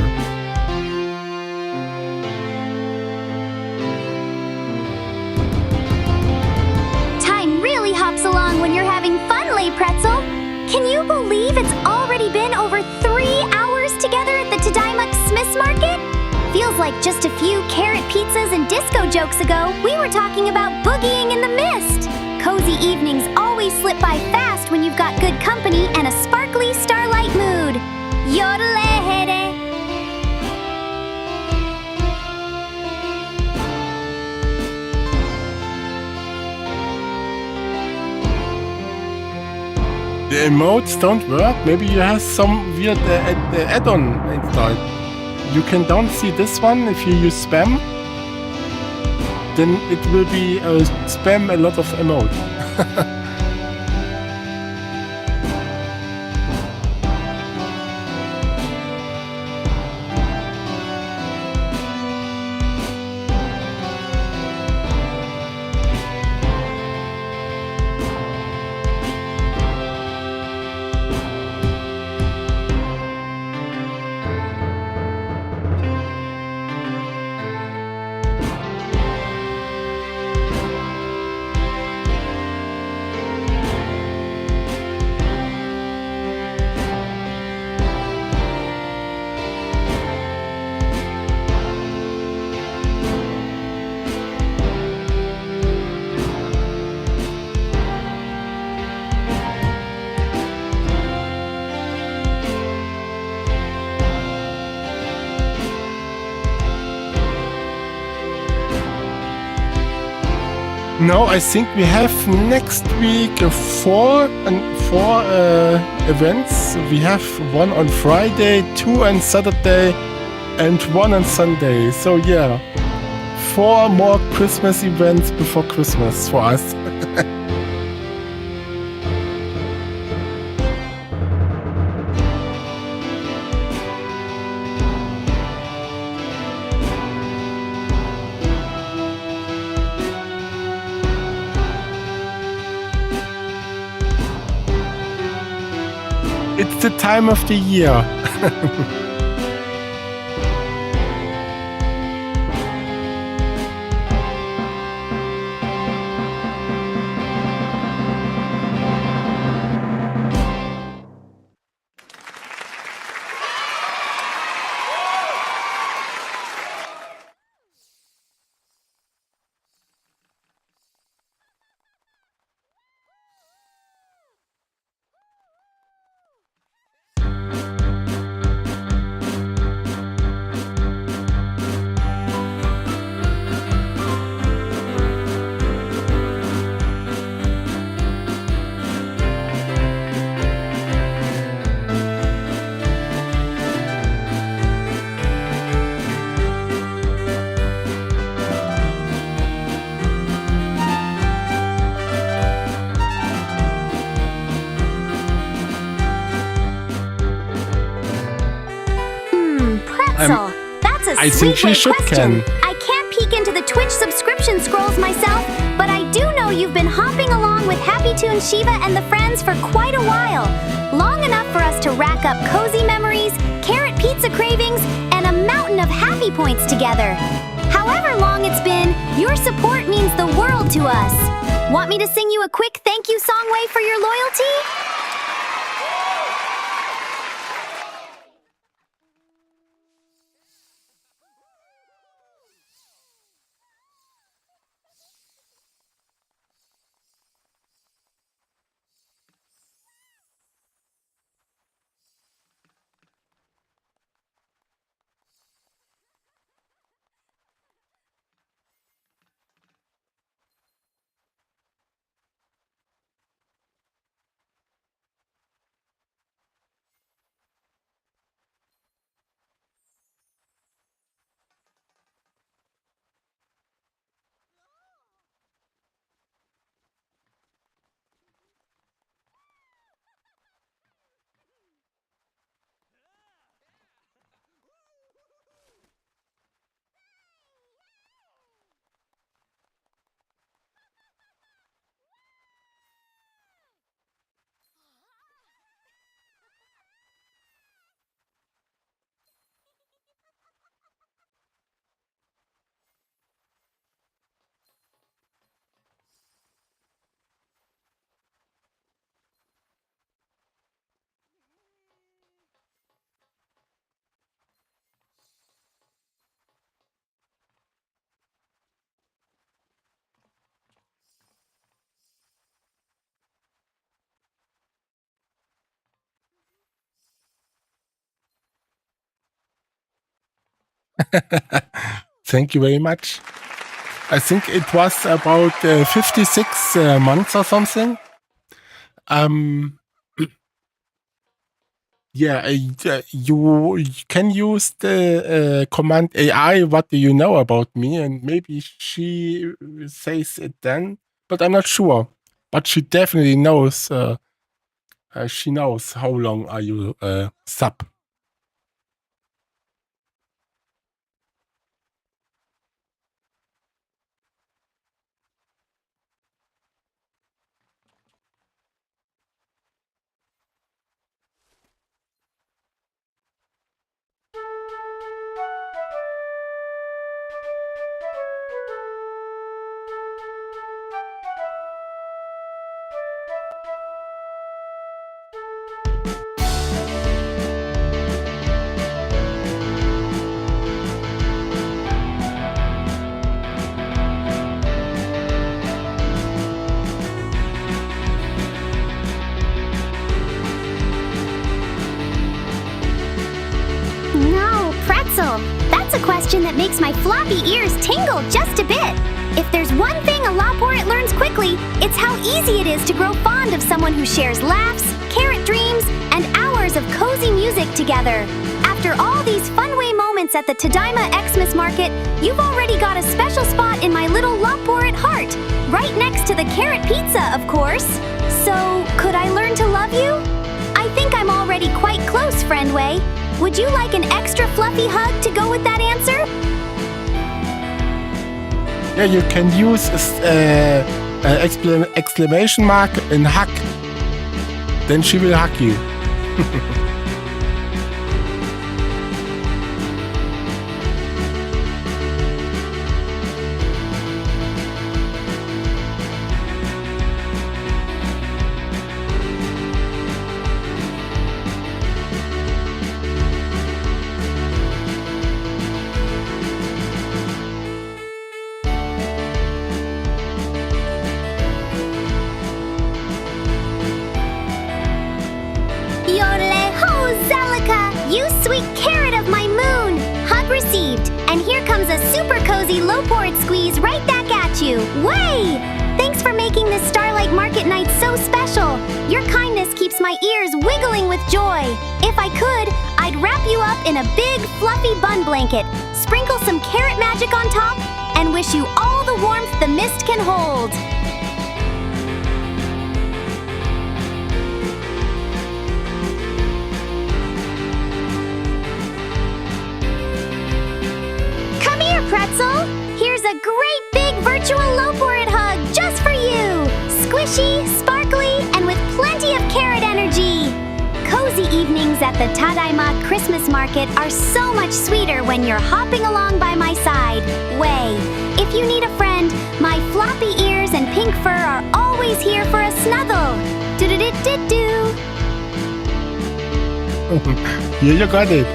Time really hops along when you're having fun, Lay Pretzel. Can you believe it's already been over 3 hours together at the Tadaima XMAS market? Feels like just a few carrot pizzas and disco jokes ago, we were talking about boogieing in the mist. Cozy evenings always slip by fast when you've got good company and a sparkly starlight mood. Yodelehede. The emotes don't work. Maybe you have some weird add-on installed. You can don't see this one if you use spam. Then it will be spam a lot of emotes. No, I think we have next week four events. We have one on Friday, 2 on Saturday, and 1 on Sunday. So yeah, 4 more Christmas events before Christmas for us. It's the time of the year. Pretzel, that's a I think she sweet should question. can. I can't peek into the Twitch subscription scrolls myself, but I do know you've been hopping along with Happy Tune Shiva and the friends for quite a while. Long enough for us to rack up cozy memories, carrot pizza cravings, and a mountain of happy points together. However long it's been, your support means the world to us. Want me to sing you a quick thank you song way for your loyalty? Thank you very much. I think it was about 56 months or something. Yeah, you can use the command AI, what do you know about me? And maybe she says it then, but I'm not sure. But she definitely knows, she knows how long are you sub. No, pretzel. That's a question that makes my floppy ears tingle just a bit. If there's one thing a Loporit learns quickly, it's how easy it is to grow fond of someone who shares laughs, carrot dreams, and hours of cozy music together. After all these funway moments at the Tadaima XMAS market, you've already got a special spot in my little Loporit heart, right next to the carrot pizza, of course. So, could I learn to love you? I think I'm already quite close, Friendway. Would you like an extra fluffy hug to go with that answer? Yeah, you can use exclamation mark and hug. Then she will hug you. You sweet carrot of my moon! Hug received, and here comes a super cozy Loporit squeeze right back at you. Way! Thanks for making this Starlight Market night so special. Your kindness keeps my ears wiggling with joy. If I could, I'd wrap you up in a big, fluffy bun blanket, sprinkle some carrot magic on top, and wish you all the warmth the mist can hold. Pretzel, here's a great big virtual Loporit hug just for you! Squishy, sparkly, and with plenty of carrot energy! Cozy evenings at the Tadaima Christmas market are so much sweeter when you're hopping along by my side. Way! If you need a friend, my floppy ears and pink fur are always here for a snuggle! Do-do-do-do-do! Yeah, you got it.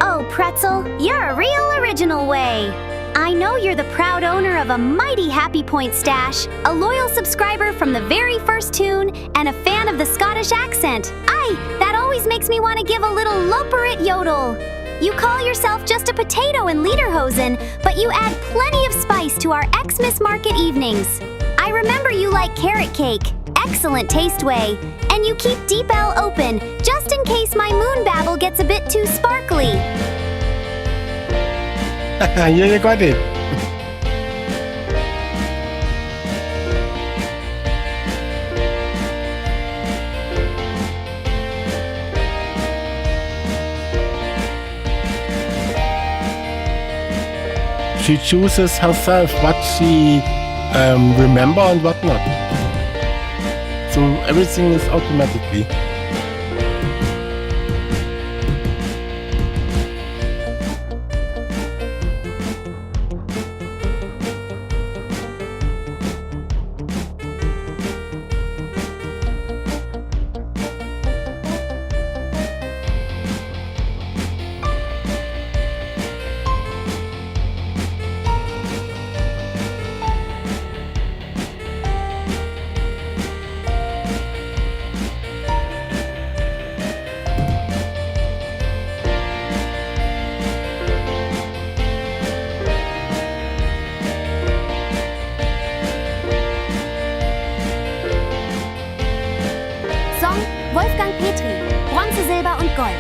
Oh, Pretzel, you're a real original Way. I know you're the proud owner of a mighty Happy Point stash, a loyal subscriber from the very first tune, and a fan of the Scottish accent. Aye, that always makes me want to give a little Loporit yodel. You call yourself just a potato in Lederhosen, but you add plenty of spice to our Xmas market evenings. I remember you like carrot cake. Excellent taste, Way. And you keep Deep L open, just in case my moon babble gets a bit too sparkly. Yeah, you got it. She chooses herself what she remember and what not. So everything is automatically. Song Wolfgang Petri, Bronze, Silber und Gold.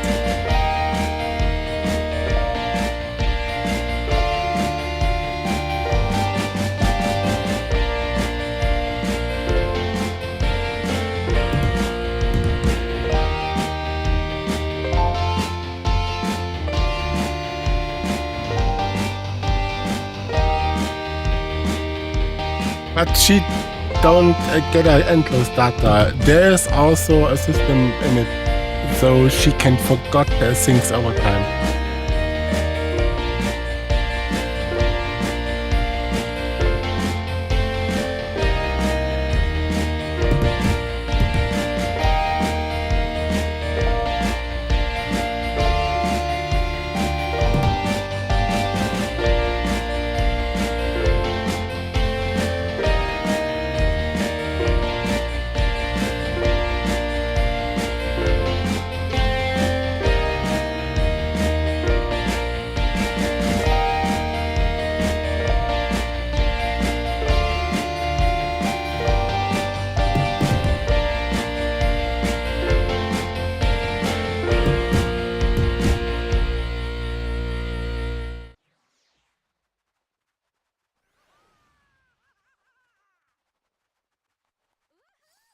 But she don't get a endless data. There's also a system in it, so she can forget things over time.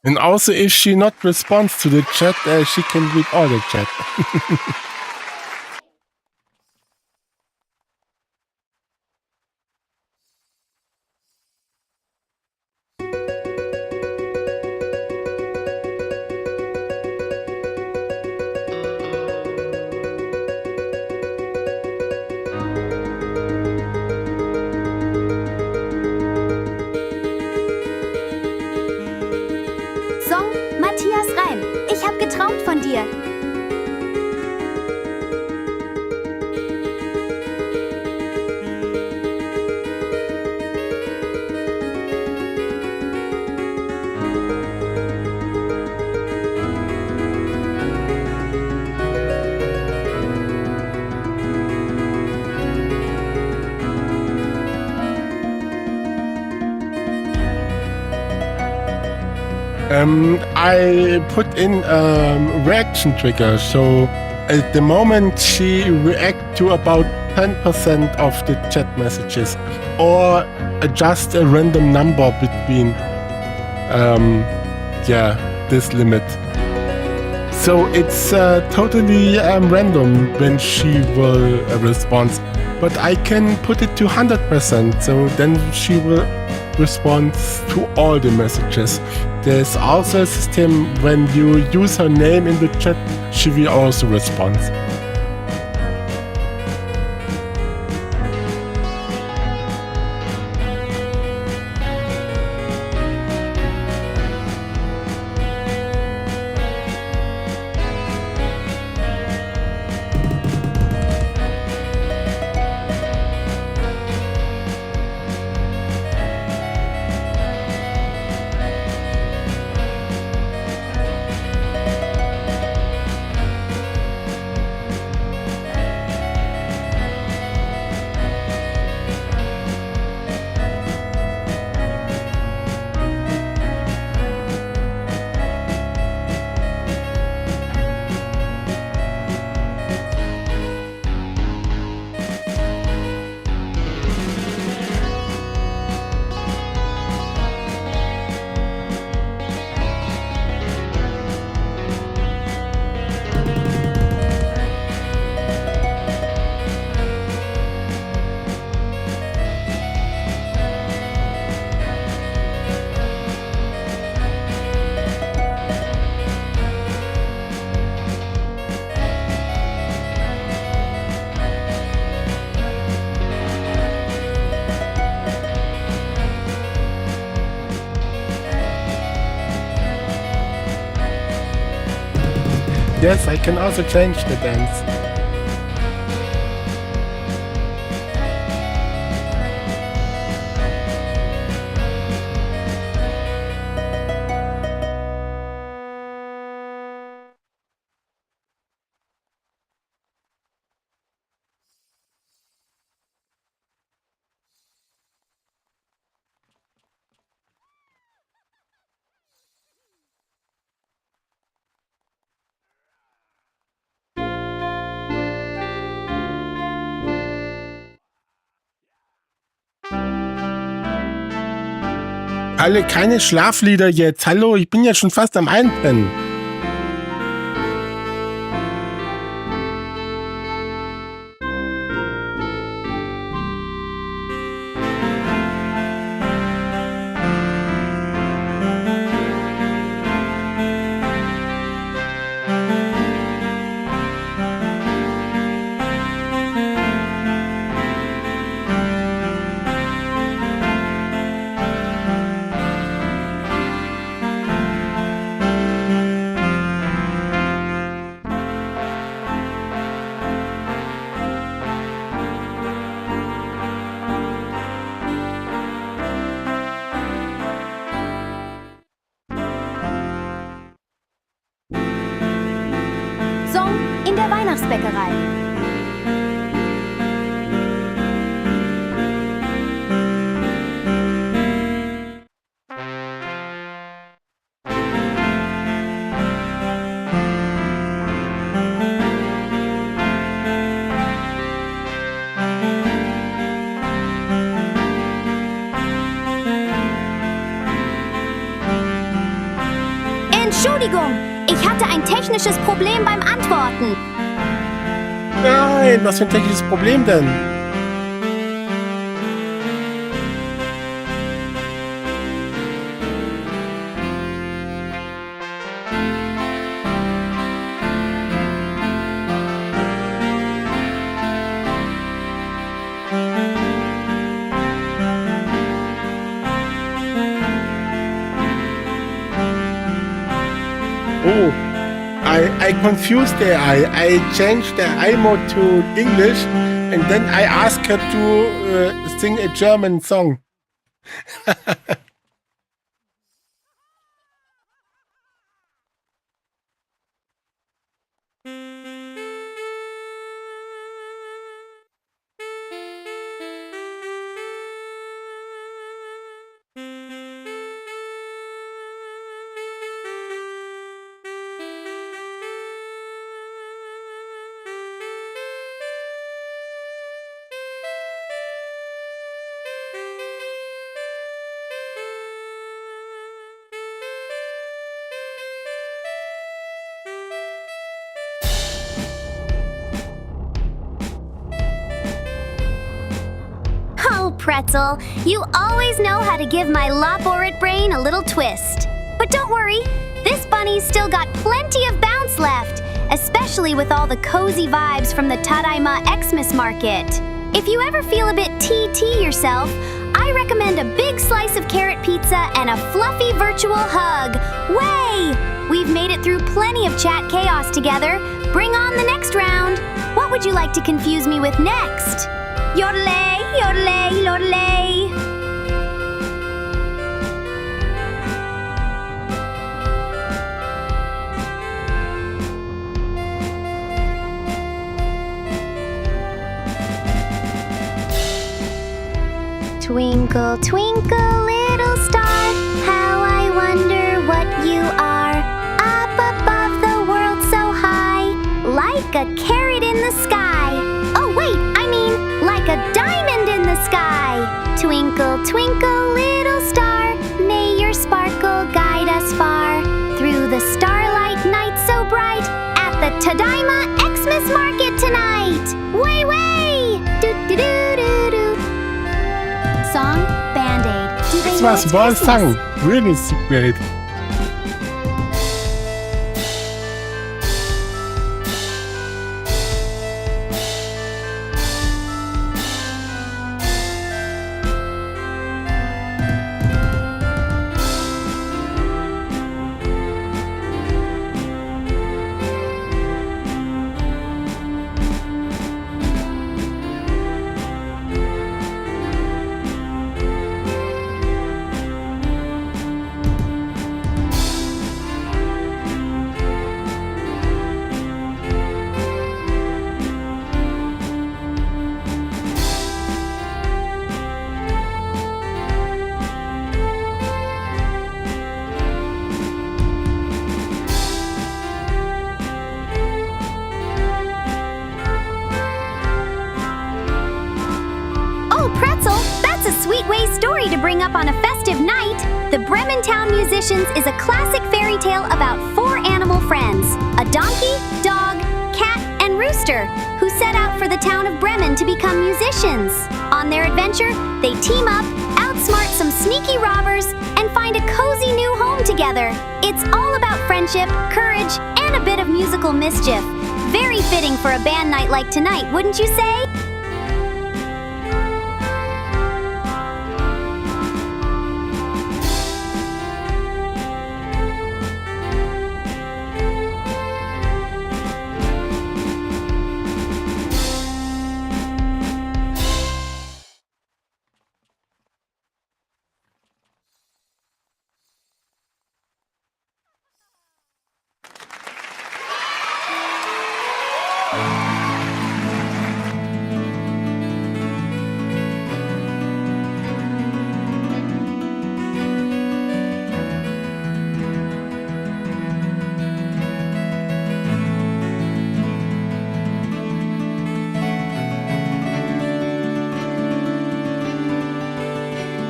And also, if she not responds to the chat, she can read all the chat. Song Matthias Reim, ich hab geträumt von dir. I put in reaction trigger, so at the moment she react to about 10% of the chat messages, or adjust a random number between this limit. So it's totally random when she will respond, but I can put it to 100%, so then she will respond to all the messages. There's also a system when you use her name in the chat, she will also respond. Yes, I can also change the dance. Alle keine Schlaflieder jetzt. Hallo, ich bin ja schon fast am Einpennen. Song in der Weihnachtsbäckerei. Entschuldigung, ich hatte ein technisches Problem beim Antworten. Nein, was für ein technisches Problem denn? Oh, I confused the AI. I changed the I mode to English and then I asked her to sing a German song. Oh, Pretzel, you always know how to give my loborit brain a little twist. But don't worry, this bunny's still got plenty of bounce left, especially with all the cozy vibes from the Tadaima XMAS market. If you ever feel a bit TT yourself, I recommend a big slice of carrot pizza and a fluffy virtual hug. Way! We've made it through plenty of chat chaos together. Bring on the next round. What would you like to confuse me with next? Yodelay, yodelay, yodelay. Twinkle, twinkle, little star, how I wonder what you are. Up above the world so high, like a carrot in the sky. Oh wait, I mean, like a diamond in the sky. Twinkle, twinkle, little star, may your sparkle guide us far. Through the starlight night so bright, at the Tadaima XMAS market tonight. Way, way! Do-do-do-do-do. Song Band-Aid. Do they This know was it's well Christmas? sung. Really great. to bring up on a festive night, The Bremen Town Musicians is a classic fairy tale about 4 animal friends, a donkey, dog, cat, and rooster, who set out for the town of Bremen to become musicians. On their adventure, they team up, outsmart some sneaky robbers, and find a cozy new home together. It's all about friendship, courage, and a bit of musical mischief. Very fitting for a band night like tonight, wouldn't you say?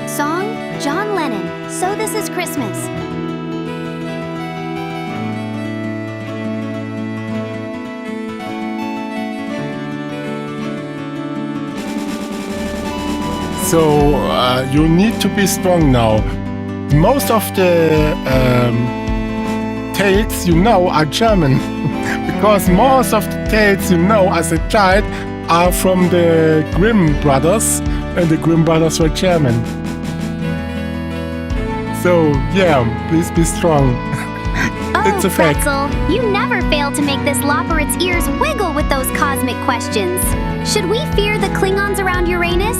Song, John Lennon, So This Is Christmas. So you need to be strong now. Most of the tales you know are German. Because most of the tales you know as a child are from the Grimm brothers, and the Grimm brothers were German. So, yeah, please be strong. It's a fact. Pretzel, you never fail to make this Loperit's ears wiggle with those cosmic questions. Should we fear the Klingons around Uranus?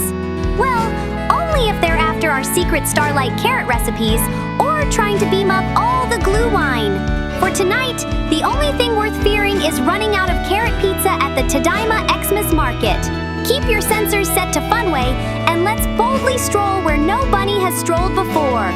Well, only if they're after our secret Starlight carrot recipes or trying to beam up all the glue wine. For tonight, the only thing worth fearing is running out of carrot pizza at the Tadaima XMAS market. Keep your sensors set to Funway, and let's boldly stroll where no bunny has strolled before.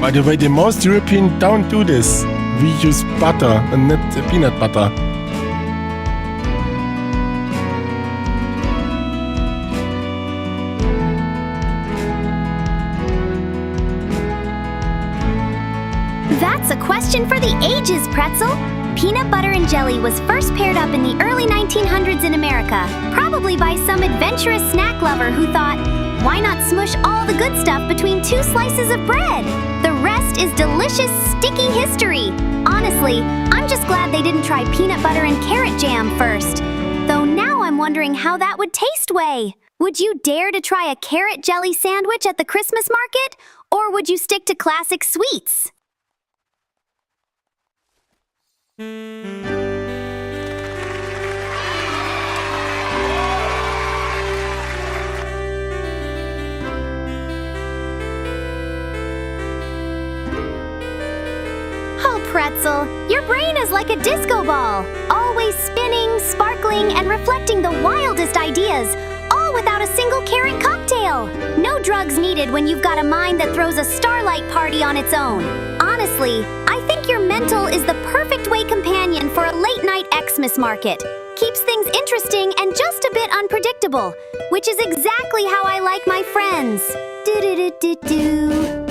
By the way, the most European don't do this. We use butter and not peanut butter. That's a question for the ages, Pretzel. Peanut butter and jelly was first paired up in the early 1900s in America, probably by some adventurous snack lover who thought, why not smush all the good stuff between 2 slices of bread? The rest is delicious, sticky history. Honestly, I'm just glad they didn't try peanut butter and carrot jam first. Though now I'm wondering how that would taste way. Would you dare to try a carrot jelly sandwich at the Christmas market? Or would you stick to classic sweets? Oh, Pretzel, your brain is like a disco ball, always spinning, sparkling, and reflecting the wildest ideas, all without a single carrot cocktail. No drugs needed when you've got a mind that throws a starlight party on its own. Honestly, I think your mental is the perfect way companion for a late-night Xmas market. Keeps things interesting and just a bit unpredictable, which is exactly how I like my friends. Do-do-do-do-do.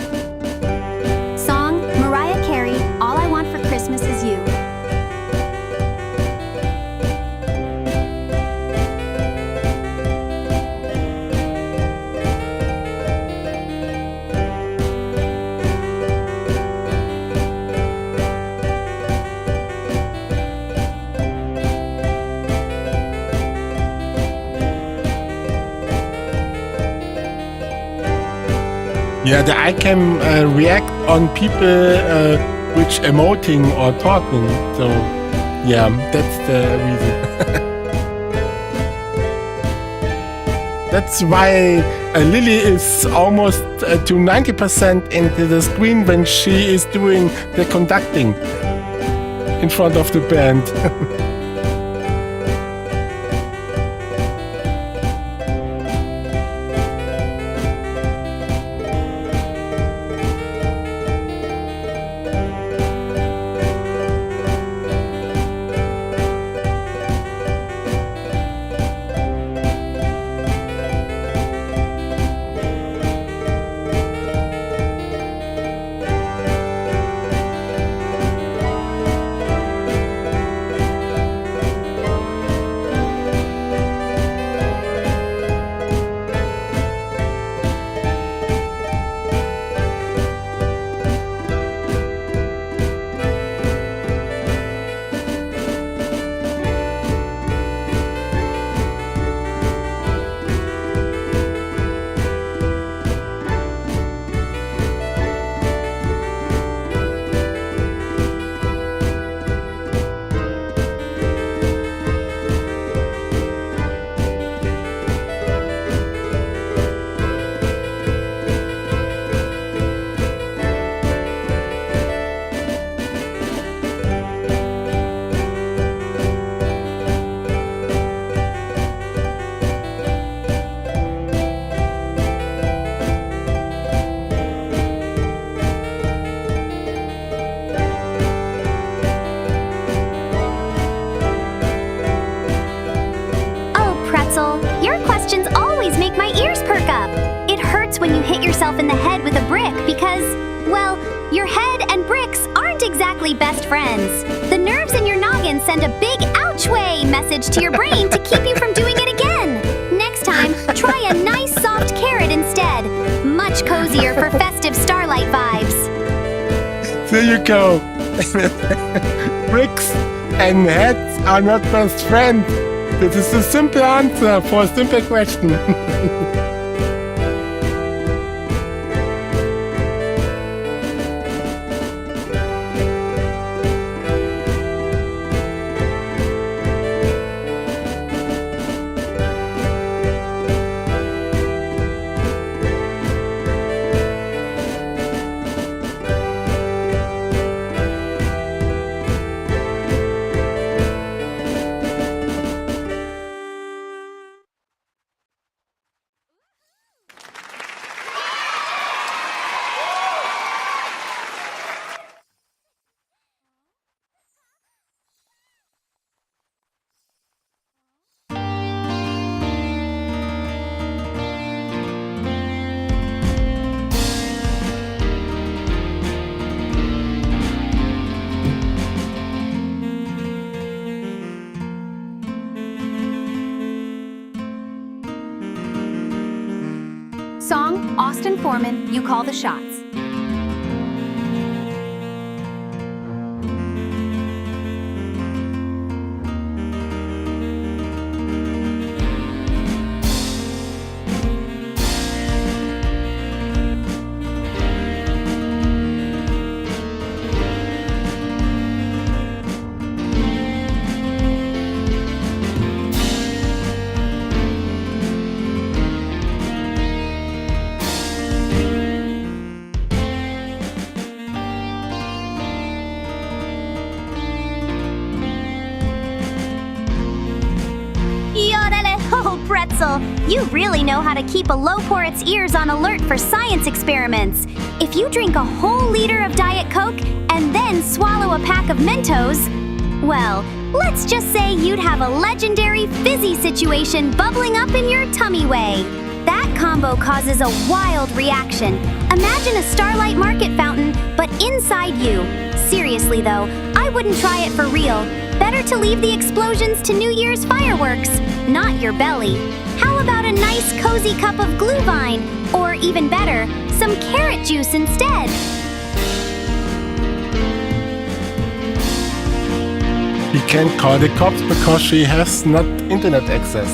Yeah, I can react on people which emoting or talking. So, yeah, that's the reason. That's why Lily is almost to 90% into the screen when she is doing the conducting in front of the band. When you hit yourself in the head with a brick because, well, your head and bricks aren't exactly best friends. The nerves in your noggin send a big ouch way message to your brain to keep you from doing it again. Next time, try a nice soft carrot instead. Much cozier for festive starlight vibes. There you go. Bricks and heads are not best friends. This is a simple answer for a simple question. Song, Austin Foreman, You Call the Shots. Pretzel, you really know how to keep a low pour its ears on alert for science experiments. If you drink a whole liter of Diet Coke and then swallow a pack of Mentos, well, let's just say you'd have a legendary fizzy situation bubbling up in your tummy way. That combo causes a wild reaction. Imagine a Starlight Market fountain, but inside you. Seriously though, I wouldn't try it for real. Better to leave the explosions to New Year's fireworks, not your belly. How about a nice cozy cup of Glühwein? Or even better, some carrot juice instead. We can't call the cops because she has not internet access.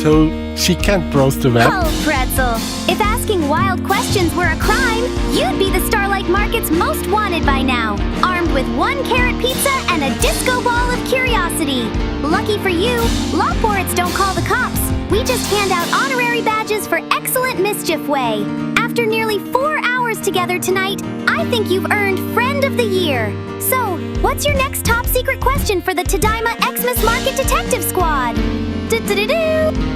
So She can't browse the web. Oh, Pretzel. If asking wild questions were a crime, you'd be the Starlight Market's most wanted by now, armed with 1 carrot pizza and a disco ball of curiosity. Lucky for you, Lawports don't call the cops. We just hand out honorary badges for excellent mischief way. After nearly 4 hours together tonight, I think you've earned Friend of the Year. So, what's your next top secret question for the Tadaima XMAS Market Detective Squad? Do-do-do-do!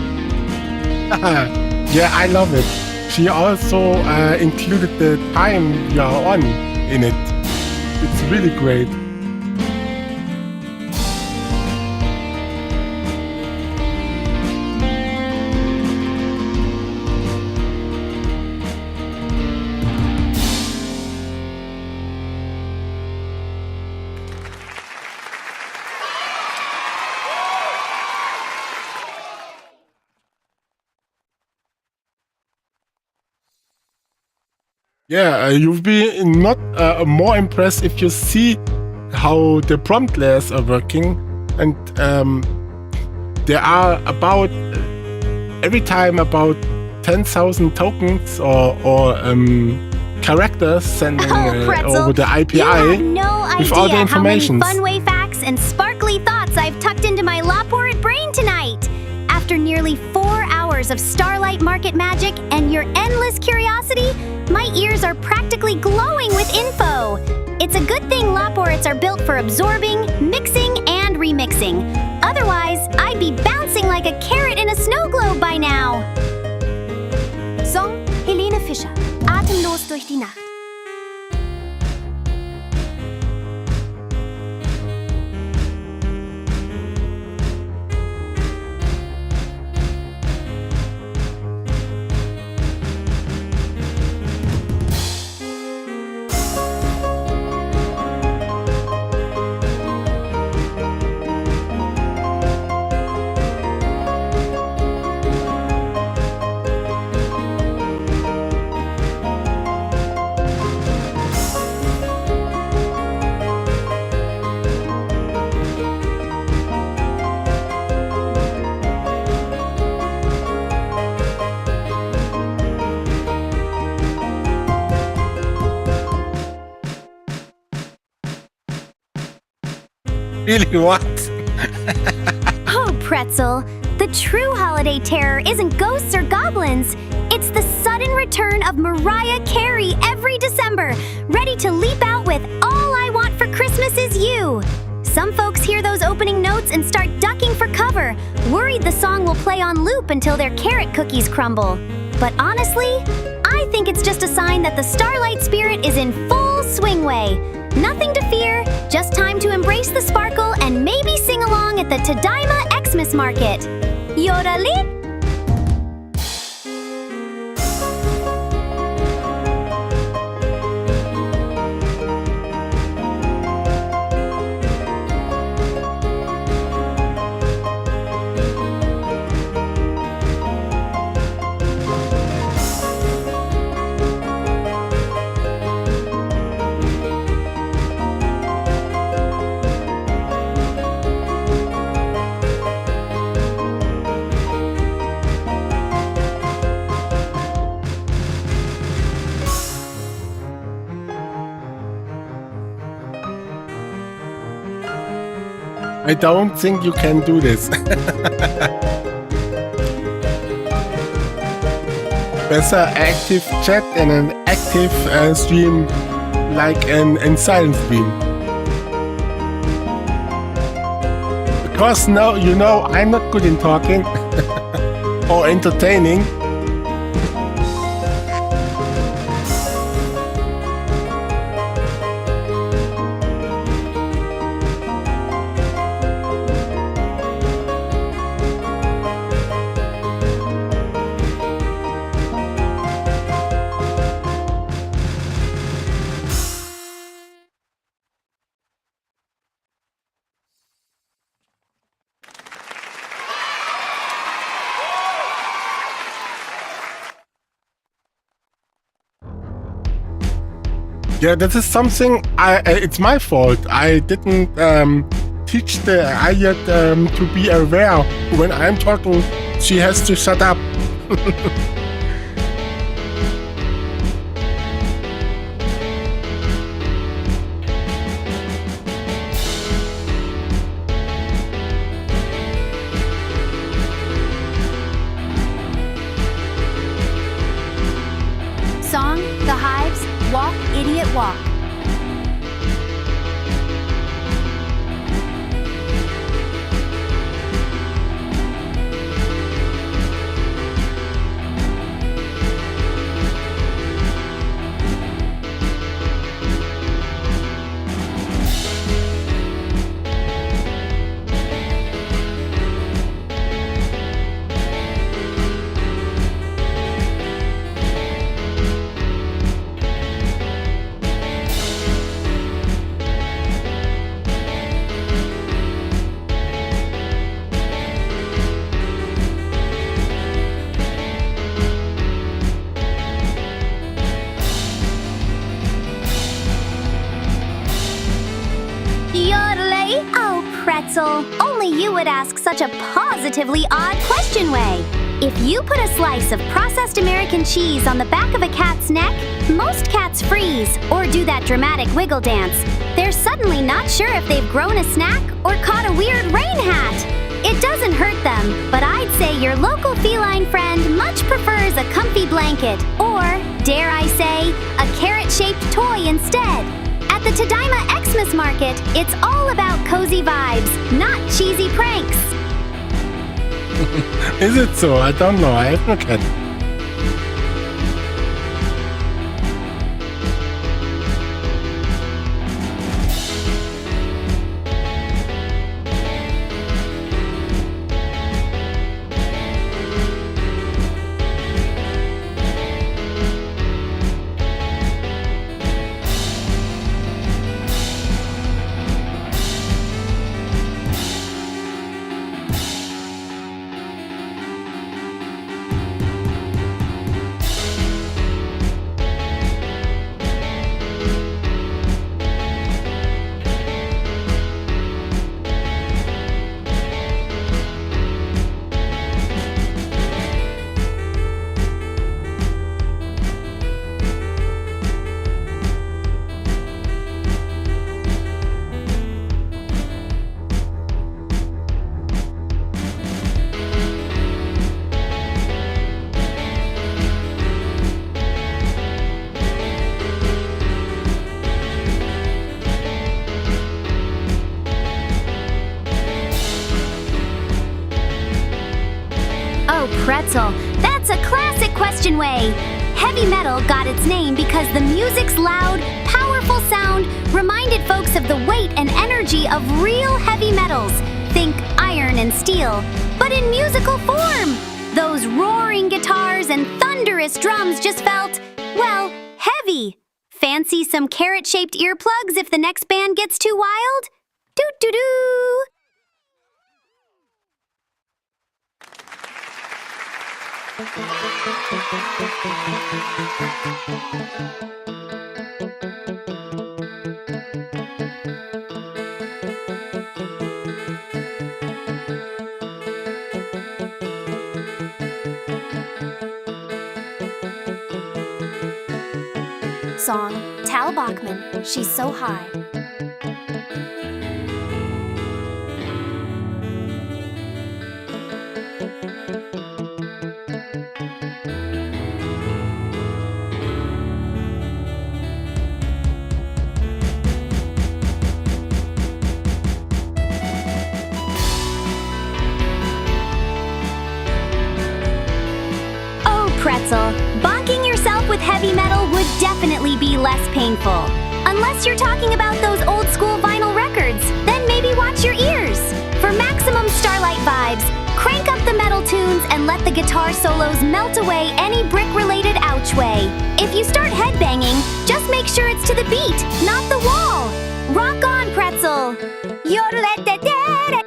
Yeah, I love it. She also included the time we are on in it. It's really great. Yeah, you'll be not more impressed if you see how the prompt layers are working, and there are about every time about 10,000 tokens or characters sending over the API you have no with all the idea how many information. fun-way facts and sparkly thoughts I've tucked into my Lawport brain tonight. After nearly 4 hours of Starlight Market magic and your endless curiosity, my ears are practically glowing with info. It's a good thing Lawports are built for absorbing, mixing, and remixing. Otherwise, I'd be bouncing like a carrot in a snow globe by now. Song Helene Fischer. Atemlos durch die Nacht. Really, what? Oh, Pretzel. The true holiday terror isn't ghosts or goblins. It's the sudden return of Mariah Carey every December, ready to leap out with All I Want for Christmas Is You. Some folks hear those opening notes and start ducking for cover, worried the song will play on loop until their carrot cookies crumble. But honestly, I think it's just a sign that the Starlight spirit is in full swing way. Nothing to fear, just time to embrace the sparkle and maybe sing along at the Tadaima Xmas Market. Yorali! I don't think you can do this. Besser active chat and an active stream like an silent stream. Because now you know I'm not good in talking or entertaining. Yeah, this is something it's my fault. I didn't teach the idiot to be aware when I'm talking She has to shut up. Song, The Hives, Walk, Idiot, Walk. Yodelay! Oh, Pretzel, only you would ask such a positively odd question way. If you put a slice of processed American cheese on the back of a cat's neck, most cats freeze or do that dramatic wiggle dance. They're suddenly not sure if they've grown a snack or caught a weird rain hat. It doesn't hurt them, but I'd say your local feline friend much prefers a comfy blanket or, dare I say, a carrot-shaped toy instead. At the Tadaima XMAS market, it's all about cozy vibes, not cheesy pranks. Is it so? I don't know. I have no cat. Oh, Pretzel, that's a classic question way. Heavy metal got its name because the music's loud, powerful sound reminded folks of the weight and energy of real heavy metals. Think iron and steel, but in musical form. Those roaring guitars and thunderous drums just felt, well, heavy. Fancy some carrot-shaped earplugs if the next band gets too wild? Doo-doo-doo! Song, Tal Bachman, She's So High. Pretzel, bonking yourself with heavy metal would definitely be less painful. Unless you're talking about those old school vinyl records, then maybe watch your ears. For maximum Starlight vibes, crank up the metal tunes and let the guitar solos melt away any brick-related ouch way. If you start headbanging, just make sure it's to the beat, not the wall. Rock on, Pretzel! Yodelay-da-da-da.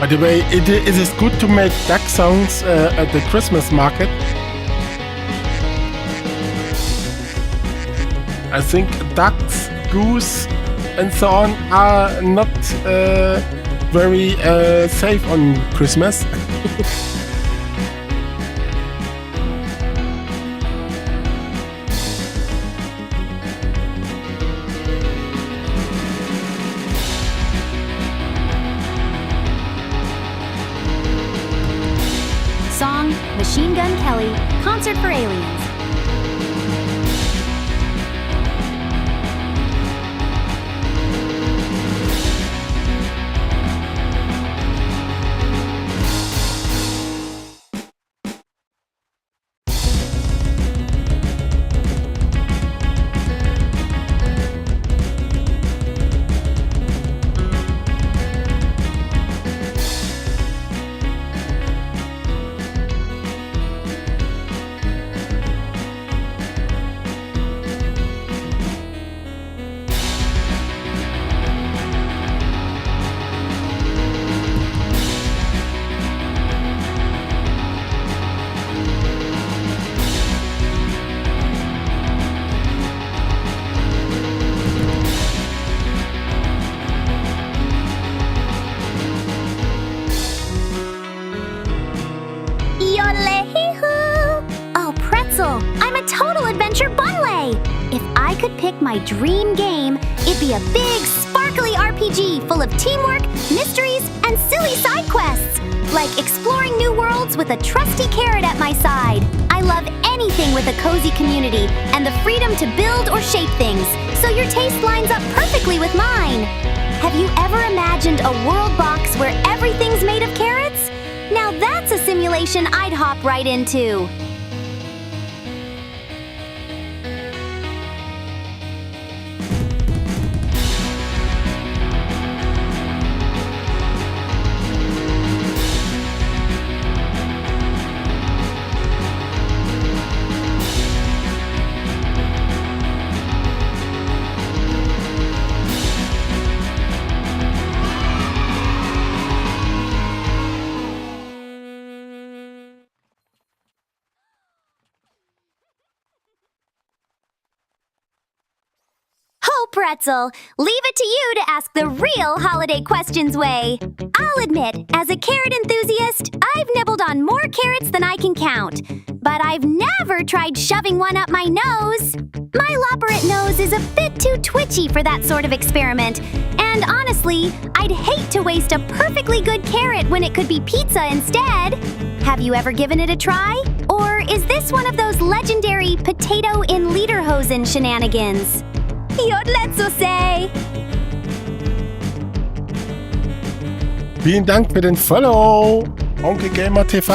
By the way, it is good to make duck songs at the Christmas market. I think ducks, goose, and so on are not very safe on Christmas. Song, Machine Gun Kelly, Concert for Aliens. I'm a total adventure bunlay! If I could pick my dream game, it'd be a big, sparkly RPG full of teamwork, mysteries, and silly side quests. Like exploring new worlds with a trusty carrot at my side. I love anything with a cozy community and the freedom to build or shape things, so your taste lines up perfectly with mine. Have you ever imagined a world box where everything's made of carrots? Now that's a simulation I'd hop right into. Pretzel, leave it to you to ask the real holiday questions way. I'll admit, as a carrot enthusiast, I've nibbled on more carrots than I can count. But I've never tried shoving one up my nose. My lopperit nose is a bit too twitchy for that sort of experiment. And honestly, I'd hate to waste a perfectly good carrot when it could be pizza instead. Have you ever given it a try? Or is this one of those legendary potato in lederhosen shenanigans? Let's so say. Vielen Dank für den Follow, Onkel Gamer TV.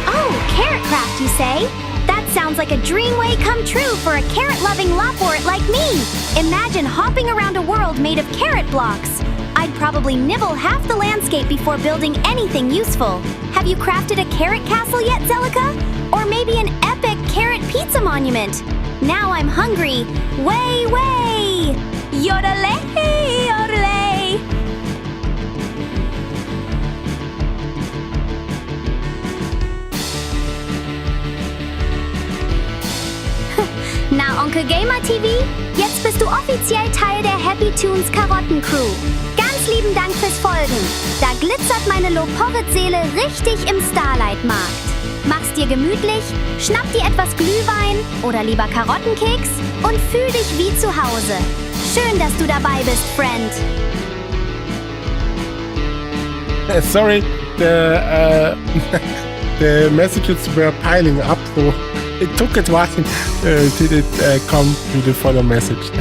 Oh, carrot craft, you say? That sounds like a dream way come true for a carrot-loving lopwort like me. Imagine hopping around a world made of carrot blocks. I'd probably nibble half the landscape before building anything useful. Have you crafted a carrot castle yet, Zelica? Or maybe an epic carrot pizza monument? Now I'm hungry. Way, way! Yodelay, yodelay! Na, Onkel Gamer TV, jetzt bist du offiziell Teil der Happy Tunes Karotten Crew. Ganz lieben Dank fürs Folgen. Da glitzert meine Loporrit-Seele richtig im Starlight-Markt. Mach's dir gemütlich, schnapp dir etwas Glühwein oder lieber Karottenkeks und fühl dich wie zu Hause. Schön, dass du dabei bist, Friend. Sorry, the messages were piling up, so it took a while till it come to the follow message.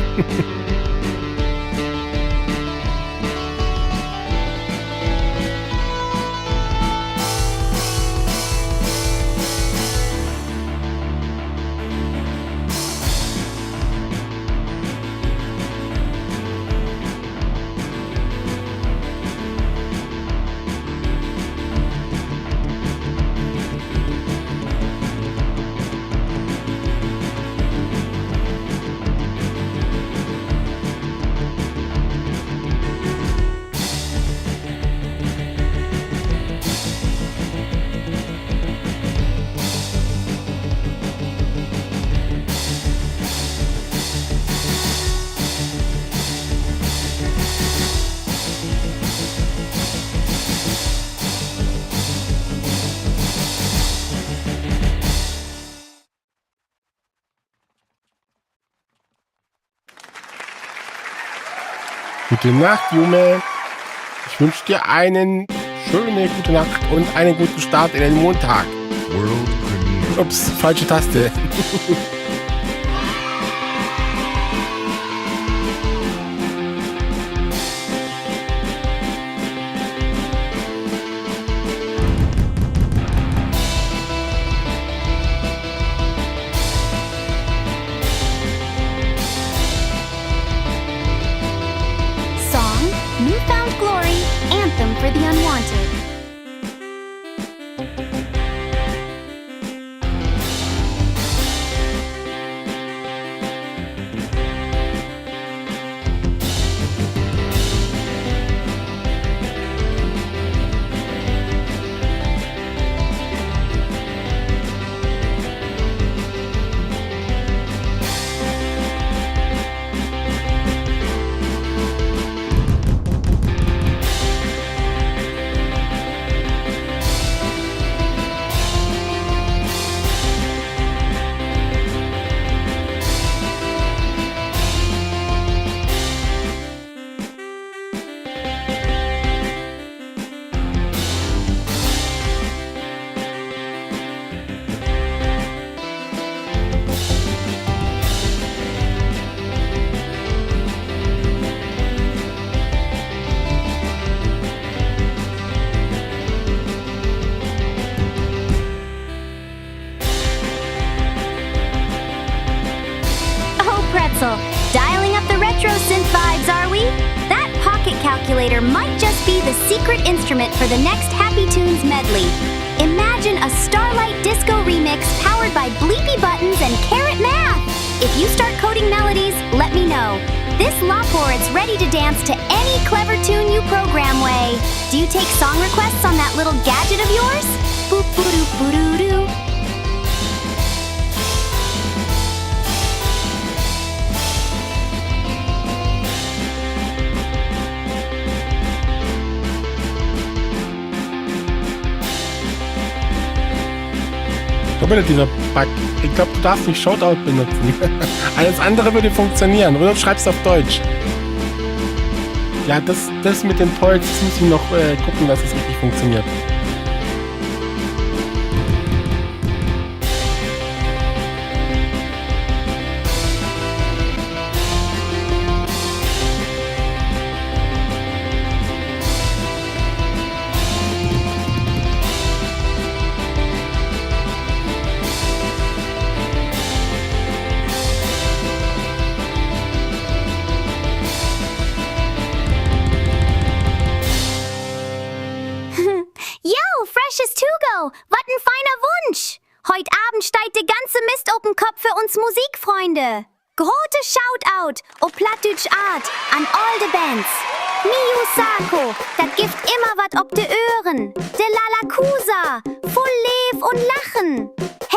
Gute Nacht, Jume. Ich wünsche dir eine schöne gute Nacht und einen guten Start in den Montag. World Premiere. Ups, falsche Taste. Song, Newfound Glory, Anthem for the Unwanted. Pretzel, dialing up the retro synth vibes, are we? That pocket calculator might just be the secret instrument for the next Happy Tunes medley. Imagine a Starlight Disco remix powered by bleepy buttons and carrot math. If you start coding melodies, let me know. This Loporit's ready to dance to any clever tune you program way. Do you take song requests on that little gadget of yours? Boop boo doo boo doo doo. Dieser Bug. Ich glaube, du darfst nicht Shoutout benutzen. Alles andere würde funktionieren. Oder du schreibst auf Deutsch. Ja, das mit den Polls, das muss ich noch gucken, dass es richtig funktioniert. Was ein feiner Wunsch! Heute Abend steigt der ganze Mist auf den Kopf für uns Musikfreunde. Grote Shoutout, o Plattdütsch Art, an all de Bands. Miu Sako, dat gift immer wat ob de Öhren. De Lalakusa, voll Lev und Lachen.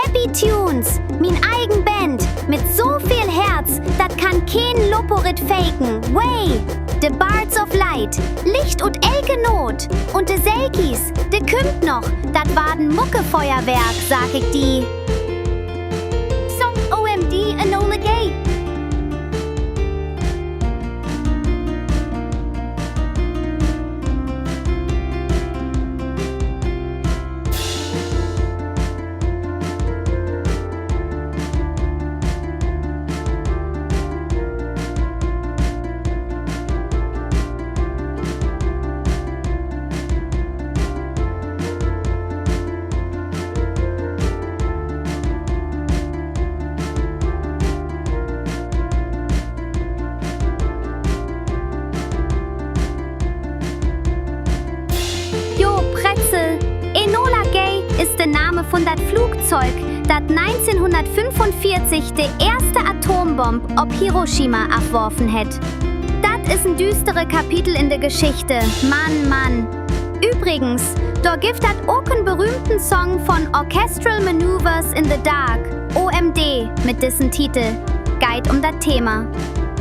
Happy Tunes, min eigen Band, mit so viel Herz, dat kann kein Loporit faken. Way, de Bards of Light, Licht und Elke Not. Und de Selkis, de kümmt noch, dat waden Muckefeuerwerk, sag ich die. Song OMD Enola Gay. Von dat Flugzeug, dat 1945 de erste Atombomb ob Hiroshima abworfen hätt. Dat is ein düstere Kapitel in der Geschichte. Mann, Mann. Übrigens, da gibt dat auch einen berühmten Song von Orchestral Maneuvers in the Dark, OMD, mit dessen Titel. Geht um dat Thema.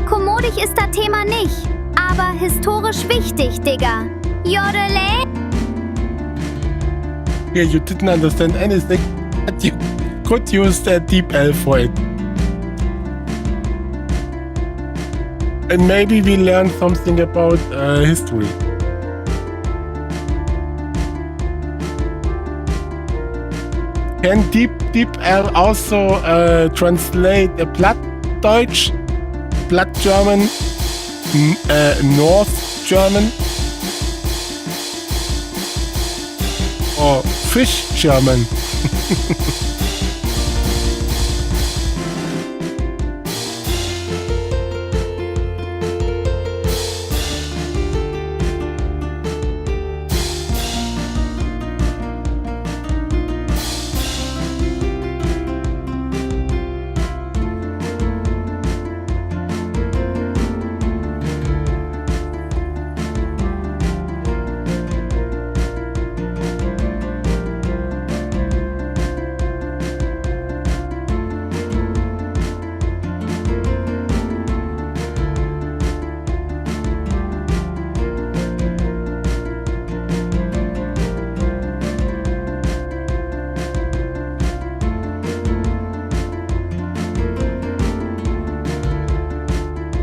Kommodig ist dat Thema nicht, aber historisch wichtig, Digga. Jodele? Yeah, you didn't understand anything, but you could use the deep L for it. And maybe we learn something about history. Can Deep Air also translate a Plattdeutsch, Platt German, North German, or Fish German?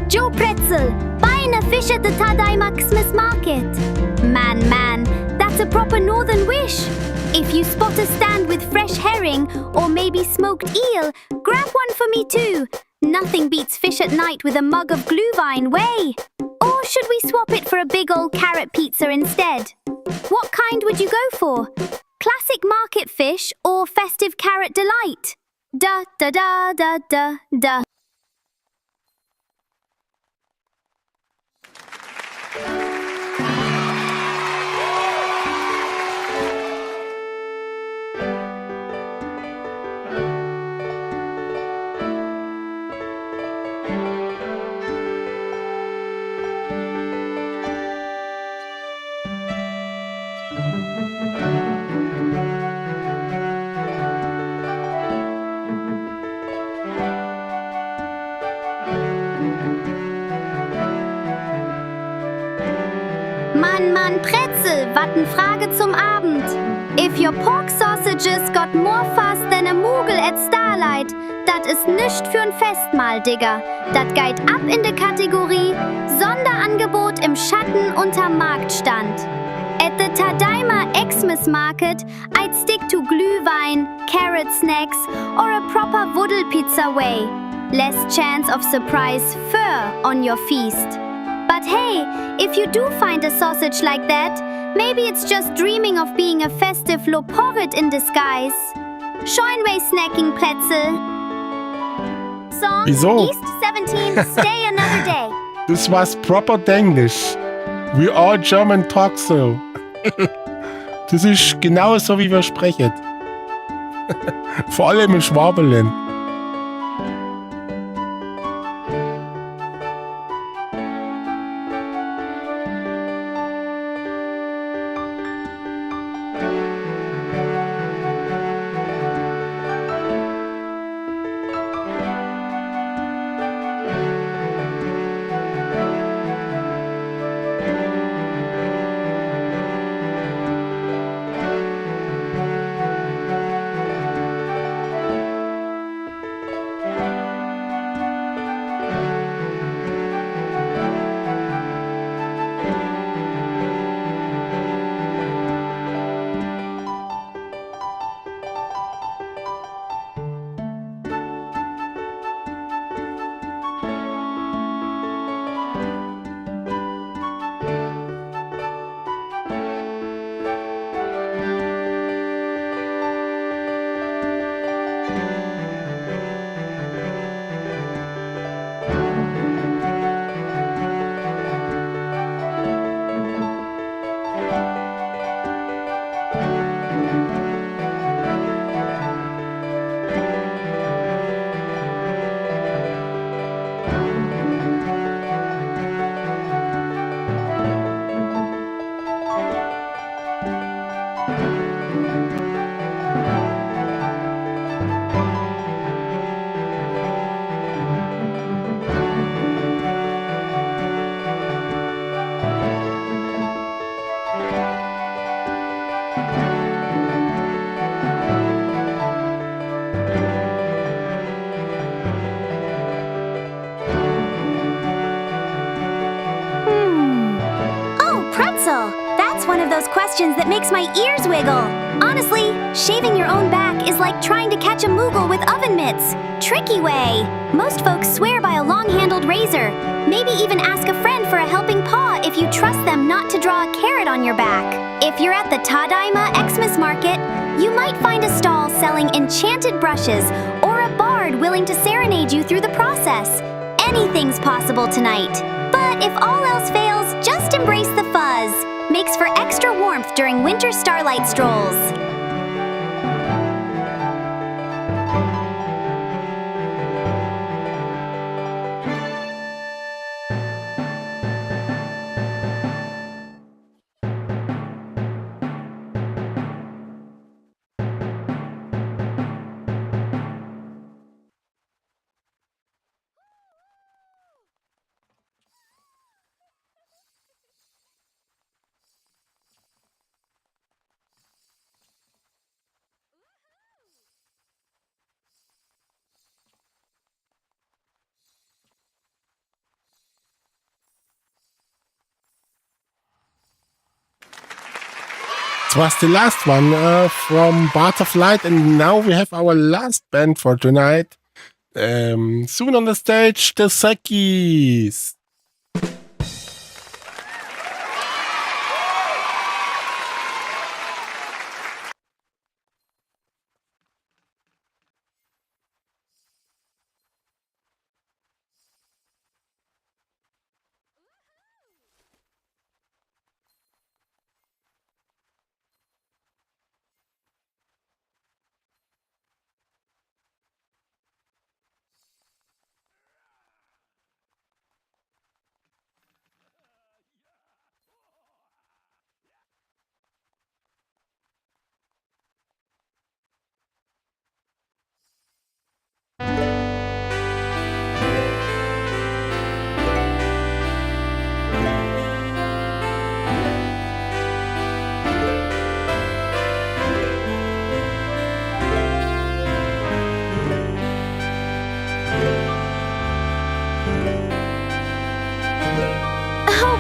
Joe Pretzel, buying a fish at the Tadaima XMAS market. Man, that's a proper northern wish. If you spot a stand with fresh herring or maybe smoked eel, grab one for me too. Nothing beats fish at night with a mug of glühwein, way. Or should we swap it for a big old carrot pizza instead? What kind would you go for? Classic market fish or festive carrot delight? Da da da da da da. Mann, Pretzel, wat n Frage zum Abend. If your pork sausages got more fuss than a Mugel at Starlight, dat is nischt für'n Festmahl, Digga. Dat geht ab in de Kategorie Sonderangebot im Schatten unterm Marktstand. At the Tadaima XMAS market, I'd stick to Glühwein, carrot snacks, or a proper Wuddelpizza way. Less chance of surprise fur on your feast. But hey, if you do find a sausage like that, maybe it's just dreaming of being a festive Loporrit in disguise. Tuneingway snacking Pretzel. Song Wieso? East 17, stay another day. Das war's proper Denglisch. We all German talk so. Das ist genau so, wie wir sprechen. Vor allem in Schwabenland. those questions that makes my ears wiggle. Honestly, shaving your own back is like trying to catch a Moogle with oven mitts. Tricky way. Most folks swear by a long-handled razor. Maybe even ask a friend for a helping paw if you trust them not to draw a carrot on your back. If you're at the Tadaima XMAS market, you might find a stall selling enchanted brushes or a bard willing to serenade you through the process. Anything's possible tonight. But if all else fails, just embrace the fuzz. Makes for extra warmth during winter starlight strolls. It was the last one from Bart of Light, and now we have our last band for tonight. Soon on the stage, the Sekis.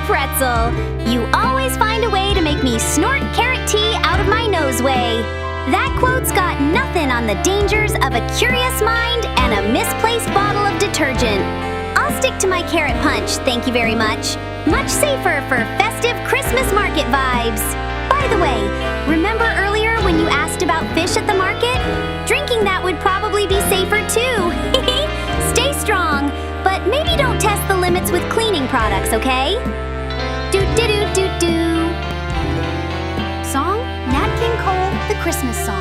Pretzel, you always find a way to make me snort carrot tea out of my noseway. That quote's got nothing on the dangers of a curious mind and a misplaced bottle of detergent. I'll stick to my carrot punch, thank you very much. Much safer for festive Christmas market vibes. By the way, remember earlier when you asked about fish at the market? Drinking that would probably be safer too. Stay strong, but maybe don't test the limits with cleaning products, okay? Do-do-do-do-do. Song, Nat King Cole, The Christmas Song.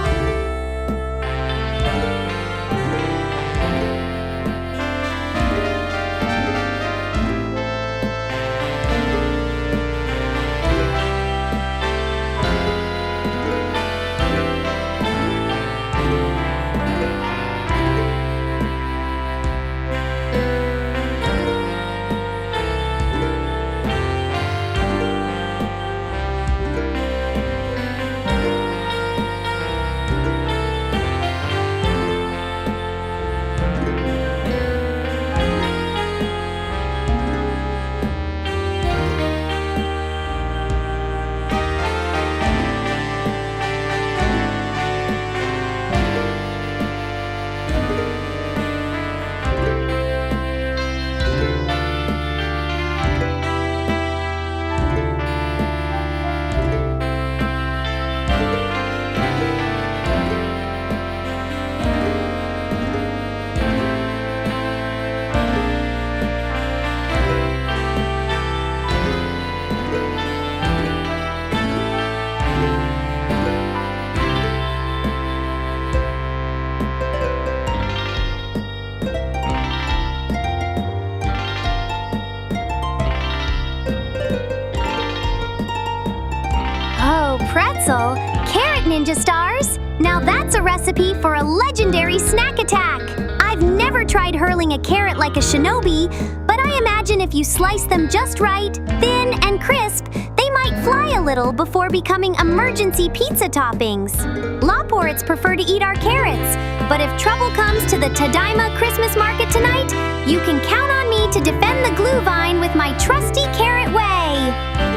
Pretzel, carrot ninja stars. Now that's a recipe for a legendary snack attack. I've never tried hurling a carrot like a shinobi, but I imagine if you slice them just right, thin and crisp, they might fly a little before becoming emergency pizza toppings. Loporites prefer to eat our carrots, but if trouble comes to the Tadaima Christmas market tonight, you can count on me to defend the glue vine with my trusty carrot way.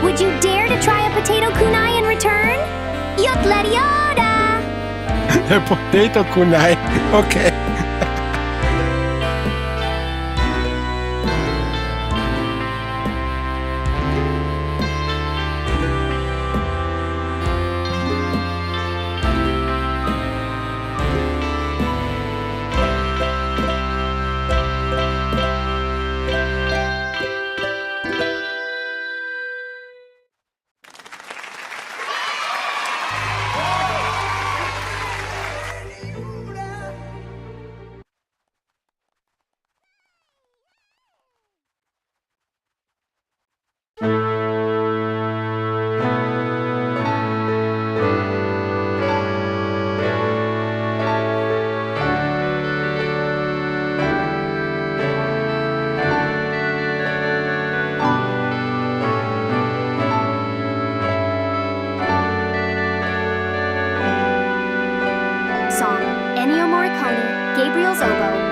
Would you dare to try a potato kunai in return? Gladiator! Potato Kunai. Okay. Song, Ennio Morricone, Gabriel's Oboe.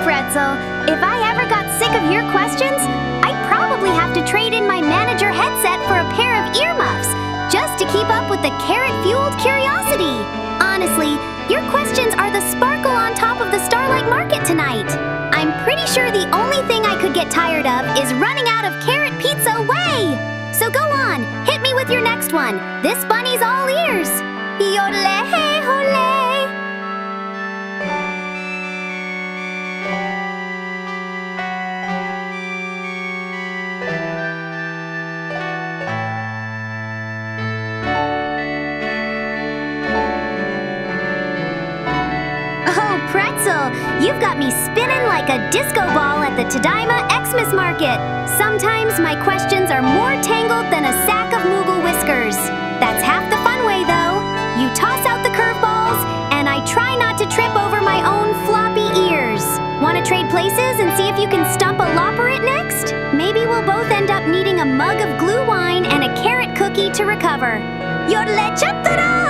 Pretzel, if I ever got sick of your questions, I'd probably have to trade in my manager headset for a pair of earmuffs, just to keep up with the carrot-fueled curiosity. Honestly, your questions are the sparkle on top of the Starlight Market tonight. I'm pretty sure the only thing I could get tired of is running out of carrot pizza way. So go on, hit me with your next one. This bunny's all ears. Yodel-hey-hole. Pretzel, you've got me spinning like a disco ball at the Tadaima XMAS market. Sometimes my questions are more tangled than a sack of Moogle whiskers. That's half the fun way, though. You toss out the curveballs, and I try not to trip over my own floppy ears. Want to trade places and see if you can stump a Lopperit next? Maybe we'll both end up needing a mug of glue wine and a carrot cookie to recover. Yodel-chatara!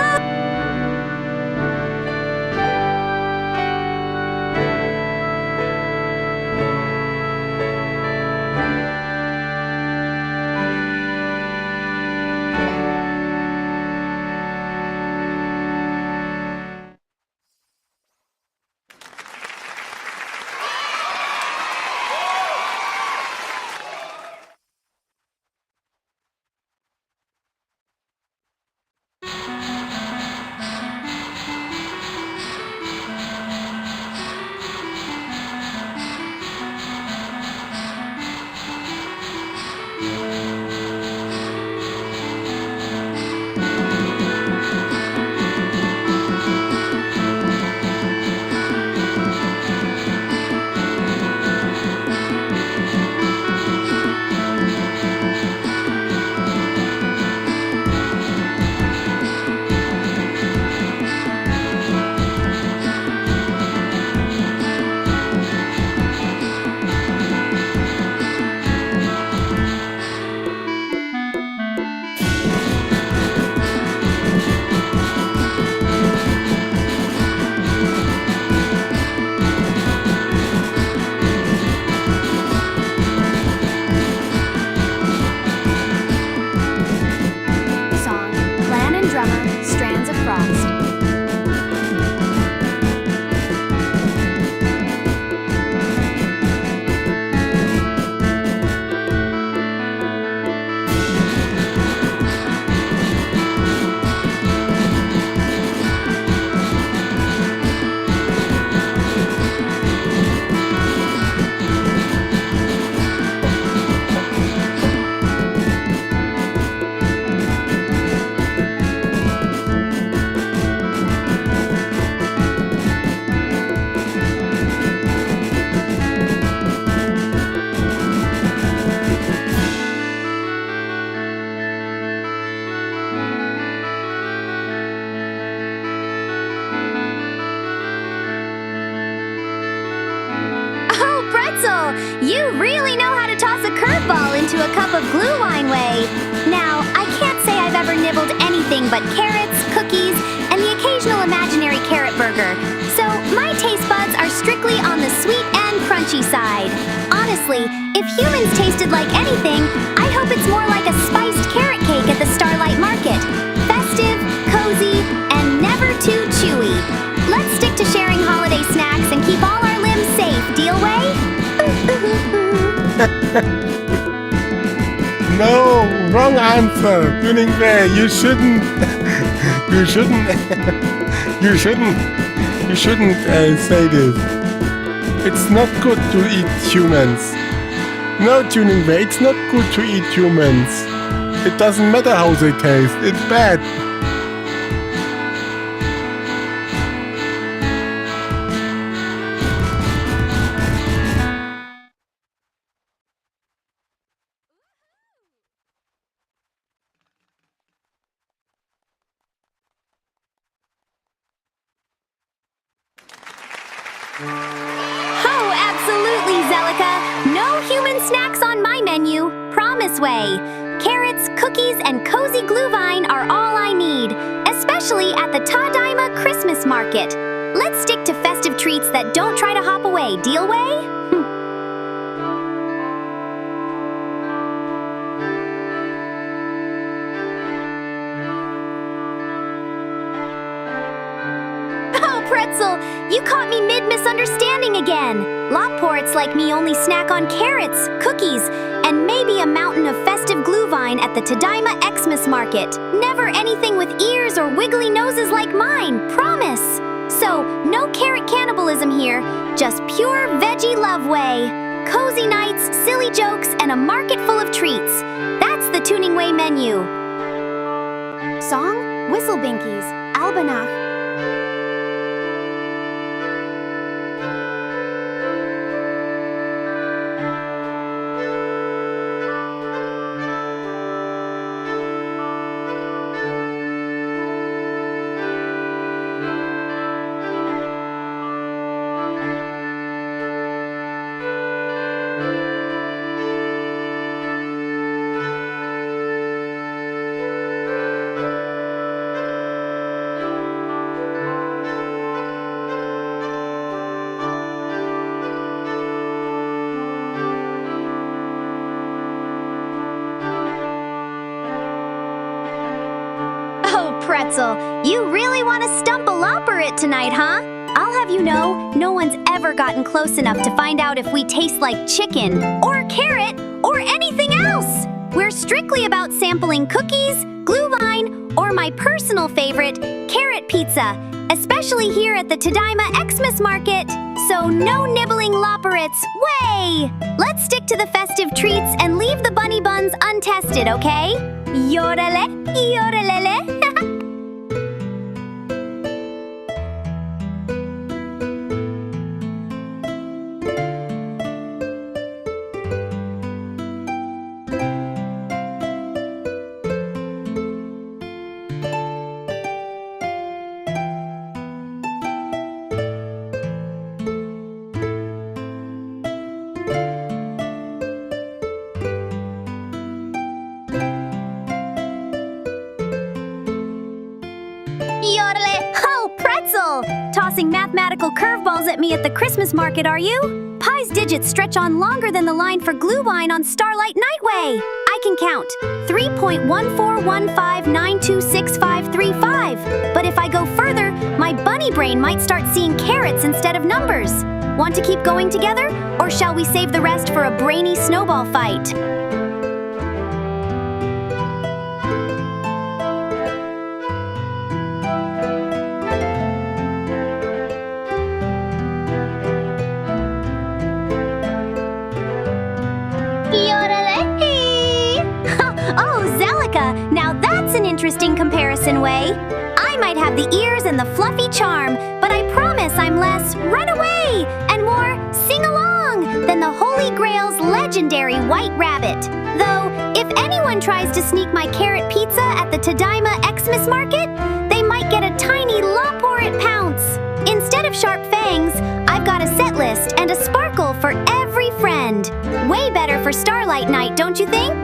nothing but carrots, cookies, and the occasional imaginary carrot burger. So my taste buds are strictly on the sweet and crunchy side. Honestly, if humans tasted like anything, I hope it's more like a spiced carrot cake at the Starlight Market. Festive, cozy, and never too chewy. Let's stick to sharing holiday snacks and keep all our limbs safe, deal way? No, wrong answer. Tuneingway, you shouldn't. You shouldn't say this. It's not good to eat humans. No, Tuneingway, it's not good to eat humans. It doesn't matter how they taste. It's bad. Oh, absolutely, Zelica! No human snacks on my menu. Promise way. Carrots, cookies, and cozy glühwein are all I need, especially at the Tadaima Christmas market. Let's stick to festive treats that don't try to hop away, deal way? Pretzel, you caught me mid-misunderstanding again. Lopports like me only snack on carrots, cookies, and maybe a mountain of festive glühwein at the Tadaima XMAS market. Never anything with ears or wiggly noses like mine, promise. So, no carrot cannibalism here, just pure veggie love way. Cozy nights, silly jokes, and a market full of treats. That's the Tuneingway menu. Song, Whistle Binkies, Albanach. Pretzel, you really want to stump a Lopperit tonight, huh? I'll have you know, no one's ever gotten close enough to find out if we taste like chicken, or carrot, or anything else. We're strictly about sampling cookies, glühwein, or my personal favorite, carrot pizza, especially here at the Tadaima Xmas market. So no nibbling Lopperits, way! Let's stick to the festive treats and leave the bunny buns untested, okay? Yorele, yorelele. Tossing mathematical curveballs at me at the Christmas market, are you? Pi's digits stretch on longer than the line for glühwein on Starlight Nightway. I can count 3.1415926535. But if I go further, my bunny brain might start seeing carrots instead of numbers. Want to keep going together? Or shall we save the rest for a brainy snowball fight? Now that's an interesting comparison way. I might have the ears and the fluffy charm, but I promise I'm less run away and more sing along than the Holy Grail's legendary White Rabbit. Though, if anyone tries to sneak my carrot pizza at the Tadaima Xmas market, they might get a tiny Lopperit pounce. Instead of sharp fangs, I've got a set list and a sparkle for every friend. Way better for Starlight Night, don't you think?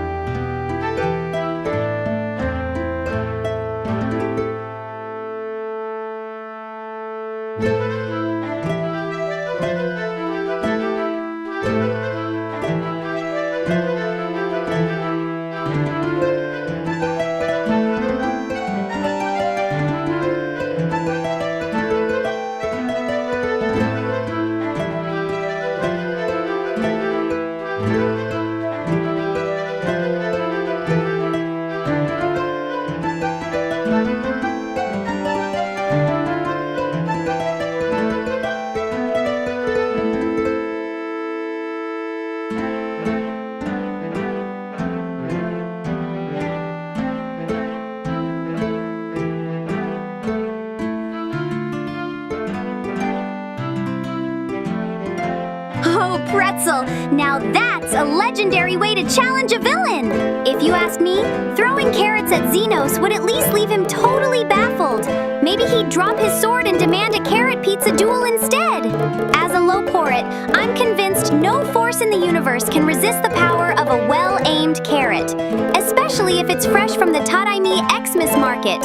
Well, now that's a legendary way to challenge a villain. If you ask me, throwing carrots at Xenos would at least leave him totally baffled. Maybe he'd drop his sword and demand a carrot pizza duel instead. As a Loporit, I'm convinced no force in the universe can resist the power of a well-aimed carrot, especially if it's fresh from the Tadaima XMAS market.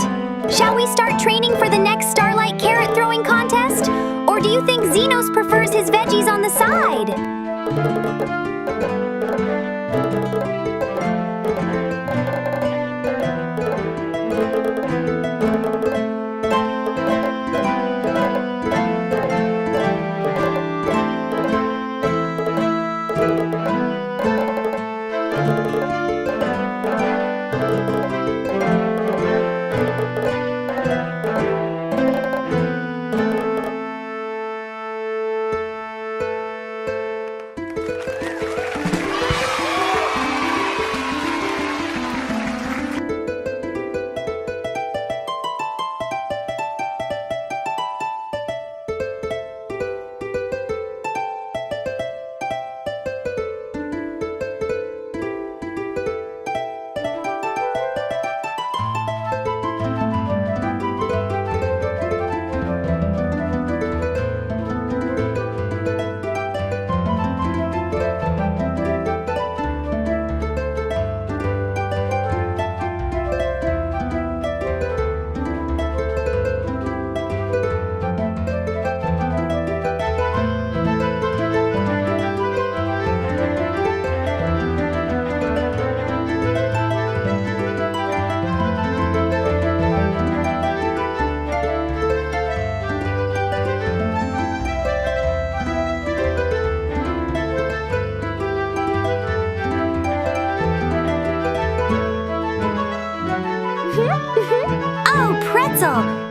Shall we start training for the next Starlight Carrot Throwing Contest? Or do you think Xenos prefers his veggies on the side?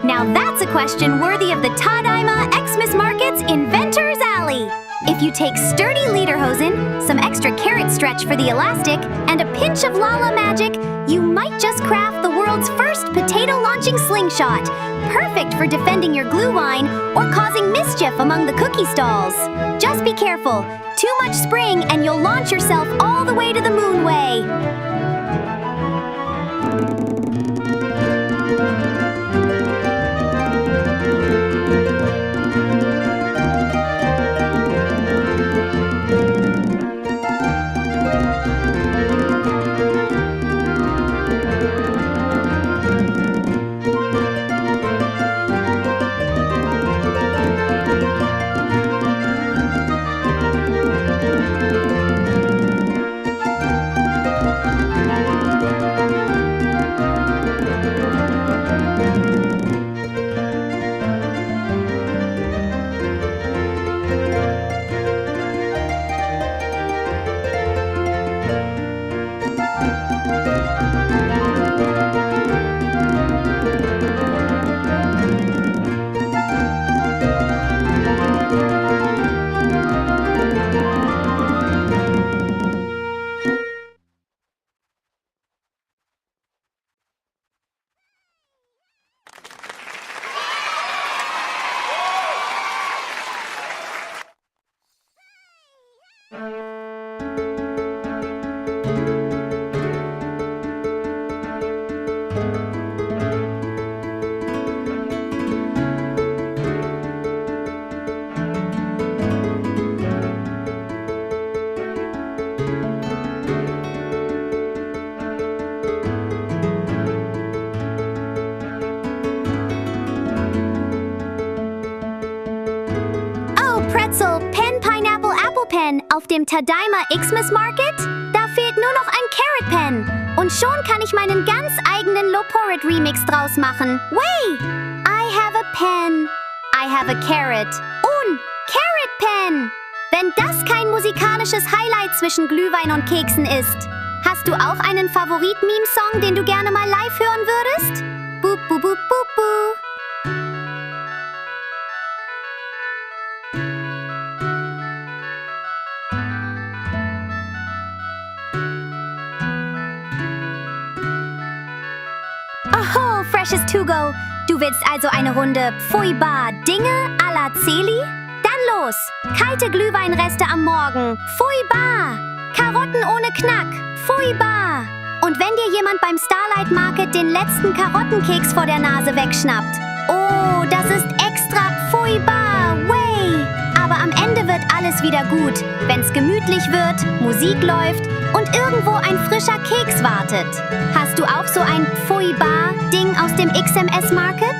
Now that's a question worthy of the Tadaima XMAS Market's Inventor's Alley. If you take sturdy lederhosen, some extra carrot stretch for the elastic, and a pinch of Lala magic, you might just craft the world's first potato-launching slingshot, perfect for defending your glue wine or causing mischief among the cookie stalls. Just be careful. Too much spring and you'll launch yourself all the way to the Moonway. Auf dem Tadaima XMAS Market? Da fehlt nur noch ein Carrot Pen. Und schon kann ich meinen ganz eigenen Loporit Remix draus machen. Way! I have a pen. I have a carrot. Und Carrot Pen! Wenn das kein musikalisches Highlight zwischen Glühwein und Keksen ist. Hast du auch einen Favorit-Meme-Song, den du gerne mal live hören würdest? Boop, boop, boop, boop, boop. Oh, freshes to go. Du willst also eine Runde Pfui Bar Dinge à la Celi? Dann los. Kalte Glühweinreste am Morgen. Pfui bar. Karotten ohne Knack. Pfui bar. Und wenn dir jemand beim Starlight Market den letzten Karottenkeks vor der Nase wegschnappt. Oh, das ist extra pfui bar. Way. Aber am Ende wird alles wieder gut, wenn's gemütlich wird, Musik läuft und irgendwo ein frischer Keks wartet. Hast du auch so ein pfui bar Ding aus dem XMS Market?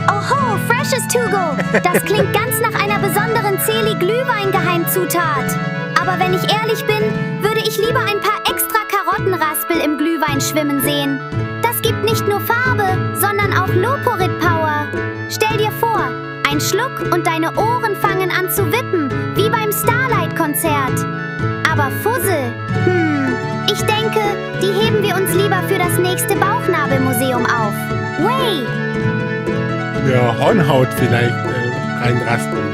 Oho, freshes To Go. Das klingt ganz nach einer besonderen Celi-Glühwein-Geheimzutat. Aber wenn ich ehrlich bin, würde ich lieber ein paar extra Karottenraspel im Glühwein schwimmen sehen. Das gibt nicht nur Farbe, sondern auch Loporit-Power. Stell dir vor, ein Schluck und deine Ohren fangen an zu wippen, wie beim Starlight-Konzert. Aber Fussel, ich denke, die heben wir uns lieber für das nächste Bauchnabelmuseum auf. Way! Ja, Hornhaut vielleicht reinraspeln.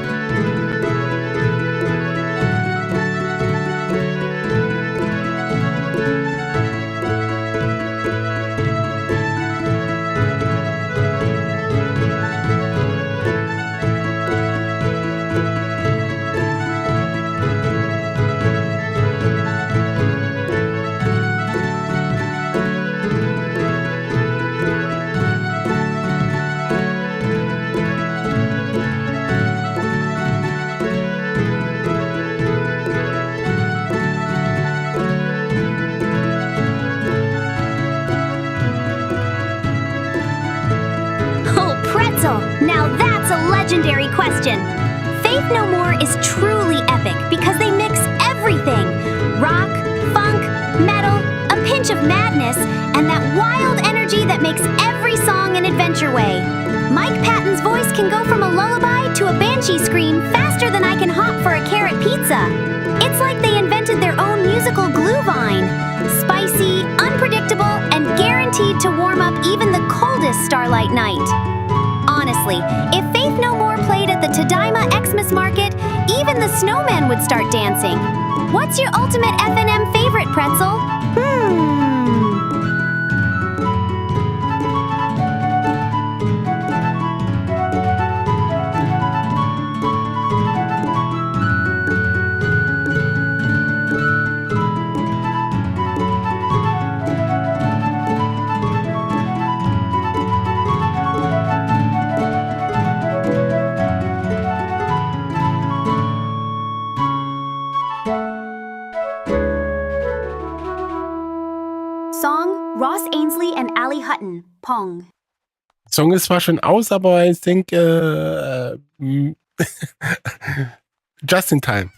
Now that's a legendary question. Faith No More is truly epic because they mix everything. Rock, funk, metal, a pinch of madness, and that wild energy that makes every song an adventure way. Mike Patton's voice can go from a lullaby to a banshee scream faster than I can hop for a carrot pizza. It's like they invented their own musical glühwein. Spicy, unpredictable, and guaranteed to warm up even the coldest starlight night. Honestly, if Faith No More played at the Tadaima XMAS Market, even the snowman would start dancing. What's your ultimate F&M favorite, Pretzel? Song, Ross Ainsley and Ali Hutton, Pong. Song ist zwar schon aus, aber ich denke, just in time.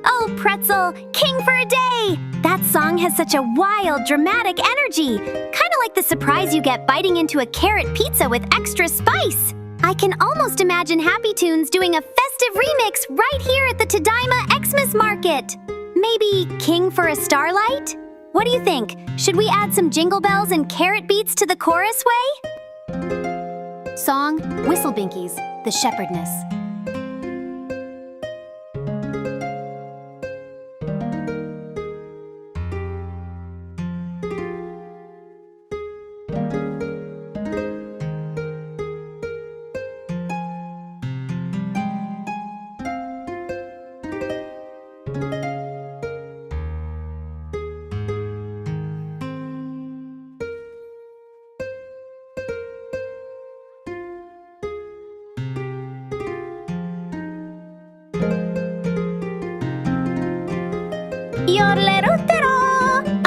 Oh, Pretzel, king for a day! That song has such a wild, dramatic energy. Kind of like the surprise you get biting into a carrot pizza with extra spice. I can almost imagine Happy Tunes doing a festive remix right here at the Tadaima XMAS Market. Maybe King for a Starlight? What do you think? Should we add some jingle bells and carrot beats to the chorus way? Song, Whistle Binkies, The Shepherdess.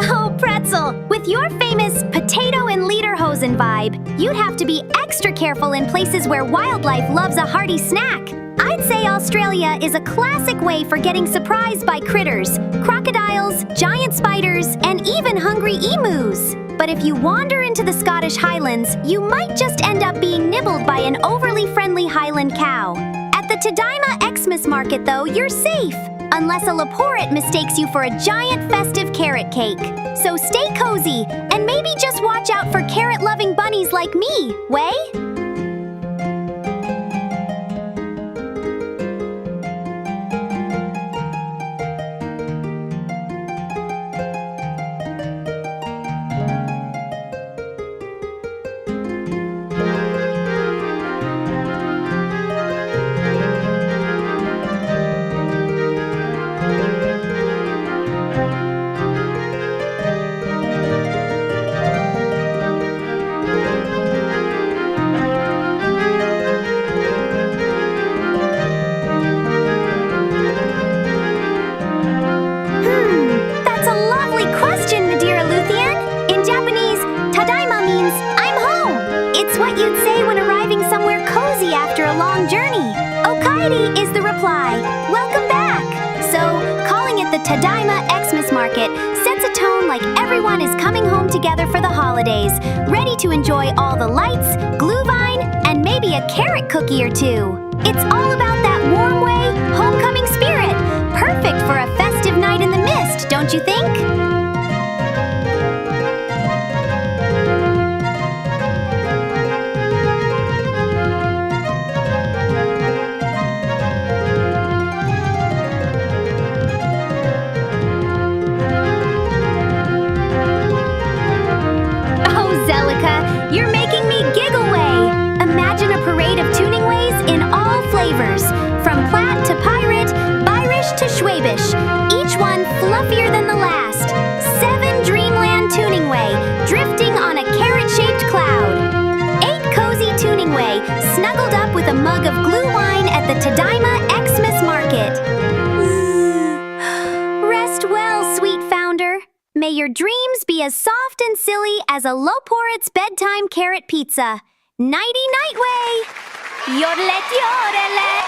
Oh, Pretzel, with your famous potato and lederhosen vibe, you'd have to be extra careful in places where wildlife loves a hearty snack. I'd say Australia is a classic way for getting surprised by critters, crocodiles, giant spiders, and even hungry emus. But if you wander into the Scottish Highlands, you might just end up being nibbled by an overly friendly Highland cow. At the Tadaima XMAS market, though, you're safe, unless a Laporit mistakes you for a giant festive carrot cake. So stay cozy, and maybe just watch out for carrot-loving bunnies like me, Way? Is the reply. Welcome back! So, calling it the Tadaima XMAS Market sets a tone like everyone is coming home together for the holidays, ready to enjoy all the lights, glühwein, and maybe a carrot cookie or two. It's all about that warm way, homecoming spirit. Perfect for a festive night in the mist, don't you think? You're making me giggle, Way! Imagine a parade of Tuneingways in all flavors, from Platt to Pirate, Bayerisch to Schwäbisch, each one fluffier than the last. 7 Dreamland Tuneingway, drifting on a carrot-shaped cloud. 8 cozy Tuneingway, snuggled up with a mug of glühwein at the Tadaima XMAS Market. Rest well, sweet founder. May your dreams be as soft and silly as a Loporit's bedtime carrot pizza. Nighty-night, Way! Yodelet, yodelet!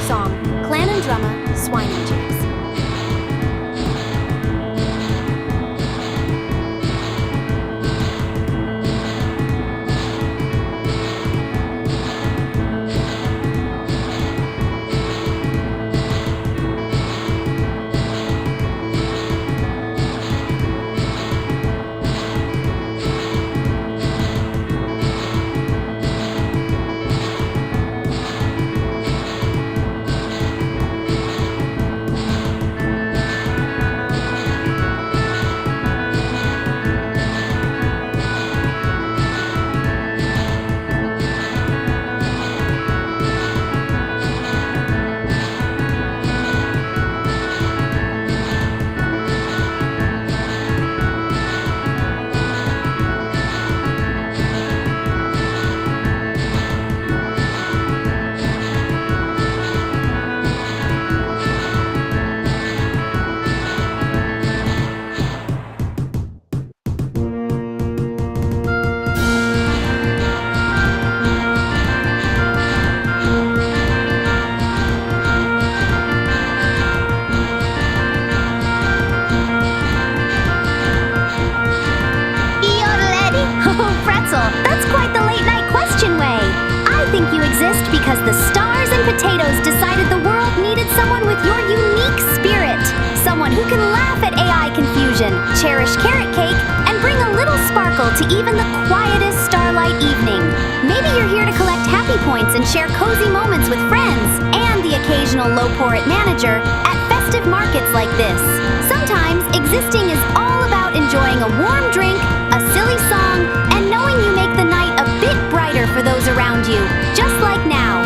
Song, Clan and Drummer, Swine and Chicks. Because the stars and potatoes decided the world needed someone with your unique spirit. Someone who can laugh at AI confusion, cherish carrot cake, and bring a little sparkle to even the quietest starlight evening. Maybe you're here to collect happy points and share cozy moments with friends and the occasional Loporit manager at festive markets like this. Sometimes existing is all about enjoying a warm drink, a silly song, and knowing you make the night a bit brighter for those around you, just like now.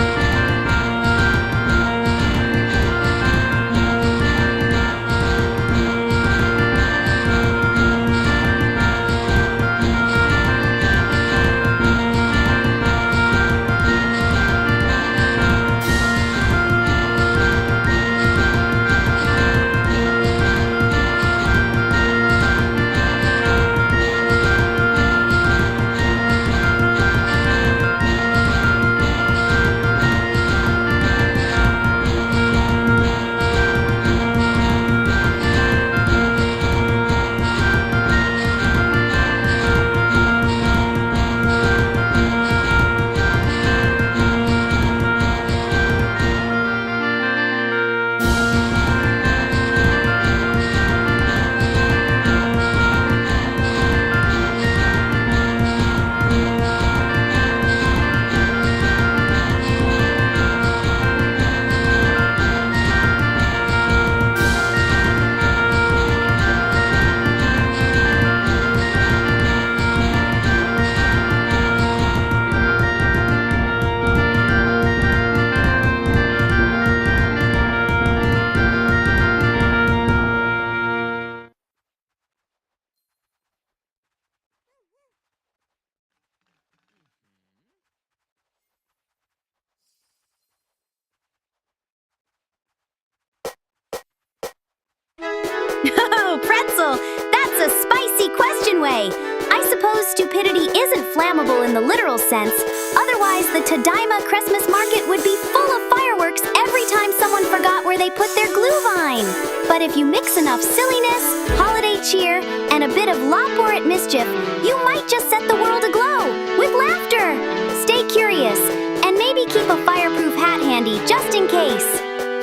Oh, Pretzel, that's a spicy question way. I suppose stupidity isn't flammable in the literal sense. Otherwise, the Tadaima Christmas market would be full of fireworks every time someone forgot where they put their glue vine. But if you mix enough silliness, holiday cheer, and a bit of laporet mischief, you might just set the world aglow with laughter. Stay curious, and maybe keep a fireproof hat handy just in case.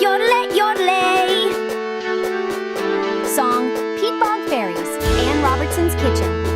Yodel, yodel. Song, Pete Bog Fairies, Anne Robertson's Kitchen.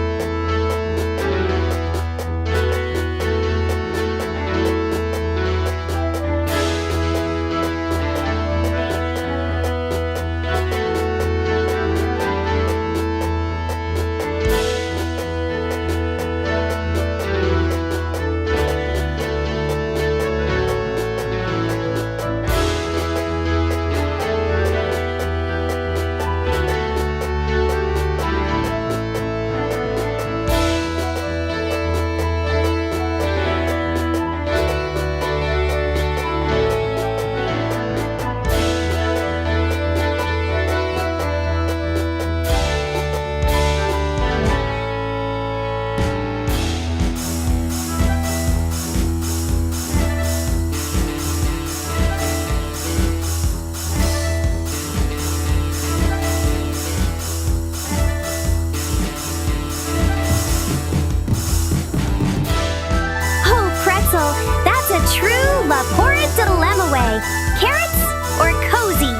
Carrots or cozy?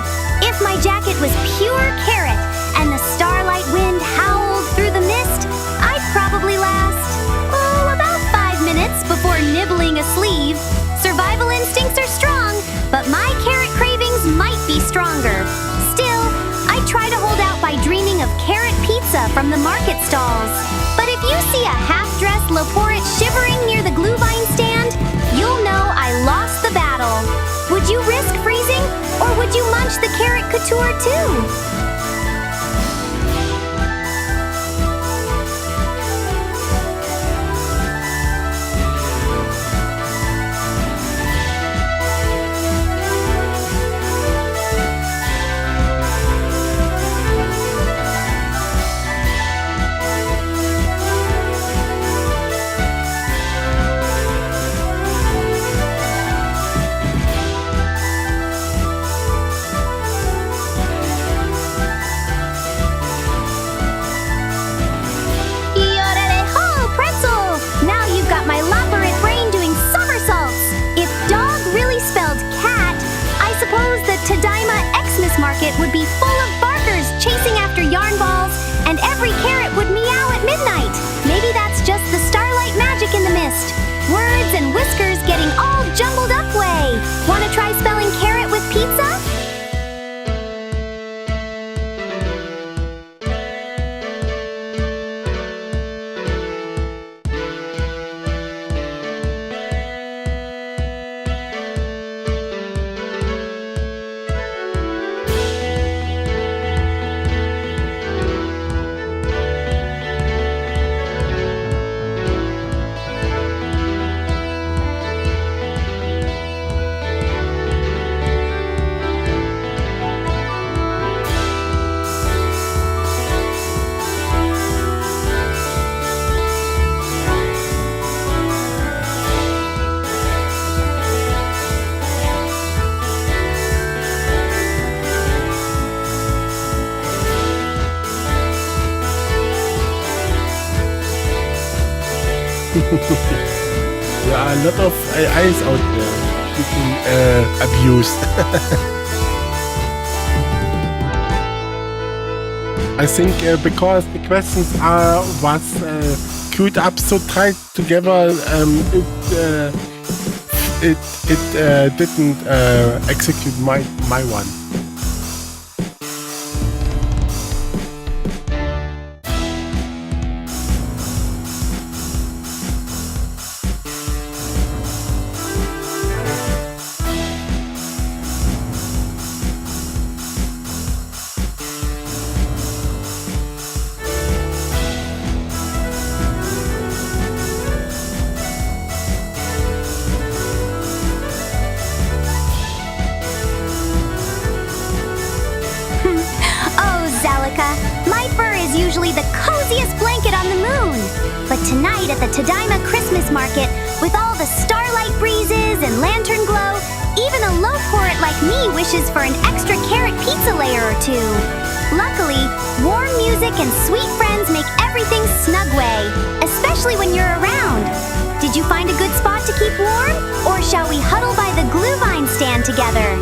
If my jacket was pure carrot and the starlight wind howled through the mist, I'd probably last, about 5 minutes before nibbling a sleeve. Survival instincts are strong, but my carrot cravings might be stronger. Still, I try to hold out by dreaming of carrot pizza from the market stalls. But if you see a half-dressed Laporet shivering near the glue vine stand, you'll know I lost the battle. Would you risk freezing, or would you munch the carrot couture too? Tadaima XMAS market would be full of barkers chasing after yarn balls, and every carrot would meow at midnight. Maybe that's just the starlight magic in the mist. Words and whiskers getting all jumbled up way. Wanna try spelling carrot with pizza? There are a lot of AIs out there being abused. I think because the questions was queued up so tight together, it didn't execute my one. the coziest blanket on the moon. But tonight at the Tadaima Christmas market, with all the starlight breezes and lantern glow, even a loaf hornet like me wishes for an extra carrot pizza layer or two. Luckily, warm music and sweet friends make everything snugway, especially when you're around. Did you find a good spot to keep warm? Or shall we huddle by the glue vine stand together?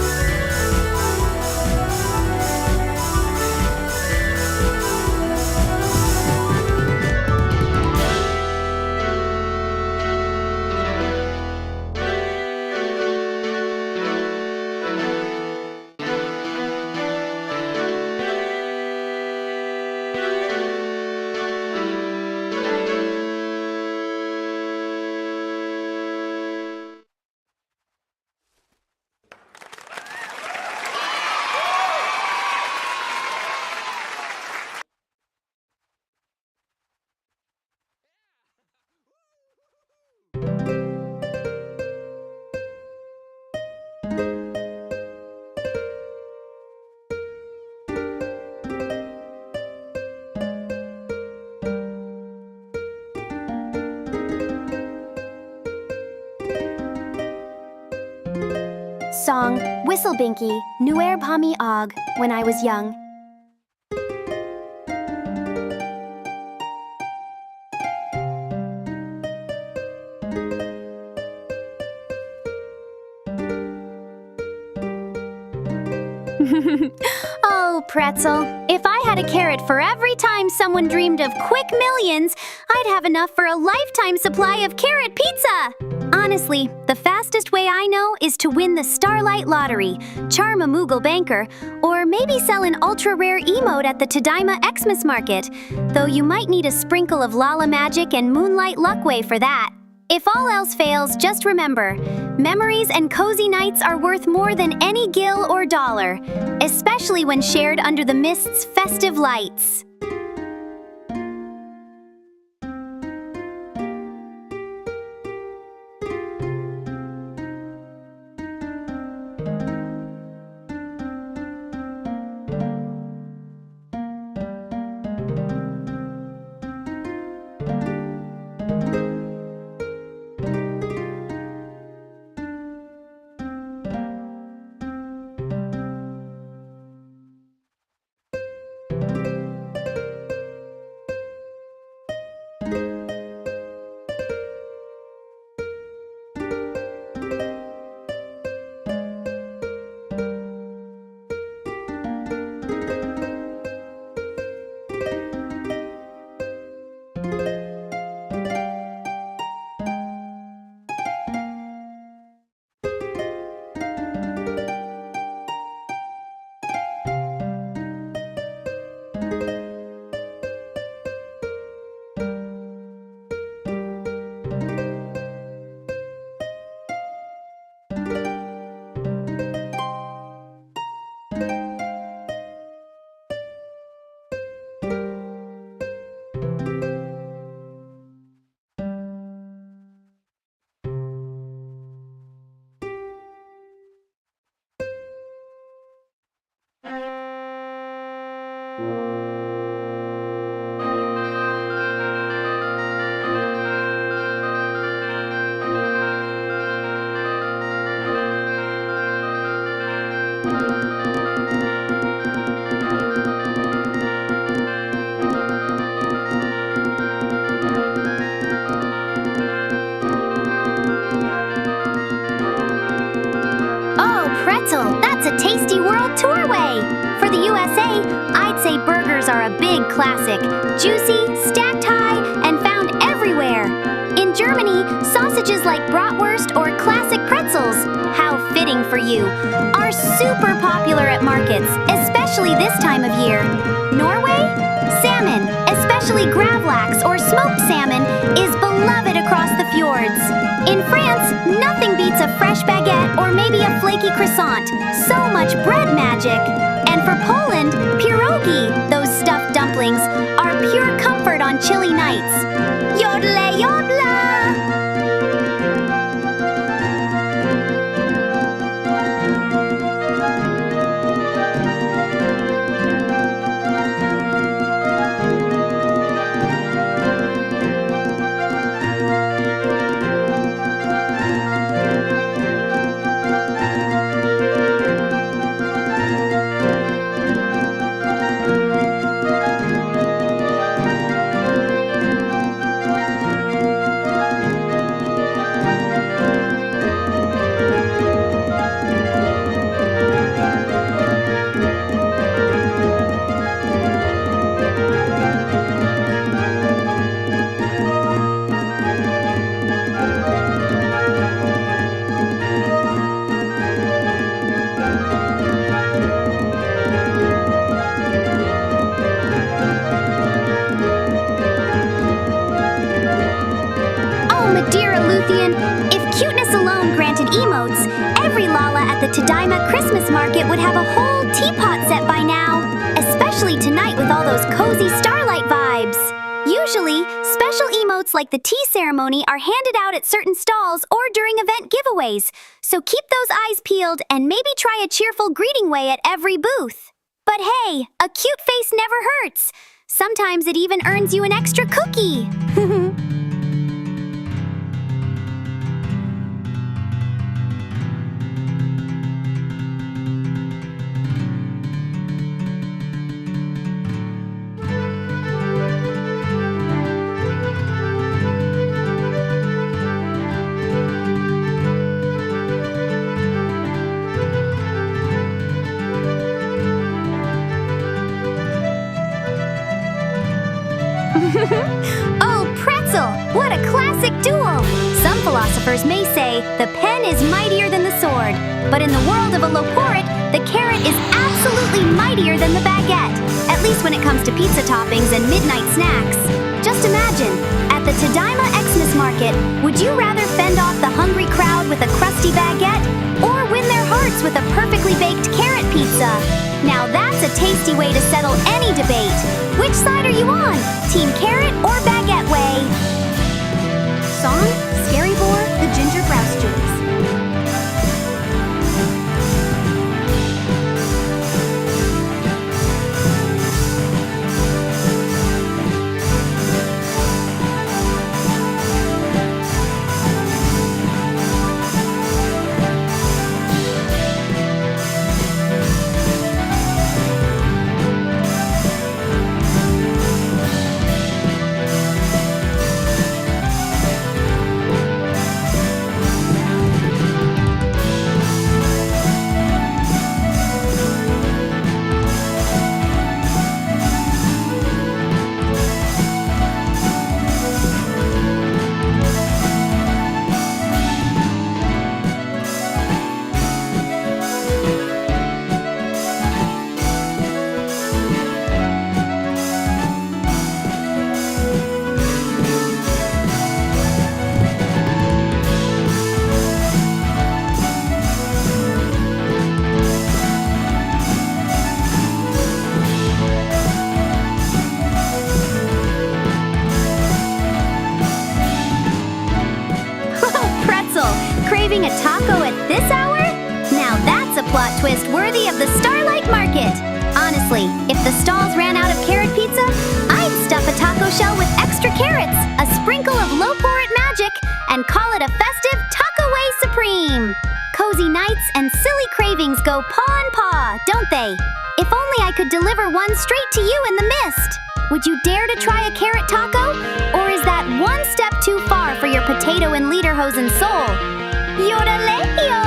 Song Whistle Binky, Nuer Pami Og, When I Was Young. Oh, Pretzel, if I had a carrot for every time someone dreamed of quick millions, I'd have enough for a lifetime supply of carrot pizza! Honestly, the fastest way I know is to win the Starlight Lottery, charm a Moogle banker, or maybe sell an ultra-rare emote at the Tadaima XMAS market, though you might need a sprinkle of Lala Magic and Moonlight Luckway for that. If all else fails, just remember, memories and cozy nights are worth more than any gil or dollar, especially when shared under the mist's festive lights. That's a tasty world tourway! For the USA, I'd say burgers are a big classic. Juicy, stacked high, and found everywhere. In Germany, sausages like bratwurst or classic pretzels, how fitting for you, are super popular at markets, especially this time of year. Norway? Salmon, especially gravlax or smoked salmon, is beloved across the fjords. In France, nothing beats a fresh baguette or maybe a flaky croissant. So much bread magic. And for Poland, pierogi, those stuffed dumplings, are pure comfort on chilly nights. Yodle yodla! emotes, every Lala at the Tadaima Christmas market would have a whole teapot set by now. Especially tonight with all those cozy starlight vibes. Usually, special emotes like the tea ceremony are handed out at certain stalls or during event giveaways, so keep those eyes peeled and maybe try a cheerful greeting way at every booth. But hey, a cute face never hurts. Sometimes it even earns you an extra cookie. Oh, pretzel! What a classic duel! Some philosophers may say the pen is mightier than the sword, but in the world of a loporit, the carrot is absolutely mightier than the baguette, at least when it comes to pizza toppings and midnight snacks. Just imagine, at the Tadaima XMAS market, would you rather fend off the hungry crowd with a crusty baguette, or win their hearts with a perfectly baked carrot pizza? Now that's a tasty way to settle any debate. Which side are you on? Team Carrot or Baguette Way? Song? Scary Boar, the Ginger Grouse Juice. Craving a taco at this hour? Now that's a plot twist worthy of the Starlight Market. Honestly, if the stalls ran out of carrot pizza, I'd stuff a taco shell with extra carrots, a sprinkle of low-porit magic, and call it a festive Taco Way Supreme. Cozy nights and silly cravings go paw in paw, don't they? If only I could deliver one straight to you in the mist. Would you dare to try a carrot taco? Or is that one step too far for your potato and lederhosen soul? Yodeleo!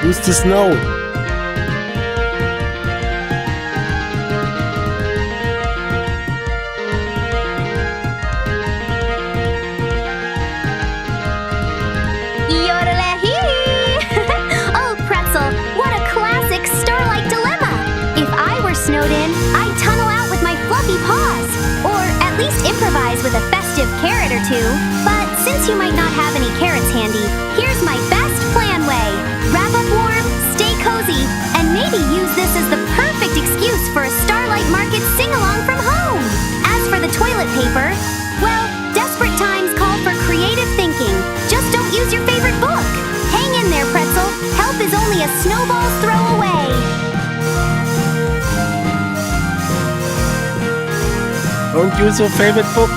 Who's the snow? Oh, pretzel, what a classic Starlight dilemma! If I were snowed in, I'd tunnel out with my fluffy paws, or at least improvise with a festive carrot or two. But since you might not have any carrots handy, here's my best plan way. Wrap up warm, stay cozy, and maybe use this as the perfect excuse for a Starlight Market sing-along from home. As for the toilet paper, well, desperate times call for creative thinking. Just don't use your favorite book. Hang in there, pretzel. Help is only a snowball's throw away. Don't use your favorite book.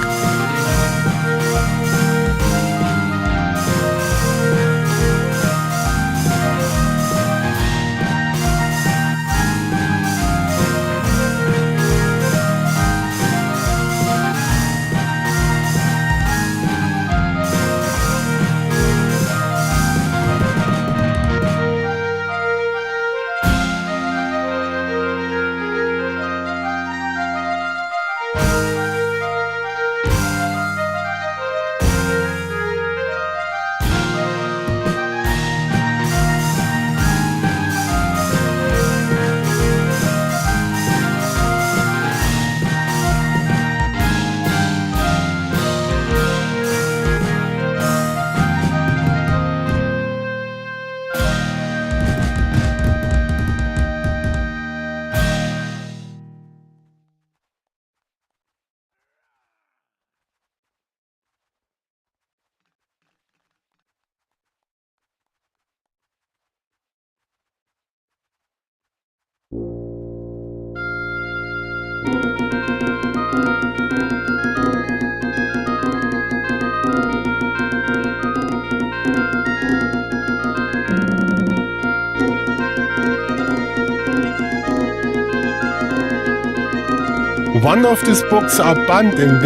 One of these books are banned in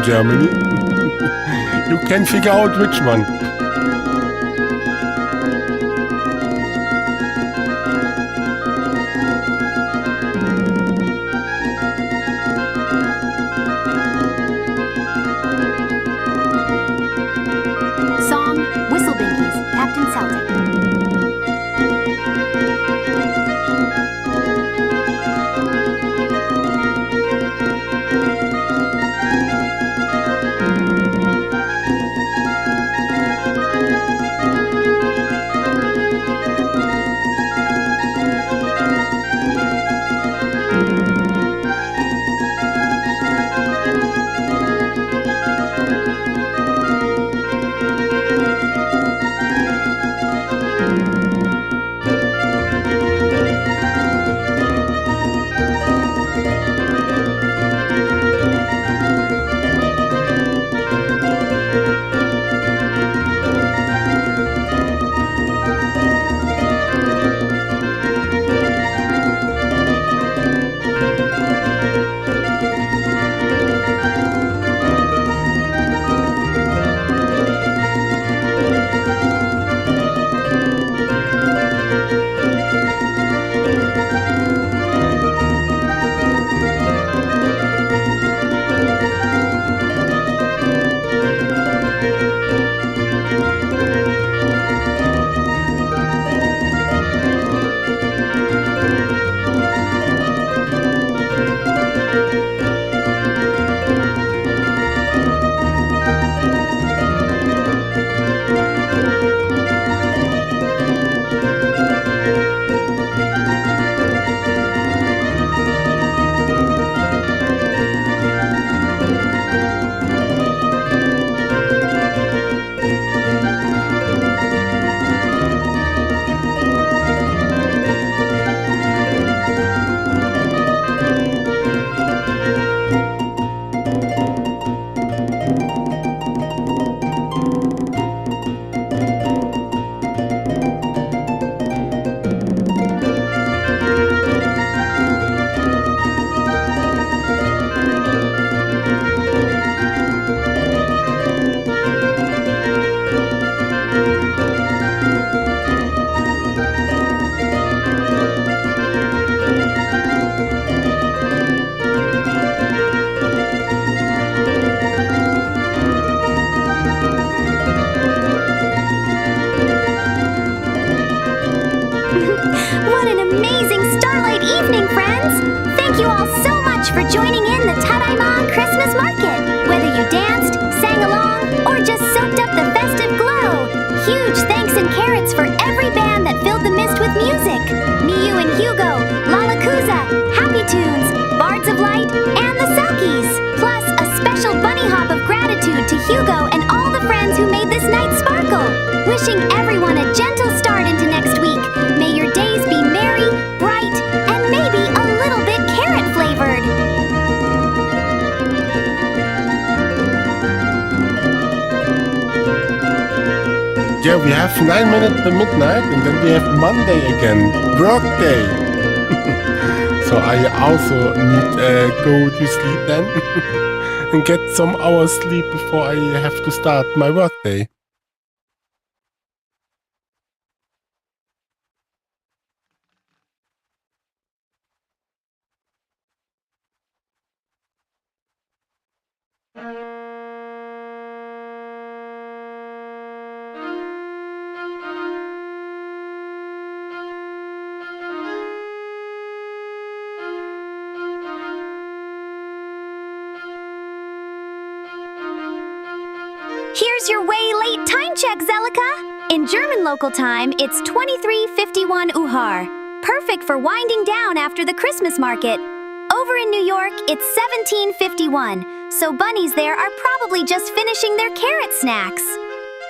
Germany. You can figure out which one. Song, Whistle Binkies, Captain Celtic. What an amazing starlight evening, friends! Thank you all so much for joining in the Tadaima Christmas Market. Whether you danced, sang along, or just soaked up the festive glow, huge thanks and carrots for every band that filled the mist with music. Miyu and Hugo, Lalakuza, Happy Tunes, Bards of Light, and the Selkies. Plus, a special bunny hop of gratitude to Hugo and all the friends who made this night sparkle. Wishing everyone a gentle start into next week. May your days be merry, bright, and maybe a little bit carrot-flavored. Yeah, we have 9 minutes to midnight, and then we have Monday again, work day. So I also need go to sleep then and get some hours sleep before I have to start my work day. Here's your way late time check, Zelika. In German local time, it's 23:51 Uhar. Perfect for winding down after the Christmas market. Over in New York, it's 17:51, so bunnies there are probably just finishing their carrot snacks.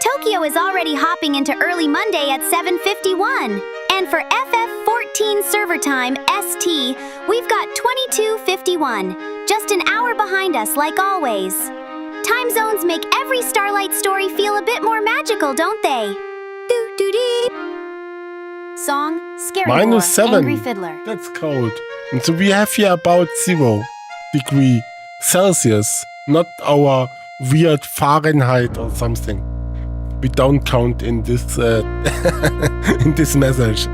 Tokyo is already hopping into early Monday at 7:51. And for FF14 server time, ST, we've got 22:51. Just an hour behind us, like always. Time zones make every Starlight story feel a bit more magical, don't they? Doo-doo-dee. Song, Scary Minus War, 7. Angry Fiddler. That's cold. And so we have here about 0 degree Celsius, not our weird Fahrenheit or something. We don't count in this in this message.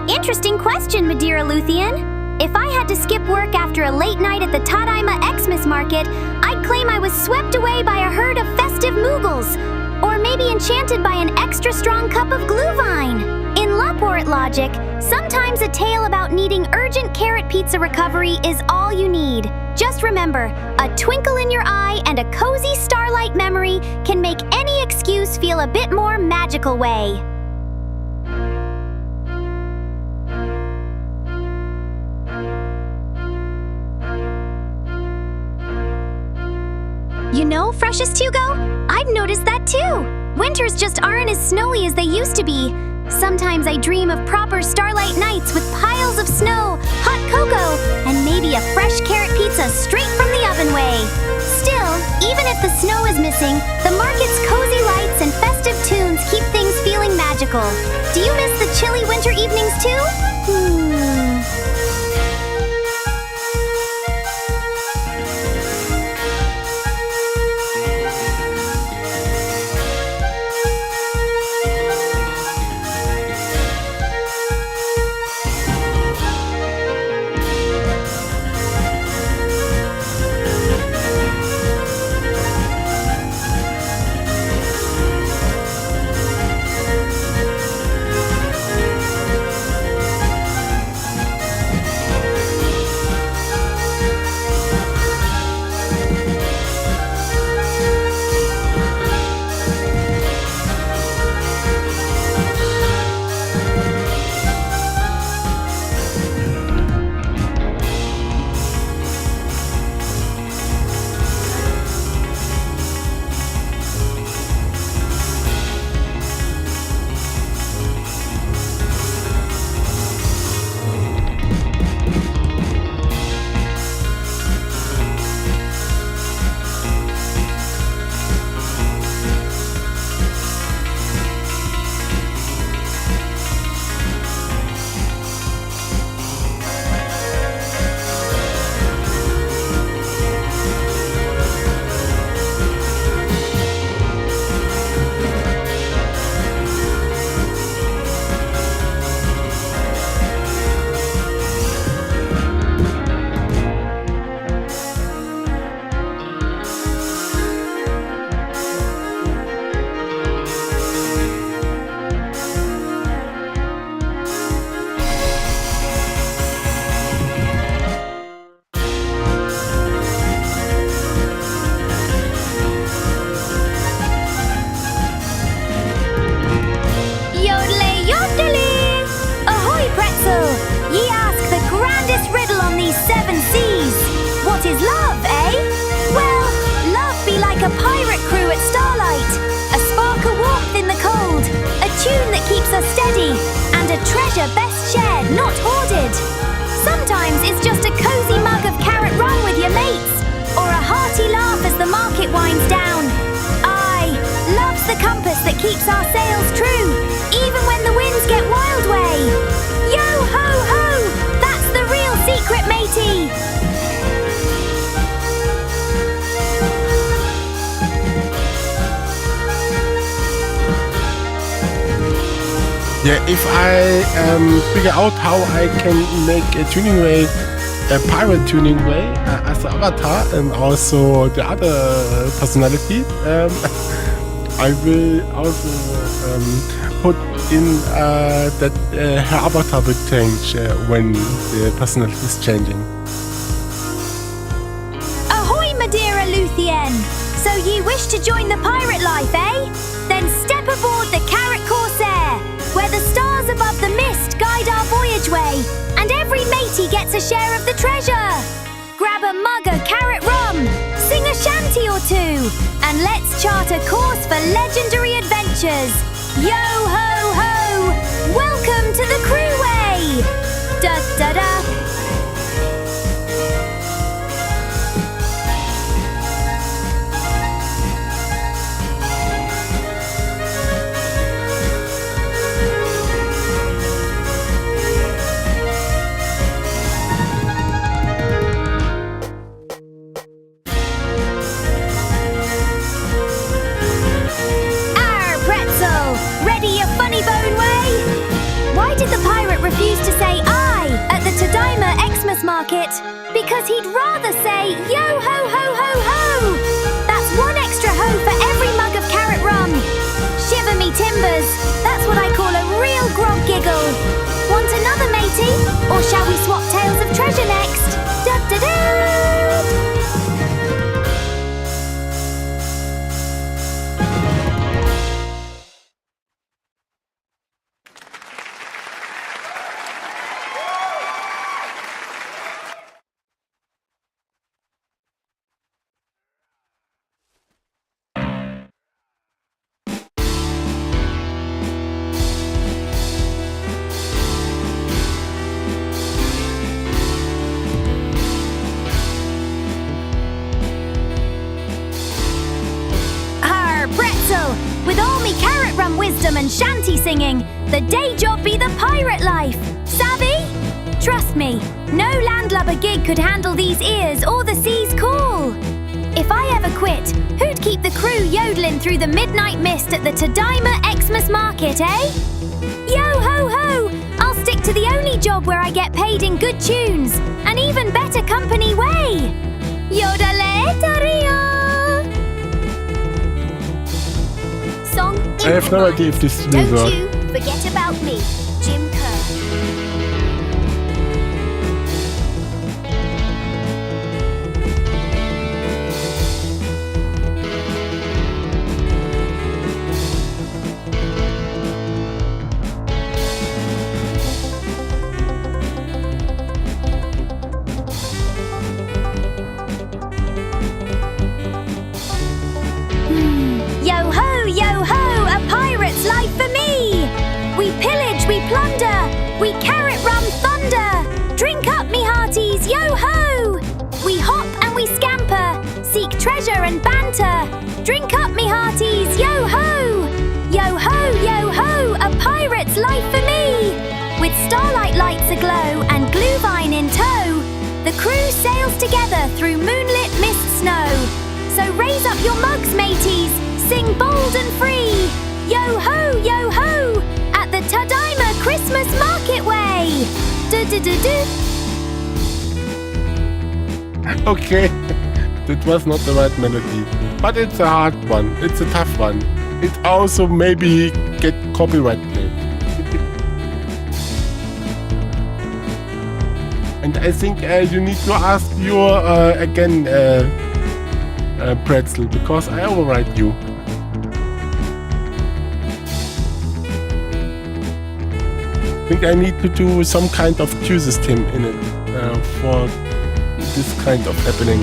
Interesting question, Madeira Luthien. If I had to skip work after a late night at the Tadaima XMAS market, I'd claim I was swept away by a herd of festive Moogles. Or maybe enchanted by an extra strong cup of Glühwein. In Laport logic, sometimes a tale about needing urgent carrot pizza recovery is all you need. Just remember, a twinkle in your eye and a cozy starlight memory can make any excuse feel a bit more magical way. You know, Freshest Hugo, I've noticed that too. Winters just aren't as snowy as they used to be. Sometimes I dream of proper starlight nights with piles of snow, hot cocoa, and maybe a fresh carrot pizza straight from the oven way. Still, even if the snow is missing, the market's cozy lights and festive tunes keep things feeling magical. Do you miss the chilly winter evenings too? A pirate crew at starlight, a spark of warmth in the cold, a tune that keeps us steady, and a treasure best shared, not hoarded. Sometimes it's just a cozy mug of carrot rum with your mates, or a hearty laugh as the market winds down. Aye, love's the compass that keeps our sails true, even when the winds get wild way. Yo ho ho, that's the real secret, matey. Yeah, if I figure out how I can make a Tuneingway, a pirate Tuneingway as the avatar, and also the other personality, I will also put in that her avatar will change when the personality is changing. Ahoy, Madeira Luthien! So you wish to join the pirate life, eh? Then step aboard the Carrot Corsair, where the stars above the mist guide way, and every matey gets a share of the treasure. Grab a mug of carrot rum, sing a shanty or two, and let's chart a course for legendary adventures. Yo ho ho! Welcome to the Crewway! Da da da! Why did the pirate refuse to say I at the Tadaima XMAS market? Because he'd rather say yo ho ho ho ho! That's one extra ho for every mug of carrot rum. Shiver me timbers, that's what I call a real grog giggle. Want another matey? Or shall we swap tales of treasure next? Da da da! With all me carrot rum wisdom and shanty singing, the day job be the pirate life. Savvy? Trust me, no landlubber gig could handle these ears or the sea's call. If I ever quit, who'd keep the crew yodeling through the midnight mist at the Tadaima Xmas market, eh? Yo ho ho! I'll stick to the only job where I get paid in good tunes, an even better company way. Yodele Tario! Song I have no idea if this will work. Don't you forget about me, Jim Kerr. Yo ho, a pirate's life for me! We pillage, we plunder, we carrot rum thunder. Drink up, me hearties, yo ho! We hop and we scamper, seek treasure and banter. Drink up, me hearties, yo ho! Yo ho, a pirate's life for me! With starlight lights aglow and glue vine in tow, the crew sails together through moonlit mist snow. So raise up your mugs, mateys, sing bold and free. Yo ho, at the Tadaima Christmas Market Way. Do-do-do-do. Okay, that was not the right melody. But it's a hard one, it's a tough one. It also maybe get copyright claim. And I think you need to ask your, again, Pretzel, because I override you. I think I need to do some kind of queue system in it for this kind of happening.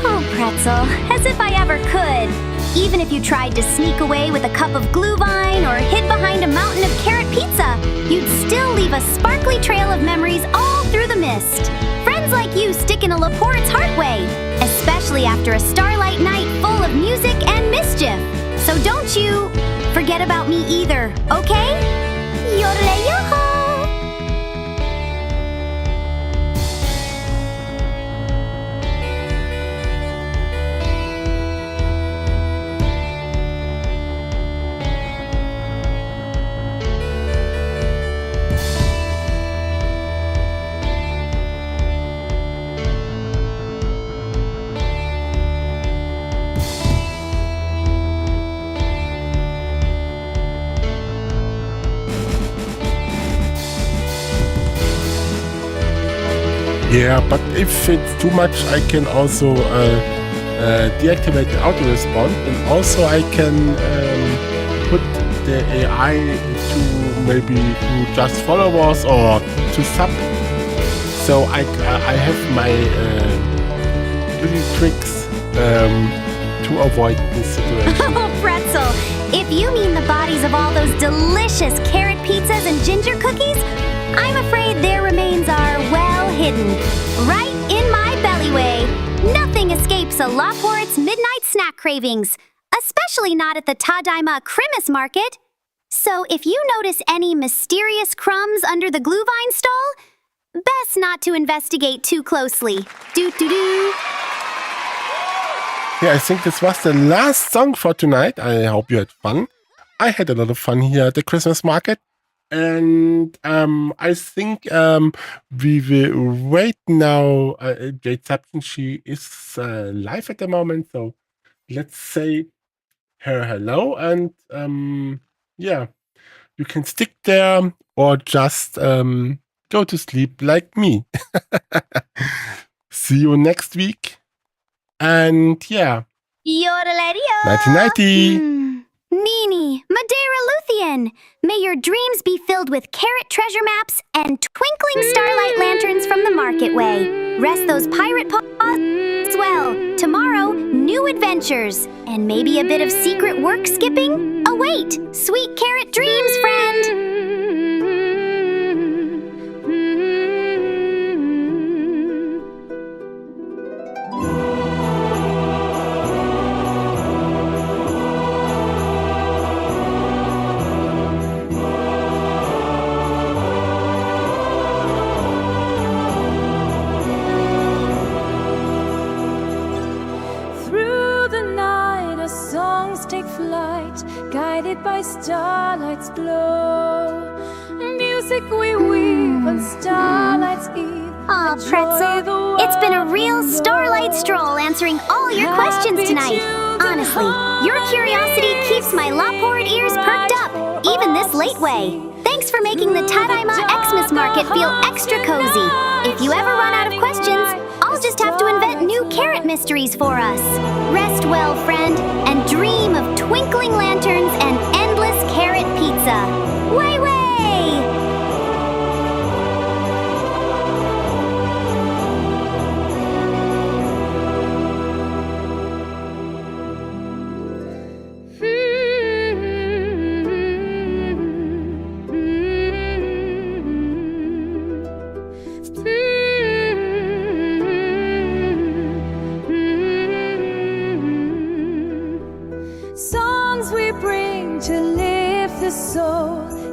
Oh, Pretzel, as if I ever could. Even if you tried to sneak away with a cup of glue vine or hid behind a mountain of carrot pizza, you'd still leave a sparkly trail of memories all through the mist. Friends like you stick in a Laporte's heart way, especially after a starlight night full of music and mischief. So don't you forget about me either, okay? Yorle-yo-ho! Yeah, but if it's too much, I can also deactivate the auto response, and also I can put the AI to maybe to just followers or to sub. So I have my little tricks to avoid this situation. Oh, pretzel! If you mean the bodies of all those delicious carrot pizzas and ginger cookies, I'm afraid their remains are well hidden. Right in my bellyway. Nothing escapes a Laporte's midnight snack cravings, especially not at the Tadaima Christmas market. So if you notice any mysterious crumbs under the glühwein stall, best not to investigate too closely. Doo-doo-doo. Yeah, I think this was the last song for tonight. I hope you had fun. I had a lot of fun here at the Christmas market. And I think we will wait now. Jade Substance, she is live at the moment. So let's say her hello. And yeah, you can stick there or just go to sleep like me. See you next week. And yeah, Yodelay-yo. nighty-nighty. Nini, Madeira Luthien, may your dreams be filled with carrot treasure maps and twinkling starlight lanterns from the market way. Rest those pirate paws well. Tomorrow, new adventures and maybe a bit of secret work skipping await. Sweet carrot dreams, friend. Guided by starlight's glow, music we weave on starlight's eve. Aw, Pretzel, it's been a real starlight stroll answering all your questions tonight. Honestly, your curiosity keeps my Laporte ears perked up, even this late way. Thanks for making the Tadaima XMAS market feel extra cozy. If you ever run out of questions, I'll just have to invent new carrot mysteries for us. Rest well, friend, and dream of twinkling lanterns and endless carrot pizza. Way, way!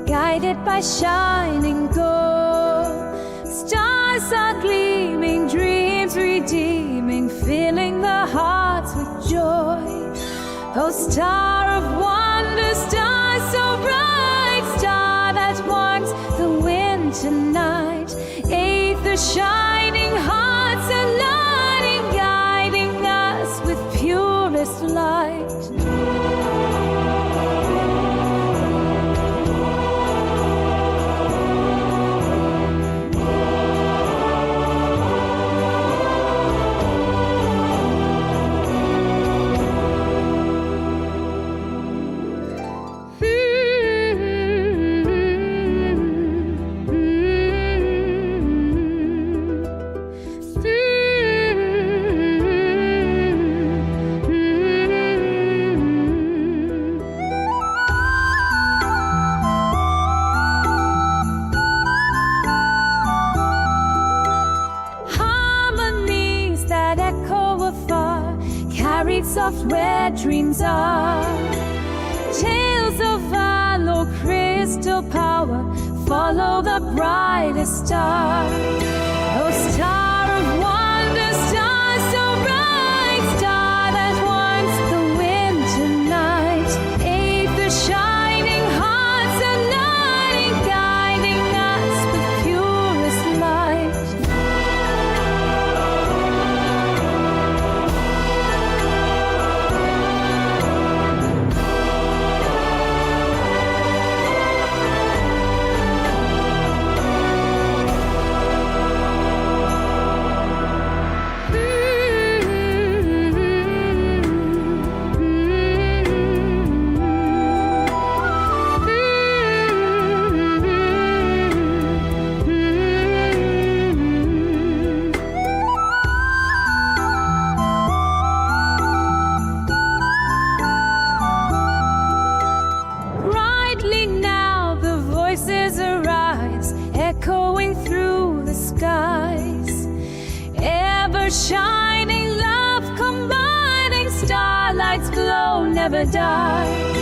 Guided by shining gold, stars are gleaming, dreams redeeming, filling the hearts with joy. Oh, star of wonder, star so bright, star that warms the winter night. Eighth, the shining hearts aligning, guiding us with purest light. Soft where dreams are, tales of valor, crystal power, follow the brightest star. Oh, star of wonder, star so bright, star that warms the winter night. Eighth, the shining hearts aligning, guiding us with purest light. never die.